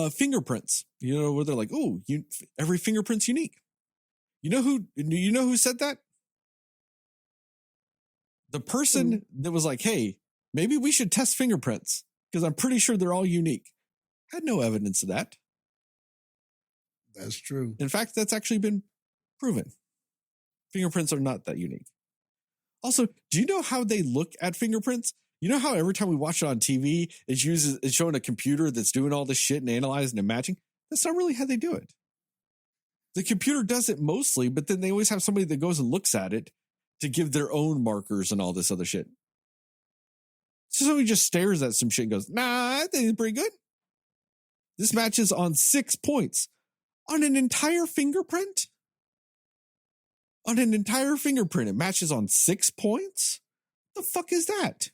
Fingerprints. You know, where they're like, oh, every fingerprint's unique. You know who said that? The person that was like, hey, maybe we should test fingerprints because I'm pretty sure they're all unique. Had no evidence of that. That's true. In fact, that's actually been proven. Fingerprints are not that unique. Also, do you know how they look at fingerprints? You know how every time we watch it on TV, it's showing a computer that's doing all this shit and analyzing and matching? That's not really how they do it. The computer does it mostly, but then they always have somebody that goes and looks at it to give their own markers and all this other shit. So somebody just stares at some shit and goes, nah, I think it's pretty good. This matches on 6 points. On an entire fingerprint? On an entire fingerprint, it matches on 6 points? The fuck is that?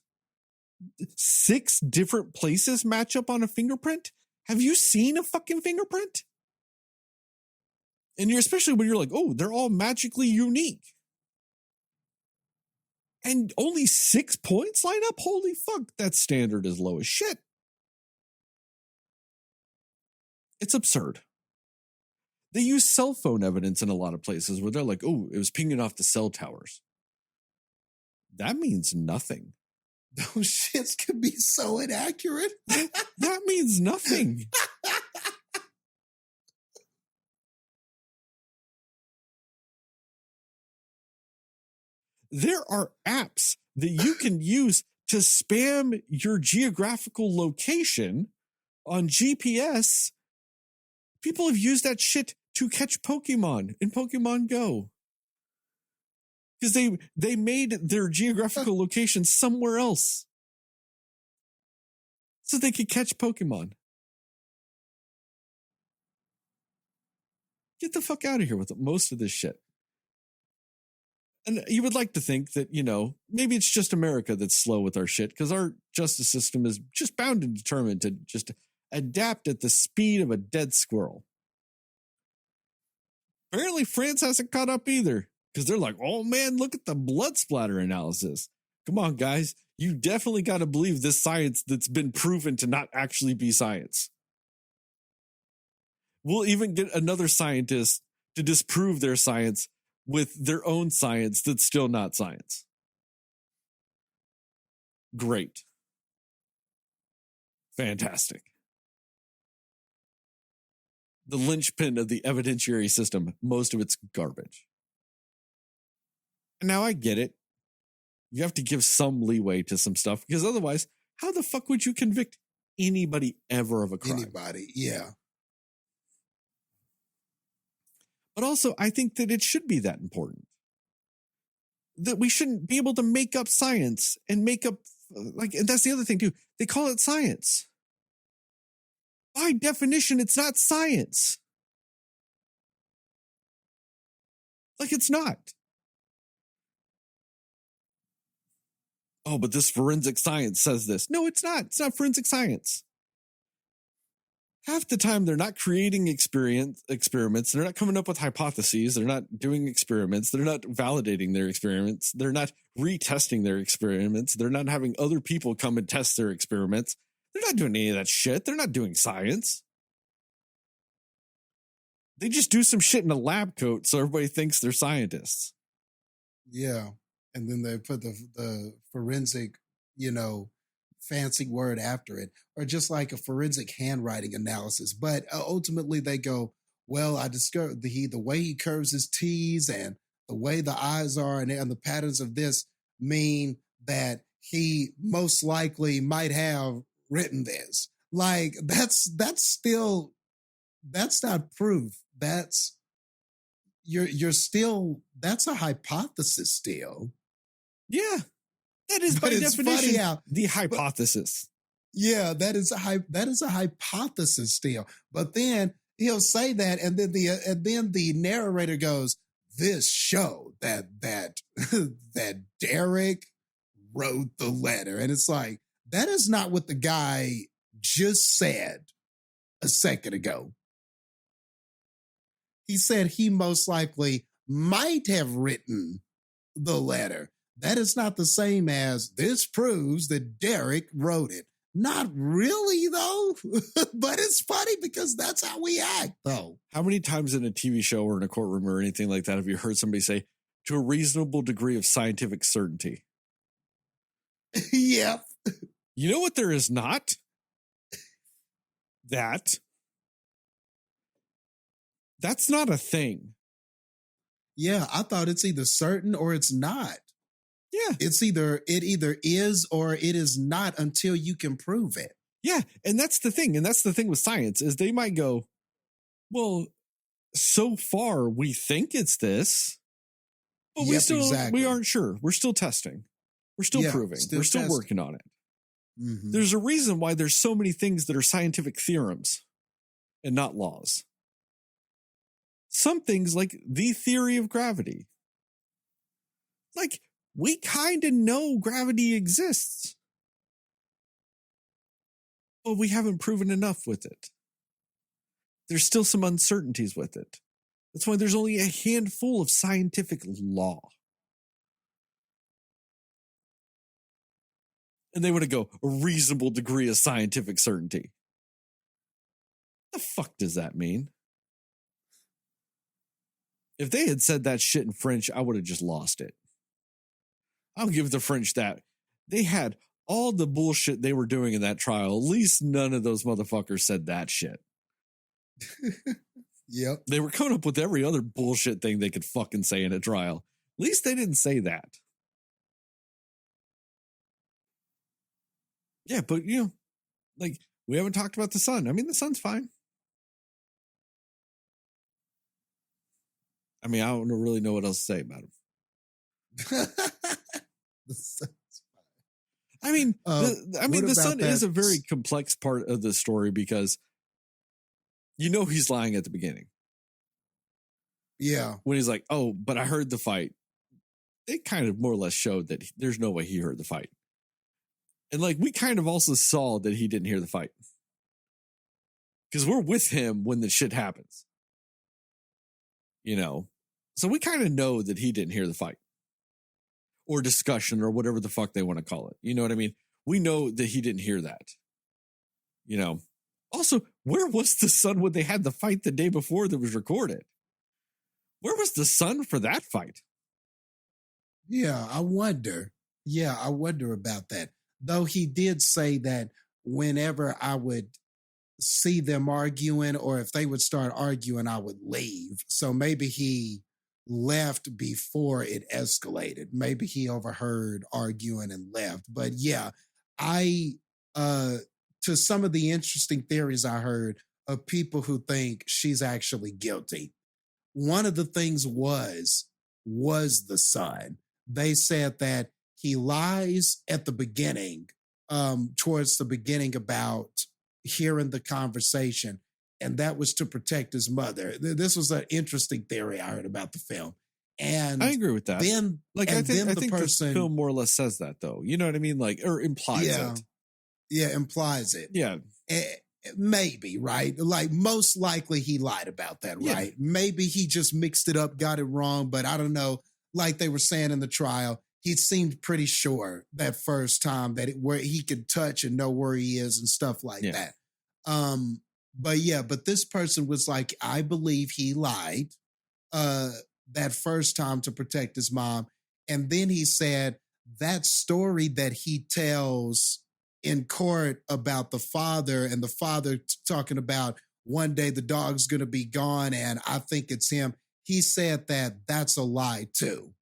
6 different places match up on a fingerprint? Have you seen a fucking fingerprint? And especially when you're like, oh, they're all magically unique. And only 6 points line up? Holy fuck, that standard is low as shit. It's absurd. They use cell phone evidence in a lot of places where they're like, oh, it was pinging off the cell towers. That means nothing. Those shits could be so inaccurate. That means nothing. There are apps that you can use to spam your geographical location on GPS. People have used that shit to catch Pokemon in Pokemon Go. Because they made their geographical location somewhere else so they could catch Pokemon. Get the fuck out of here with most of this shit. And you would like to think that, maybe it's just America that's slow with our shit because our justice system is just bound and determined to just adapt at the speed of a dead squirrel. Apparently, France hasn't caught up either because they're like, oh man, look at the blood splatter analysis. Come on, guys. You definitely got to believe this science that's been proven to not actually be science. We'll even get another scientist to disprove their science with their own science that's still not science. Great. Fantastic. The linchpin of the evidentiary system, most of it's garbage. And now I get it. You have to give some leeway to some stuff because otherwise, how the fuck would you convict anybody ever of a crime? Anybody, yeah. But also, I think that it should be that important. That we shouldn't be able to make up science and make up, and that's the other thing too. They call it science. By definition, it's not science. It's not. Oh, but this forensic science says this. No, it's not. It's not forensic science. Half the time, they're not creating experiments. They're not coming up with hypotheses. They're not doing experiments. They're not validating their experiments. They're not retesting their experiments. They're not having other people come and test their experiments. They're not doing any of that shit. They're not doing science. They just do some shit in a lab coat so everybody thinks they're scientists. Yeah. And then they put the forensic, fancy word after it, or just like a forensic handwriting analysis. But ultimately they go, well, I discovered the way he curves his T's and the way the eyes are and the patterns of this mean that he most likely might have written this. That's not proof. You're still, that's a hypothesis still. Yeah. That is by definition the hypothesis. That is a hypothesis still. But then he'll say that, and then the narrator goes, "This showed that that Derek wrote the letter," and it's like that is not what the guy just said a second ago. He said he most likely might have written the letter. That is not the same as this proves that Derek wrote it. Not really, though. But it's funny because that's how we act, though. How many times in a TV show or in a courtroom or anything like that have you heard somebody say, to a reasonable degree of scientific certainty? Yep. You know what there is not? That's not a thing. Yeah, I thought it's either certain or it's not. Yeah. It either is or it is not until you can prove it. Yeah, and that's the thing. And that's the thing with science is they might go, well, so far we think it's this, but we aren't sure. We're still testing. We're still proving. We're still working on it. Mm-hmm. There's a reason why there's so many things that are scientific theorems and not laws. Some things like the theory of gravity. We kind of know gravity exists, but we haven't proven enough with it. There's still some uncertainties with it. That's why there's only a handful of scientific law. And they want to go a reasonable degree of scientific certainty. The fuck does that mean? If they had said that shit in French, I would have just lost it. I'll give the French that. They had all the bullshit they were doing in that trial. At least none of those motherfuckers said that shit. Yep. They were coming up with every other bullshit thing they could fucking say in a trial. At least they didn't say that. Yeah, but we haven't talked about the sun. I mean, the sun's fine. I mean, I don't really know what else to say about him. I mean, the son is a very complex part of the story because he's lying at the beginning. Yeah. When he's like, oh, but I heard the fight. It kind of more or less showed that there's no way he heard the fight. And we kind of also saw that he didn't hear the fight. because we're with him when the shit happens. You know, so we kind of know that he didn't hear the fight or discussion or whatever the fuck they want to call it. You know what I mean? We know that he didn't hear that. You know, also, where was the son when they had the fight the day before that was recorded? Where was the son for that fight? Yeah, I wonder. Yeah, I wonder about that. Though he did say that whenever I would see them arguing or if they would start arguing, I would leave. So maybe he left before it escalated. Maybe he overheard arguing and left. But yeah, to some of the interesting theories I heard of people who think she's actually guilty. One of the things was the son. They said that he lies at the beginning, towards the beginning about hearing the conversation, and that was to protect his mother. This was an interesting theory I heard about the film. And I agree with that. Then, like, I think the film more or less says that, though. You know what I mean? Like, or implies it. Yeah, implies it. Yeah. Maybe, right? Like, most likely he lied about that, right? Yeah. Maybe he just mixed it up, got it wrong, but I don't know. Like they were saying in the trial, he seemed pretty sure that first time that where he could touch and know where he is and stuff like that. But this person was like, I believe he lied that first time to protect his mom. And then he said that story that he tells in court about the father and the father talking about one day the dog's going to be gone and I think it's him. He said that that's a lie too.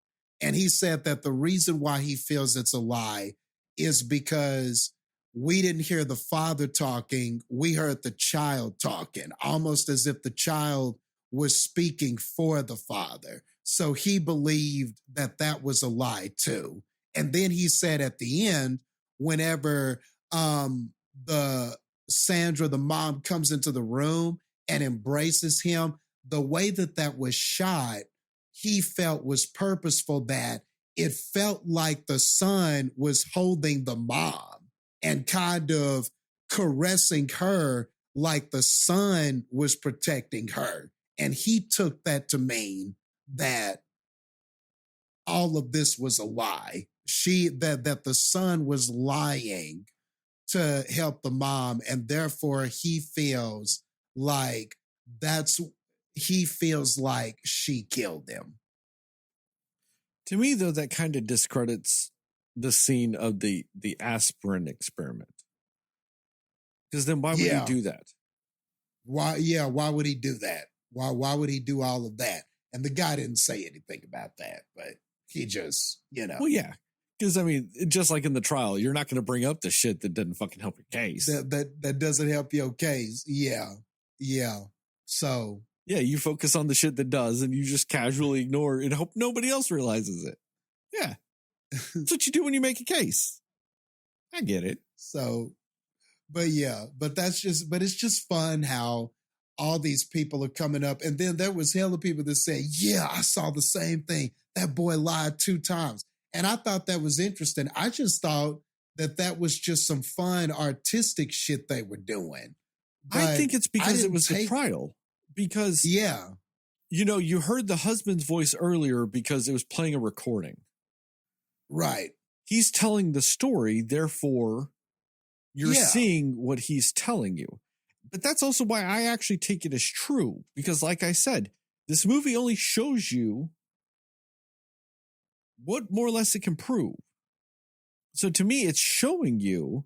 And he said that the reason why he feels it's a lie is because we didn't hear the father talking. We heard the child talking, almost as if the child was speaking for the father. So he believed that that was a lie too. And then he said at the end, whenever the mom comes into the room and embraces him, the way that was shot, he felt was purposeful, that it felt like the son was holding the mom and kind of caressing her like the son was protecting her. And he took that to mean that all of this was a lie. That the son was lying to help the mom, and therefore he feels like she killed him. To me, though, that kind of discredits the scene of the aspirin experiment. Because then why would he do that? Why would he do that? Why would he do all of that? And the guy didn't say anything about that, but he just, Well, yeah. Because, I mean, just like in the trial, you're not going to bring up the shit that doesn't fucking help your case. That doesn't help your case. Yeah. So. Yeah, you focus on the shit that does, and you just casually ignore and hope nobody else realizes it. Yeah. That's what you do when you make a case. I get it. So, but it's just fun how all these people are coming up. And then there was hella people that say, yeah, I saw the same thing. That boy lied 2 times. And I thought that was interesting. I just thought that was just some fun artistic shit they were doing. But I think it's because it was the trial. Because, you heard the husband's voice earlier because it was playing a recording. Right. He's telling the story, therefore, you're seeing what he's telling you. But that's also why I actually take it as true. Because like I said, this movie only shows you what more or less it can prove. So to me, it's showing you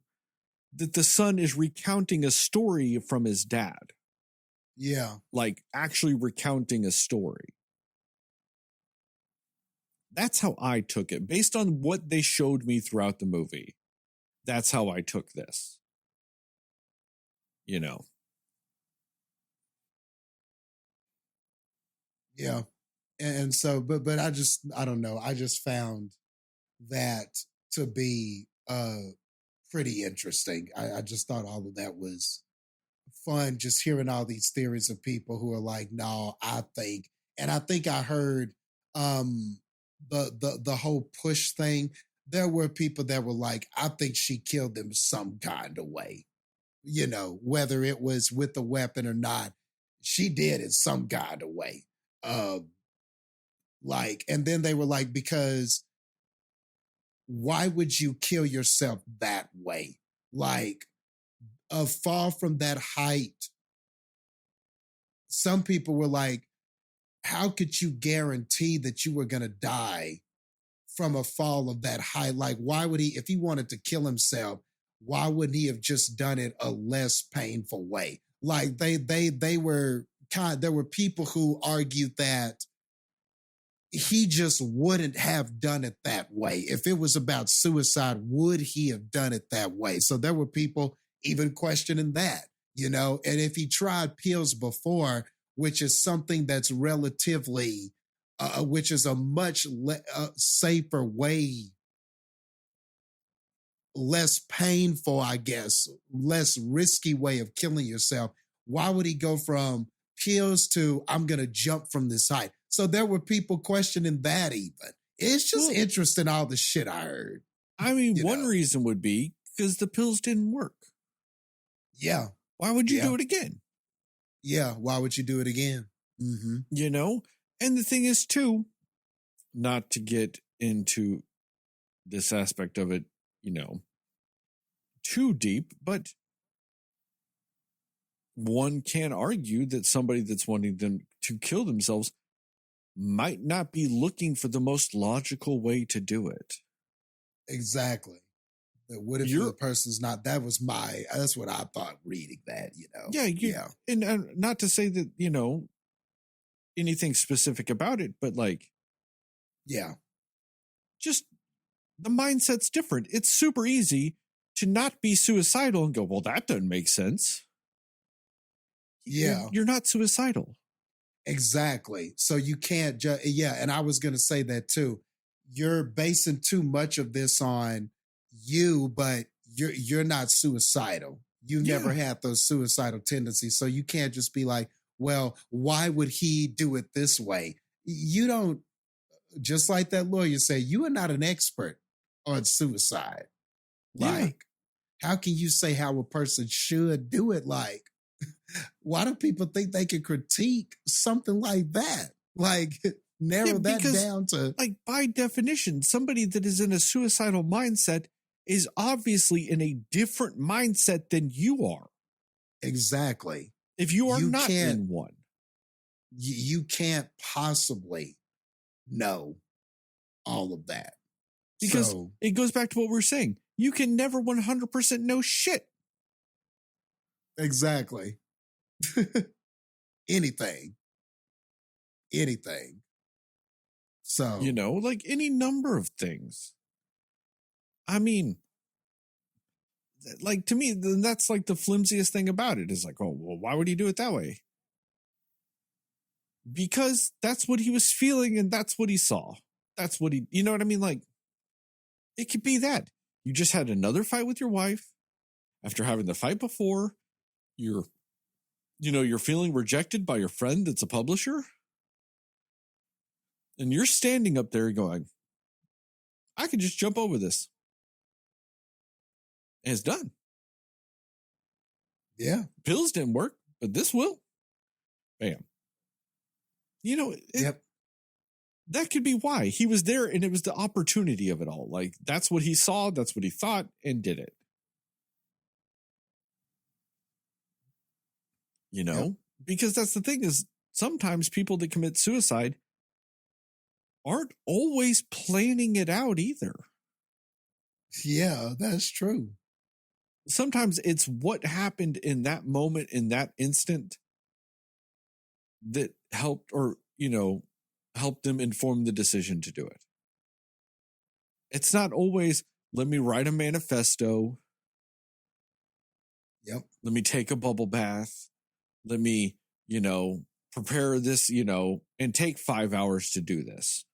that the son is recounting a story from his dad. Yeah. Like actually recounting a story. That's how I took it. Based on what they showed me throughout the movie, that's how I took this. Yeah. And so, but I don't know. I just found that to be pretty interesting. I just thought all of that was fun, just hearing all these theories of people who are like, no, I think I heard the whole push thing. There were people that were like, I think she killed him some kind of way. whether it was with the weapon or not, she did in some kind of way. And then they were like, because why would you kill yourself that way? Like, a fall from that height. Some people were like, how could you guarantee that you were going to die from a fall of that height? Like, why would he, if he wanted to kill himself, why wouldn't he have just done it a less painful way? Like they were there were people who argued that he just wouldn't have done it that way. If it was about suicide, would he have done it that way? So there were people even questioning that, and if he tried pills before, which is something that's relatively, which is a much safer way, less painful, I guess, less risky way of killing yourself. Why would he go from pills to, I'm going to jump from this height? So there were people questioning that even. It's just interesting, all the shit I heard. I mean, one reason would be because the pills didn't work. Yeah. Why would you do it again? Yeah. Why would you do it again? Mm-hmm. And the thing is, too, not to get into this aspect of it, too deep, but one can argue that somebody that's wanting them to kill themselves might not be looking for the most logical way to do it. Exactly. But what if the person's not? That's what I thought reading that, Yeah. And not to say that, anything specific about it, but just the mindset's different. It's super easy to not be suicidal and go, well, that doesn't make sense. Yeah. You're not suicidal. Exactly. So you can't just, and I was going to say that too. You're basing too much of this on you, but you're not suicidal. You never had those suicidal tendencies. So you can't just be like, well, why would he do it this way? You don't, just like that lawyer said, you are not an expert on suicide. How can you say how a person should do it? Why do people think they can critique something like that? Narrow that down to... by definition, somebody that is in a suicidal mindset is obviously in a different mindset than you are. Exactly. If you are not in one. You can't possibly know all of that. Because it goes back to what we're saying. You can never 100% know shit. Exactly. Anything. So, any number of things. I mean, to me, that's the flimsiest thing about it is oh, well, why would he do it that way? Because that's what he was feeling and that's what he saw. That's what he, you know what I mean? It could be that you just had another fight with your wife after having the fight before. You're feeling rejected by your friend that's a publisher. And you're standing up there going, I could just jump over this. And it's done. Yeah. Pills didn't work, but this will. Bam. That could be why. He was there and it was the opportunity of it all. That's what he saw, that's what he thought, and did it. Because that's the thing is sometimes people that commit suicide aren't always planning it out either. Yeah, that's true. Sometimes it's what happened in that moment, in that instant, that helped help them inform the decision to do it. It's not always, let me write a manifesto. Yep. Let me take a bubble bath. Let me, prepare this, and take 5 hours to do this.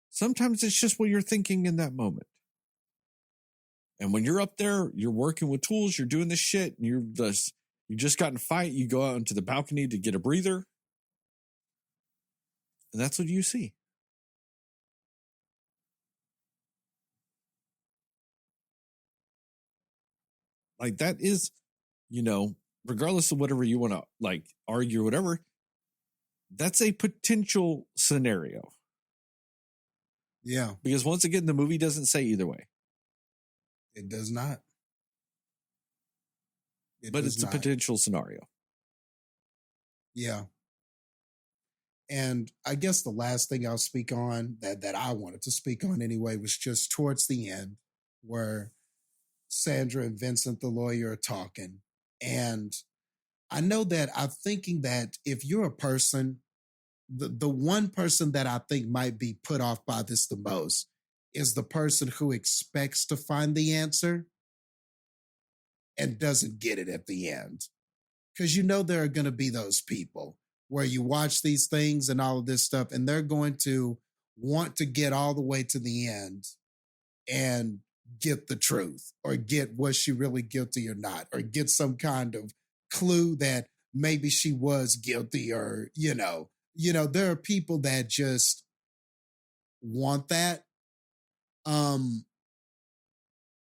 Sometimes it's just what you're thinking in that moment. And when you're up there, you're working with tools, you're doing this shit, and you just got in a fight, you go out into the balcony to get a breather. And that's what you see. Like that is, regardless of whatever you want to like argue or whatever, that's a potential scenario. Yeah. Because once again, the movie doesn't say either way. It does not. But it's a potential scenario. Yeah. And I guess the last thing I'll speak on that I wanted to speak on anyway was just towards the end where Sandra and Vincent, the lawyer, are talking. And I know that I'm thinking that if you're a person, the one person that I think might be put off by this the most is the person who expects to find the answer and doesn't get it at the end. Because there are going to be those people where you watch these things and all of this stuff, and they're going to want to get all the way to the end and get the truth or get was she really guilty or not, or get some kind of clue that maybe she was guilty, or, there are people that just want that.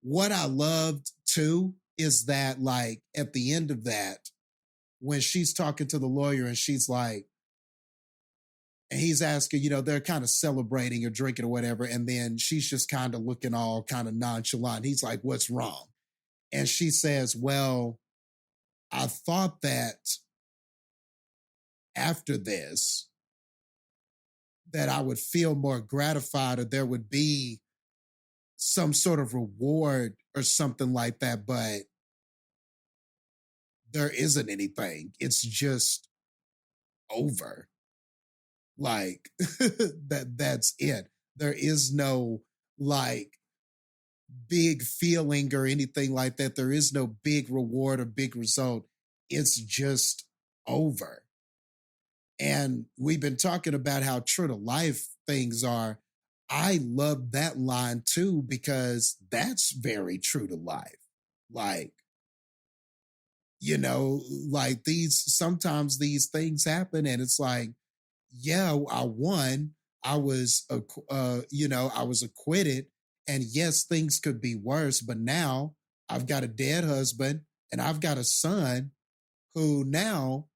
What I loved too is that, like, at the end of that, when she's talking to the lawyer and she's like, and he's asking, they're kind of celebrating or drinking or whatever. And then she's just kind of looking all kind of nonchalant. He's like, what's wrong? And she says, well, I thought that after this, that I would feel more gratified, or there would be some sort of reward or something like that. But there isn't anything. It's just over. Like that's it. There is no like big feeling or anything like that. There is no big reward or big result. It's just over. And we've been talking about how true to life things are. I love that line too, because that's very true to life. Like, like sometimes these things happen and it's like, yeah, I won. I was, I was acquitted. And yes, things could be worse, but now I've got a dead husband and I've got a son who now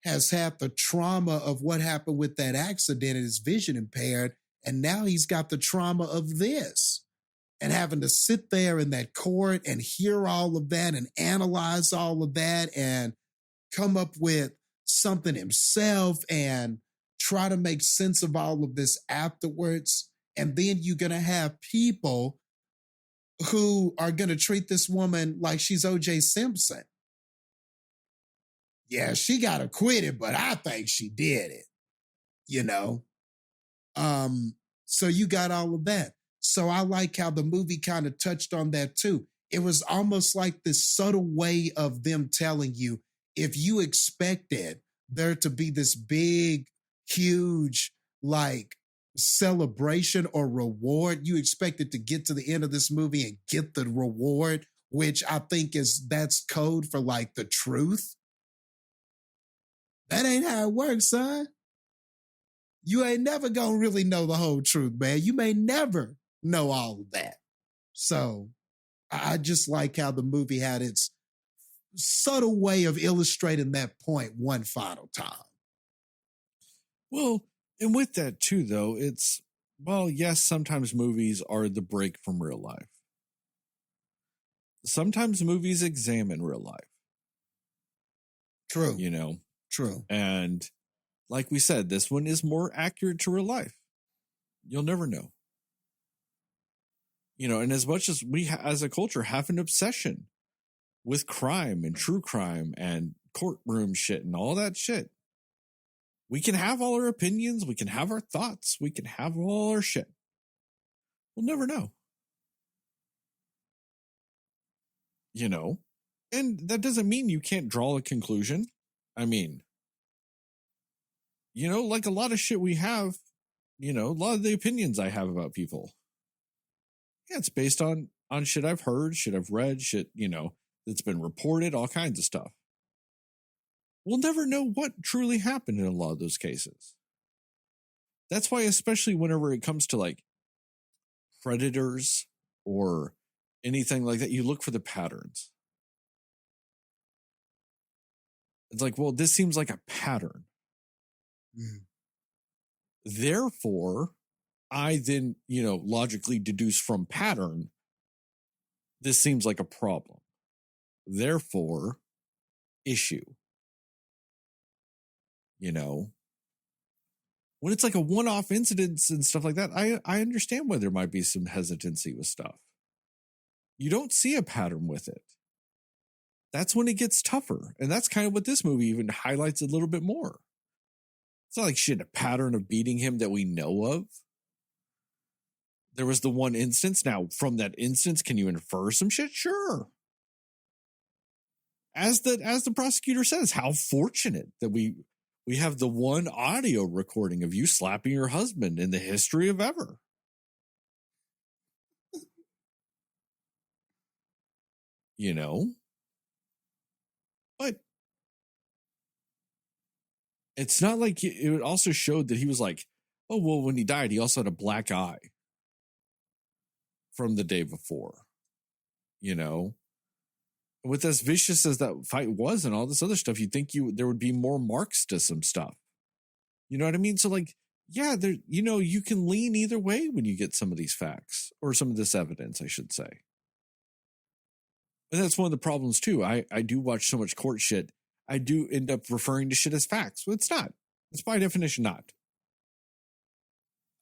has had the trauma of what happened with that accident and his vision impaired. And now he's got the trauma of this and having to sit there in that court and hear all of that and analyze all of that and come up with something himself and try to make sense of all of this afterwards. And then you're going to have people who are going to treat this woman like she's O.J. Simpson. Yeah, she got acquitted, but I think she did it, So you got all of that. So I like how the movie kind of touched on that too. It was almost like this subtle way of them telling you, if you expected there to be this big, huge, like celebration or reward, you expected to get to the end of this movie and get the reward, which I think that's code for like the truth. That ain't how it works, son. You ain't never gonna really know the whole truth, man. You may never know all of that. So I just like how the movie had its subtle way of illustrating that point one final time. Well, and with that too, though, yes, sometimes movies are the break from real life. Sometimes movies examine real life. True. True. And like we said, this one is more accurate to real life. You'll never know. And as much as we as a culture have an obsession with crime and true crime and courtroom shit and all that shit, we can have all our opinions. We can have our thoughts. We can have all our shit. We'll never know. And that doesn't mean you can't draw a conclusion. I mean, like a lot of shit we have, a lot of the opinions I have about people. Yeah, it's based on shit I've heard, shit I've read, shit, that's been reported, all kinds of stuff. We'll never know what truly happened in a lot of those cases. That's why, especially whenever it comes to like predators or anything like that, you look for the patterns. It's like, well, this seems like a pattern. Therefore, I then, logically deduce from pattern, this seems like a problem. Therefore, issue. When it's like a one-off incident and stuff like that, I understand why there might be some hesitancy with stuff. You don't see a pattern with it. That's when it gets tougher. And that's kind of what this movie even highlights a little bit more. It's not like shit, a pattern of beating him that we know of. There was the one instance. Now, from that instance, can you infer some shit? Sure. As the prosecutor says, how fortunate that we have the one audio recording of you slapping your husband in the history of ever. But it's not like it also showed that he was like, oh, well, when he died, he also had a black eye from the day before, with as vicious as that fight was and all this other stuff, you'd think there would be more marks to some stuff. You know what I mean? So like, yeah, there, you can lean either way when you get some of these facts or some of this evidence, I should say. And that's one of the problems too. I do watch so much court shit. I do end up referring to shit as facts. Well, it's not. It's by definition not.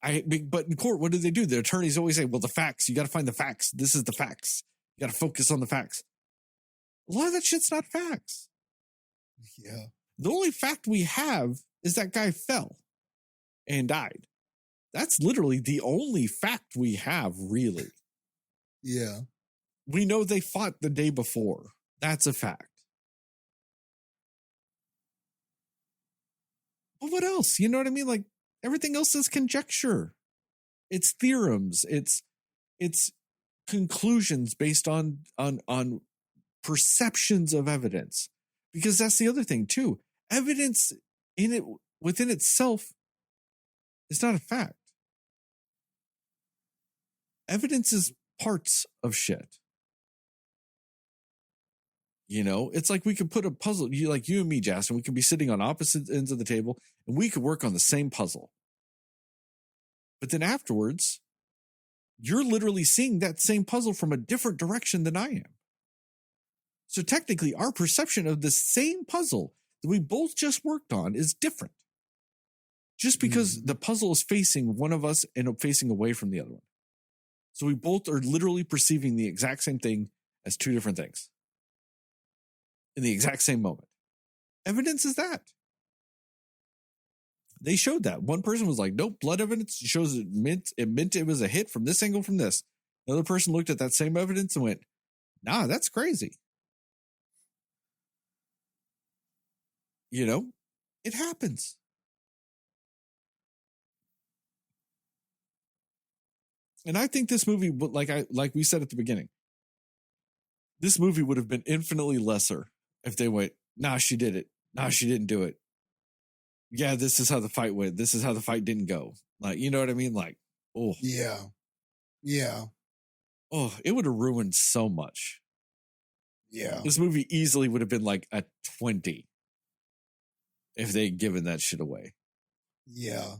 But in court, what do? The attorneys always say, well, the facts, you got to find the facts. This is the facts. You got to focus on the facts. A lot of that shit's not facts. Yeah. The only fact we have is that guy fell and died. That's literally the only fact we have, really. Yeah. We know they fought the day before. That's a fact. But what else? You know what I mean? Like, everything else is conjecture. It's theorems. It's conclusions based on perceptions of evidence. Because that's the other thing too. Evidence within itself is not a fact. Evidence is parts of shit. It's like we could put a puzzle, you and me, Jastin, we could be sitting on opposite ends of the table and we could work on the same puzzle. But then afterwards, you're literally seeing that same puzzle from a different direction than I am. So technically, our perception of the same puzzle that we both just worked on is different. Just because the puzzle is facing one of us and facing away from the other one. So we both are literally perceiving the exact same thing as two different things. In the exact same moment. Evidence is that. They showed that. One person was like, nope, blood evidence shows it meant it was a hit from this angle from this. Another person looked at that same evidence and went, nah, that's crazy. It happens. And I think this movie, like we said at the beginning, this movie would have been infinitely lesser if they went, nah, she did it. Nah, she didn't do it. Yeah, this is how the fight went. This is how the fight didn't go. Like, you know what I mean? Like, oh. Yeah. Yeah. Oh, it would have ruined so much. Yeah. This movie easily would have been like a 20 if they'd given that shit away. Yeah.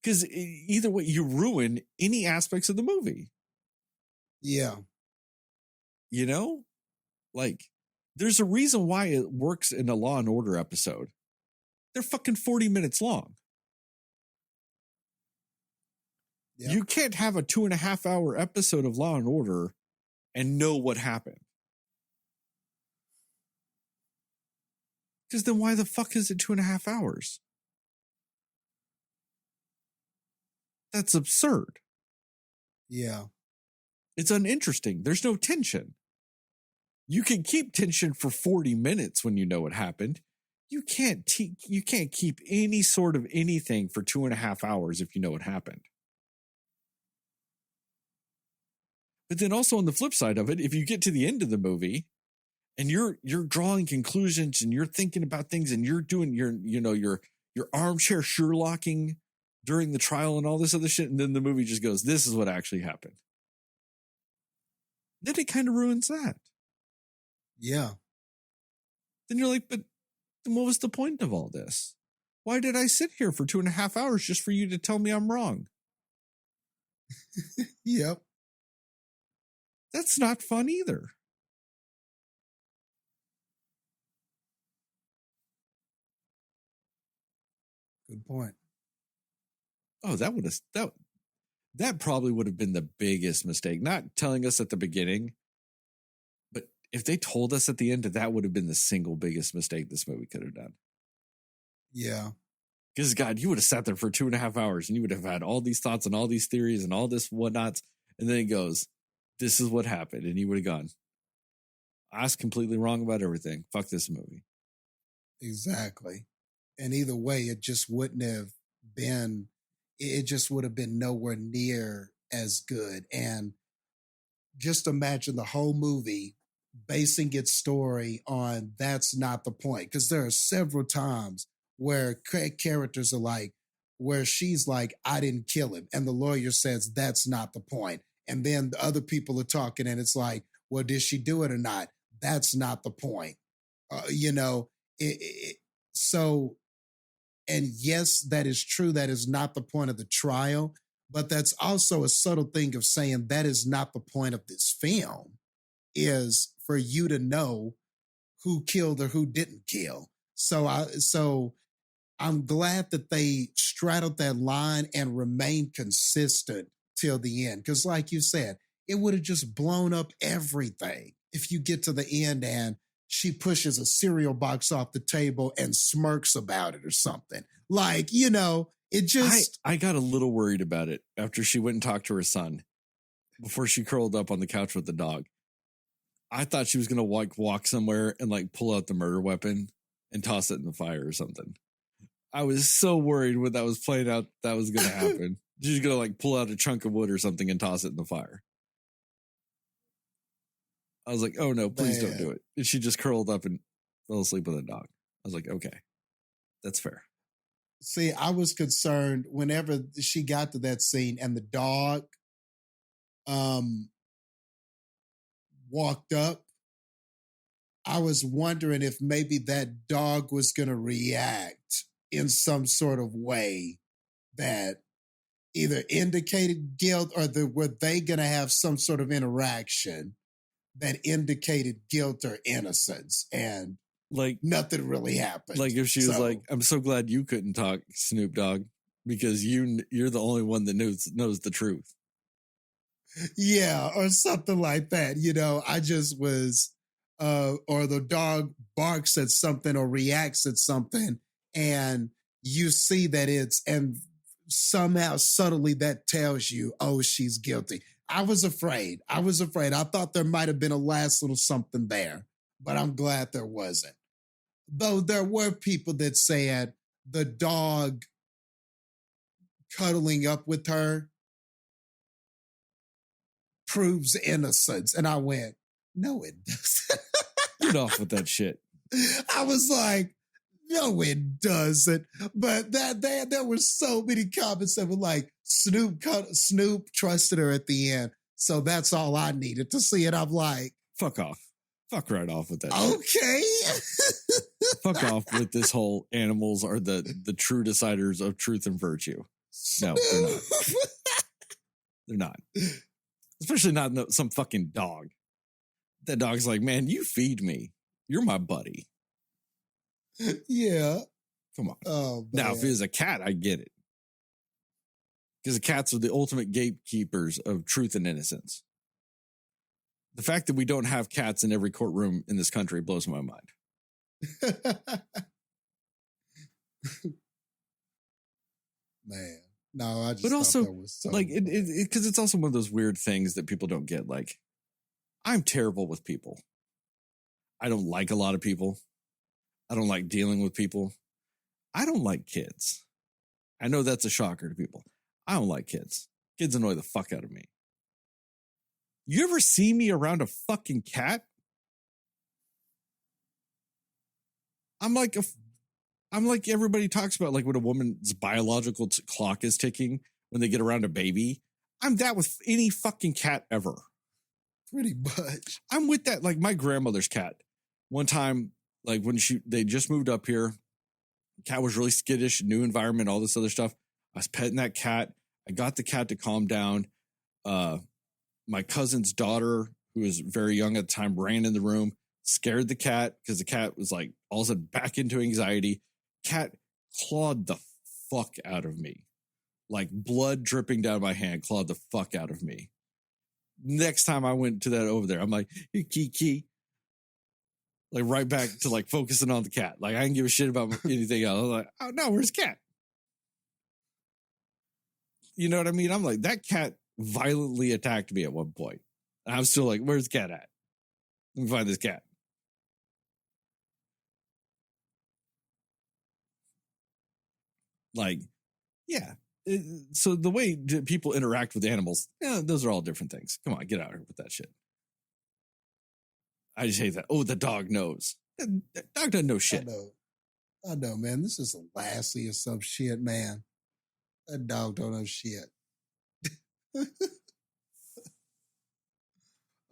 Because either way, you ruin any aspects of the movie. Yeah. Like, there's a reason why it works in a Law and Order episode. They're fucking 40 minutes long. Yeah. You can't have a 2.5 hour episode of Law and Order and know what happened. Because then why the fuck is it 2.5 hours? That's absurd. Yeah. It's uninteresting. There's no tension. You can keep tension for 40 minutes when you know what happened. You can't keep any sort of anything for 2.5 hours if you know what happened. But then also on the flip side of it, if you get to the end of the movie and you're drawing conclusions and you're thinking about things and you're doing your armchair Sherlocking during the trial and all this other shit, and then the movie just goes, this is what actually happened. Then it kind of ruins that. Yeah. Then you're like, but then what was the point of all this? Why did I sit here for 2.5 hours just for you to tell me I'm wrong? Yep. That's not fun either. Good point. Oh, that probably would have been the biggest mistake. Not telling us at the beginning, but if they told us at the end, that would have been the single biggest mistake this movie could have done. Yeah. Because God, you would have sat there for 2.5 hours and you would have had all these thoughts and all these theories and all this whatnots. And then it goes, this is what happened. And you would have gone, I was completely wrong about everything. Fuck this movie. Exactly. And either way, it just wouldn't have been, it just would have been nowhere near as good. And just imagine the whole movie basing its story on that's not the point. Because there are several times where characters are like, where she's like, I didn't kill him. And the lawyer says, that's not the point. And then the other people are talking and it's like, well, did she do it or not? That's not the point. So, and yes, that is true. That is not the point of the trial, but that's also a subtle thing of saying that is not the point of this film, is for you to know who killed or who didn't kill. So I'm glad that they straddled that line and remained consistent till the end. Because like you said, it would have just blown up everything if you get to the end and she pushes a cereal box off the table and smirks about it or something. Like, it just... I got a little worried about it after she went and talked to her son before she curled up on the couch with the dog. I thought she was going to walk somewhere and pull out the murder weapon and toss it in the fire or something. I was so worried when that was playing out that was going to happen. She's going to pull out a chunk of wood or something and toss it in the fire. I was like, oh no, please don't do it. And she just curled up and fell asleep with a dog. I was like, okay, that's fair. See, I was concerned whenever she got to that scene and the dog walked up. I was wondering if maybe that dog was going to react in some sort of way that either indicated guilt or were they going to have some sort of interaction that indicated guilt or innocence, and nothing really happened. Like if she was like, I'm so glad you couldn't talk, Snoop Dogg, because you're the only one that knows the truth. Yeah, or something like that. I just was, or the dog barks at something or reacts at something, and you see that and somehow subtly that tells you, oh, she's guilty. I was afraid. I thought there might have been a last little something there, but I'm glad there wasn't. Though there were people that said the dog cuddling up with her proves innocence. And I went, no, it doesn't. Get off with that shit. I was like, no, it doesn't. But there were so many comments that were like, Snoop trusted her at the end. So that's all I needed to see it. I'm like, fuck off. Fuck right off with that. Okay. Fuck off with this whole animals are the true deciders of truth and virtue. No, they're not. They're not. Especially not some fucking dog. That dog's like, man, you feed me. You're my buddy. Yeah. Come on. Oh, now, if it was a cat, I get it. Because the cats are the ultimate gatekeepers of truth and innocence. The fact that we don't have cats in every courtroom in this country blows my mind. Man. No, I just but also, that was so because it's also one of those weird things that people don't get. Like, I'm terrible with people. I don't like a lot of people. I don't like dealing with people. I don't like kids. I know that's a shocker to people. I don't like kids. Kids annoy the fuck out of me. You ever see me around a fucking cat? I'm like everybody talks about, like when a woman's biological clock is ticking when they get around a baby. I'm that with any fucking cat ever. Pretty much. I'm with that. Like my grandmother's cat. One time, like when they just moved up here, cat was really skittish, new environment, all this other stuff. I was petting that cat. I got the cat to calm down. My cousin's daughter, who was very young at the time, ran in the room, scared the cat because the cat was like all of a sudden back into anxiety. Cat clawed the fuck out of me. Like blood dripping down my hand, clawed the fuck out of me. Next time I went to that over there, I'm like, key. Like right back to like focusing on the cat. Like I didn't give a shit about anything else. I'm like, oh no, where's cat? You know what I mean? I'm like, that cat violently attacked me at one point. And I'm still like, where's the cat at? Let me find this cat. Like, yeah. So the way people interact with animals, those are all different things. Come on, get out of here with that shit. I just hate that. Oh, the dog knows. The dog doesn't know shit. I know, man. This is a Lassie or some shit, man. That dog don't know shit.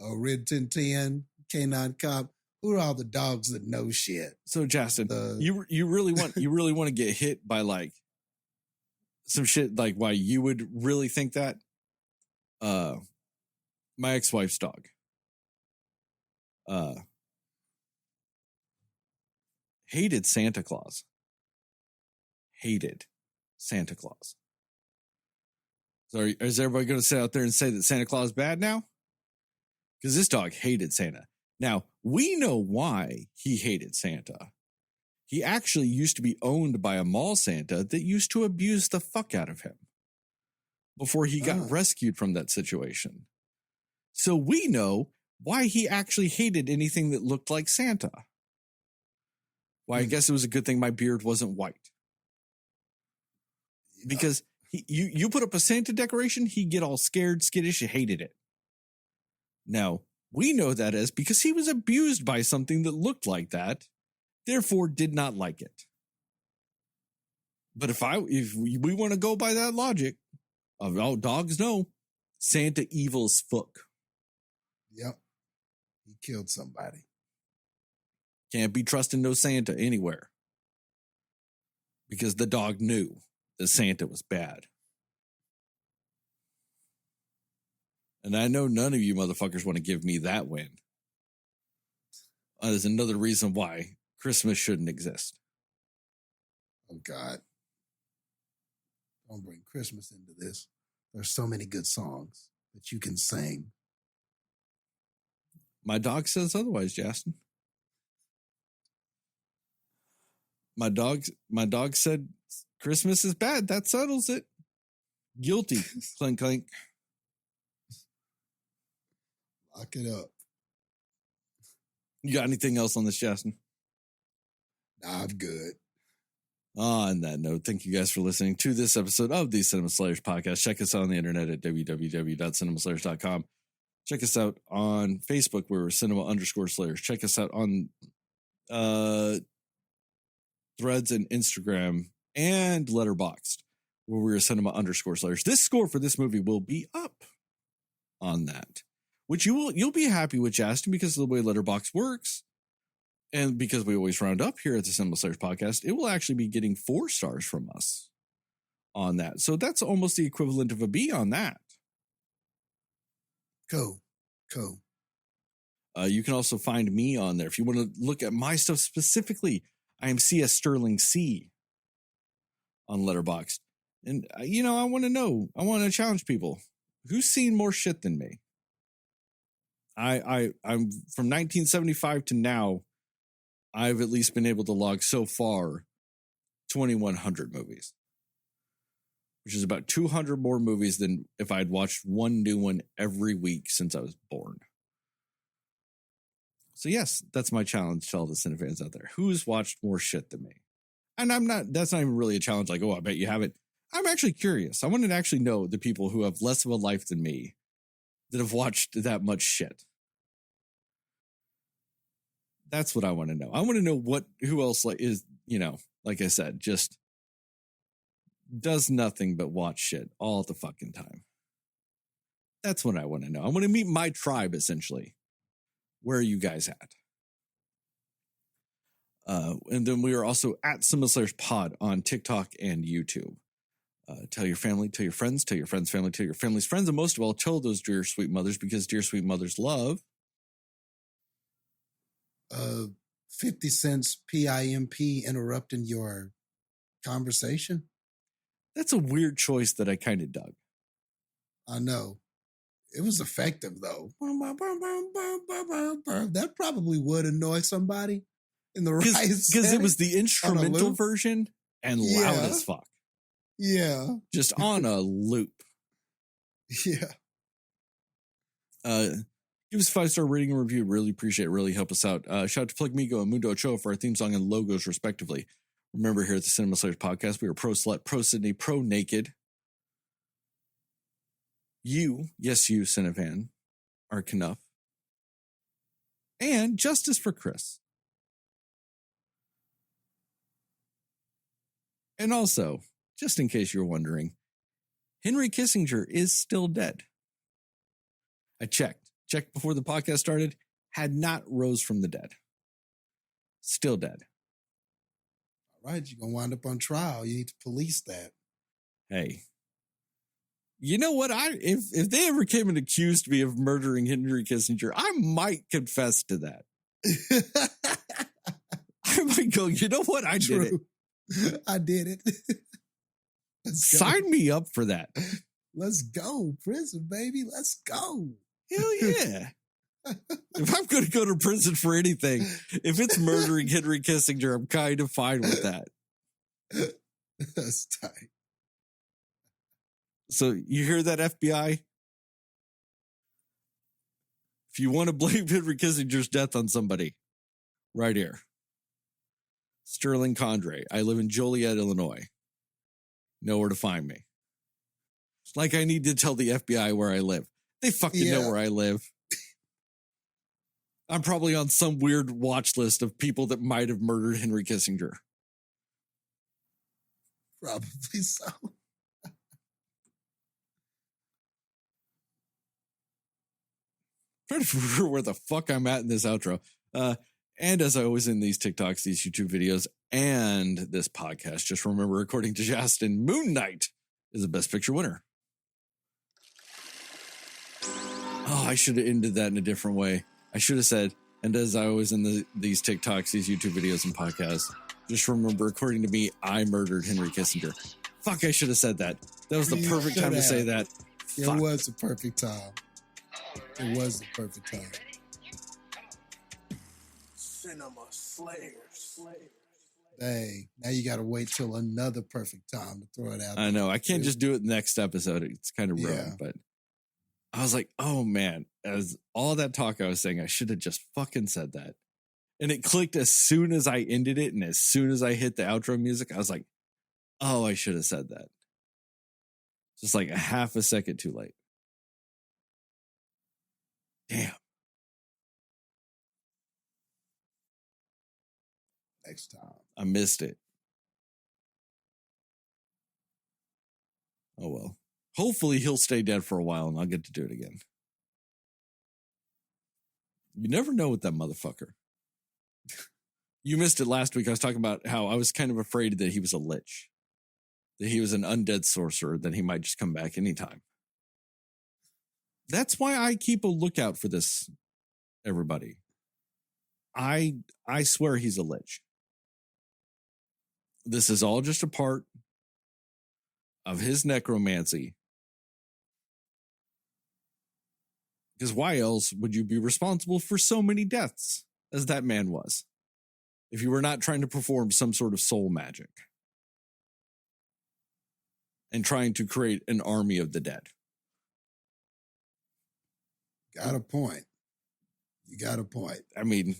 Oh, Red 1010, K9 Cop. Who are all the dogs that know shit? So, Justin, you really want to get hit by like some shit like why you would really think that? My ex-wife's dog. Hated Santa Claus. Hated Santa Claus. So is everybody going to sit out there and say that Santa Claus is bad now? Because this dog hated Santa. Now, we know why he hated Santa. He actually used to be owned by a mall Santa that used to abuse the fuck out of him before he got rescued from that situation. So we know why he actually hated anything that looked like Santa. Why, I guess it was a good thing my beard wasn't white. Because you put up a Santa decoration, he'd get all scared, skittish, and hated it. Now, we know that as because he was abused by something that looked like that, therefore did not like it. But if we want to go by that logic of all dogs know, Santa evil as fuck. Yep. He killed somebody. Can't be trusting no Santa anywhere. Because the dog knew that Santa was bad. And I know none of you motherfuckers want to give me that win. There's another reason why Christmas shouldn't exist. Oh, God. Don't bring Christmas into this. There's so many good songs that you can sing. My dog says otherwise, Jastin. My dog said Christmas is bad. That settles it. Guilty. Clink, clink. Lock it up. You got anything else on this, Jastin? Nah, I'm good. On that note, thank you guys for listening to this episode of the Cinema Slayers podcast. Check us out on the internet at www.cinemaslayers.com. Check us out on Facebook, where we're cinema_slayers. Check us out on Threads and Instagram and Letterboxd, where we're cinema_slayers. This score for this movie will be up on that, which you'll be happy with, Jastin, because of the way Letterboxd works. And because we always round up here at the Cinema Slayers podcast, it will actually be getting 4 stars from us on that. So that's almost the equivalent of a B on that. Cool. You can also find me on there. If you want to look at my stuff specifically, I am CS Sterling C on Letterboxd. And, I want to know. I want to challenge people. Who's seen more shit than me? I'm from 1975 to now, I've at least been able to log so far 2,100 movies, which is about 200 more movies than if I'd watched one new one every week since I was born. So yes, that's my challenge to all the cinefans out there. Who's watched more shit than me? And that's not even really a challenge like, oh, I bet you haven't. I'm actually curious. I want to actually know the people who have less of a life than me that have watched that much shit. That's what I want to know. I want to know who else is, like I said, just does nothing but watch shit all the fucking time. That's what I want to know. I want to meet my tribe, essentially. Where are you guys at? And then we are also at Cinescore Pod on TikTok and YouTube. Tell your family, tell your friends' family, tell your family's friends, and most of all, tell those dear sweet mothers, because dear sweet mothers love 50 cents PIMP interrupting your conversation. That's a weird choice that I kind of dug. I know. It was effective, though. That probably would annoy somebody in the right because it was the instrumental version and loud as fuck. Yeah. Just on a loop. Yeah. Give us a 5-star rating and review. Really appreciate it. Really help us out. Shout out to Plug Migo and Mundo Ochoa for our theme song and logos, respectively. Remember, here at the Cinema Slayers podcast, we are pro slut, pro Sydney, pro naked. You, yes, you, Cinefan, are Knuff. And justice for Chris. And also, just in case you're wondering, Henry Kissinger is still dead. I checked before the podcast started, had not rose from the dead. Still dead. All right, you're going to wind up on trial. You need to police that. Hey, you know what? If they ever came and accused me of murdering Henry Kissinger, I might confess to that. I might go, you know what? I did it. I did it. Sign me up for that. Let's go. Prison, baby. Let's go. Hell yeah. If I'm going to go to prison for anything, if it's murdering Henry Kissinger, I'm kind of fine with that. That's tight. So you hear that, FBI? If you want to blame Henry Kissinger's death on somebody, right here. Sterling Condre. I live in Joliet, Illinois. Know where to find me. It's like I need to tell the FBI where I live. They fucking know where I live. I'm probably on some weird watch list of people that might have murdered Henry Kissinger. Probably so. Trying to remember where the fuck I'm at in this outro. And as I always in these TikToks, these YouTube videos, and this podcast, just remember, according to Jastin, Moon Knight is the Best Picture winner. Oh, I should have ended that in a different way. I should have said, and as I always in these TikToks, these YouTube videos and podcasts, just remember, according to me, I murdered Henry Kissinger. Fuck, I should have said that. That was the perfect time to say that. It was the perfect time. It was the perfect time. Cinema Slayers. Dang, now you got to wait till another perfect time to throw it out. I know. I can't just do it next episode. It's kind of ruined, but I was like, oh man, as all that talk I was saying, I should have just fucking said that. And it clicked as soon as I ended it. And as soon as I hit the outro music, I was like, oh, I should have said that. Just like a half a second too late. Damn. Next time. I missed it. Oh well. Hopefully he'll stay dead for a while and I'll get to do it again. You never know with that motherfucker. You missed it last week. I was talking about how I was kind of afraid that he was a lich. That he was an undead sorcerer, that he might just come back anytime. That's why I keep a lookout for this, everybody. I swear he's a lich. This is all just a part of his necromancy. Because why else would you be responsible for so many deaths as that man was? If you were not trying to perform some sort of soul magic. And trying to create an army of the dead. Got a point. You got a point. I mean,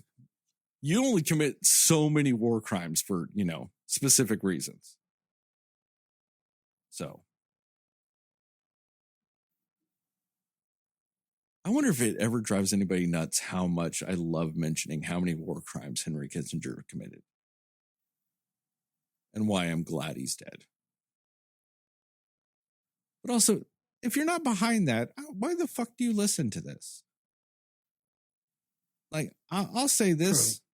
you only commit so many war crimes for, specific reasons. So. I wonder if it ever drives anybody nuts how much I love mentioning how many war crimes Henry Kissinger committed. And why I'm glad he's dead. But also, if you're not behind that, why the fuck do you listen to this? Like, I'll say this. True.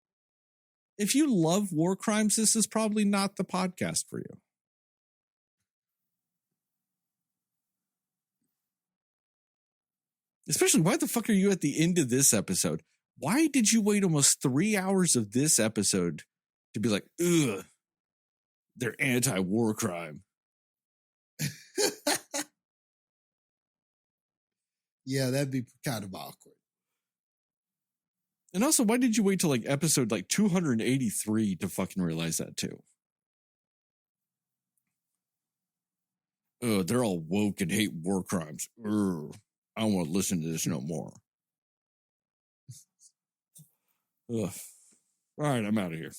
If you love war crimes, this is probably not the podcast for you. Especially, why the fuck are you at the end of this episode? Why did you wait almost 3 hours of this episode to be like, ugh, they're anti-war crime? Yeah, that'd be kind of awkward. And also, why did you wait till like episode like 283 to fucking realize that too? Oh, they're all woke and hate war crimes. Ugh, I don't want to listen to this no more. Ugh. All right, I'm out of here.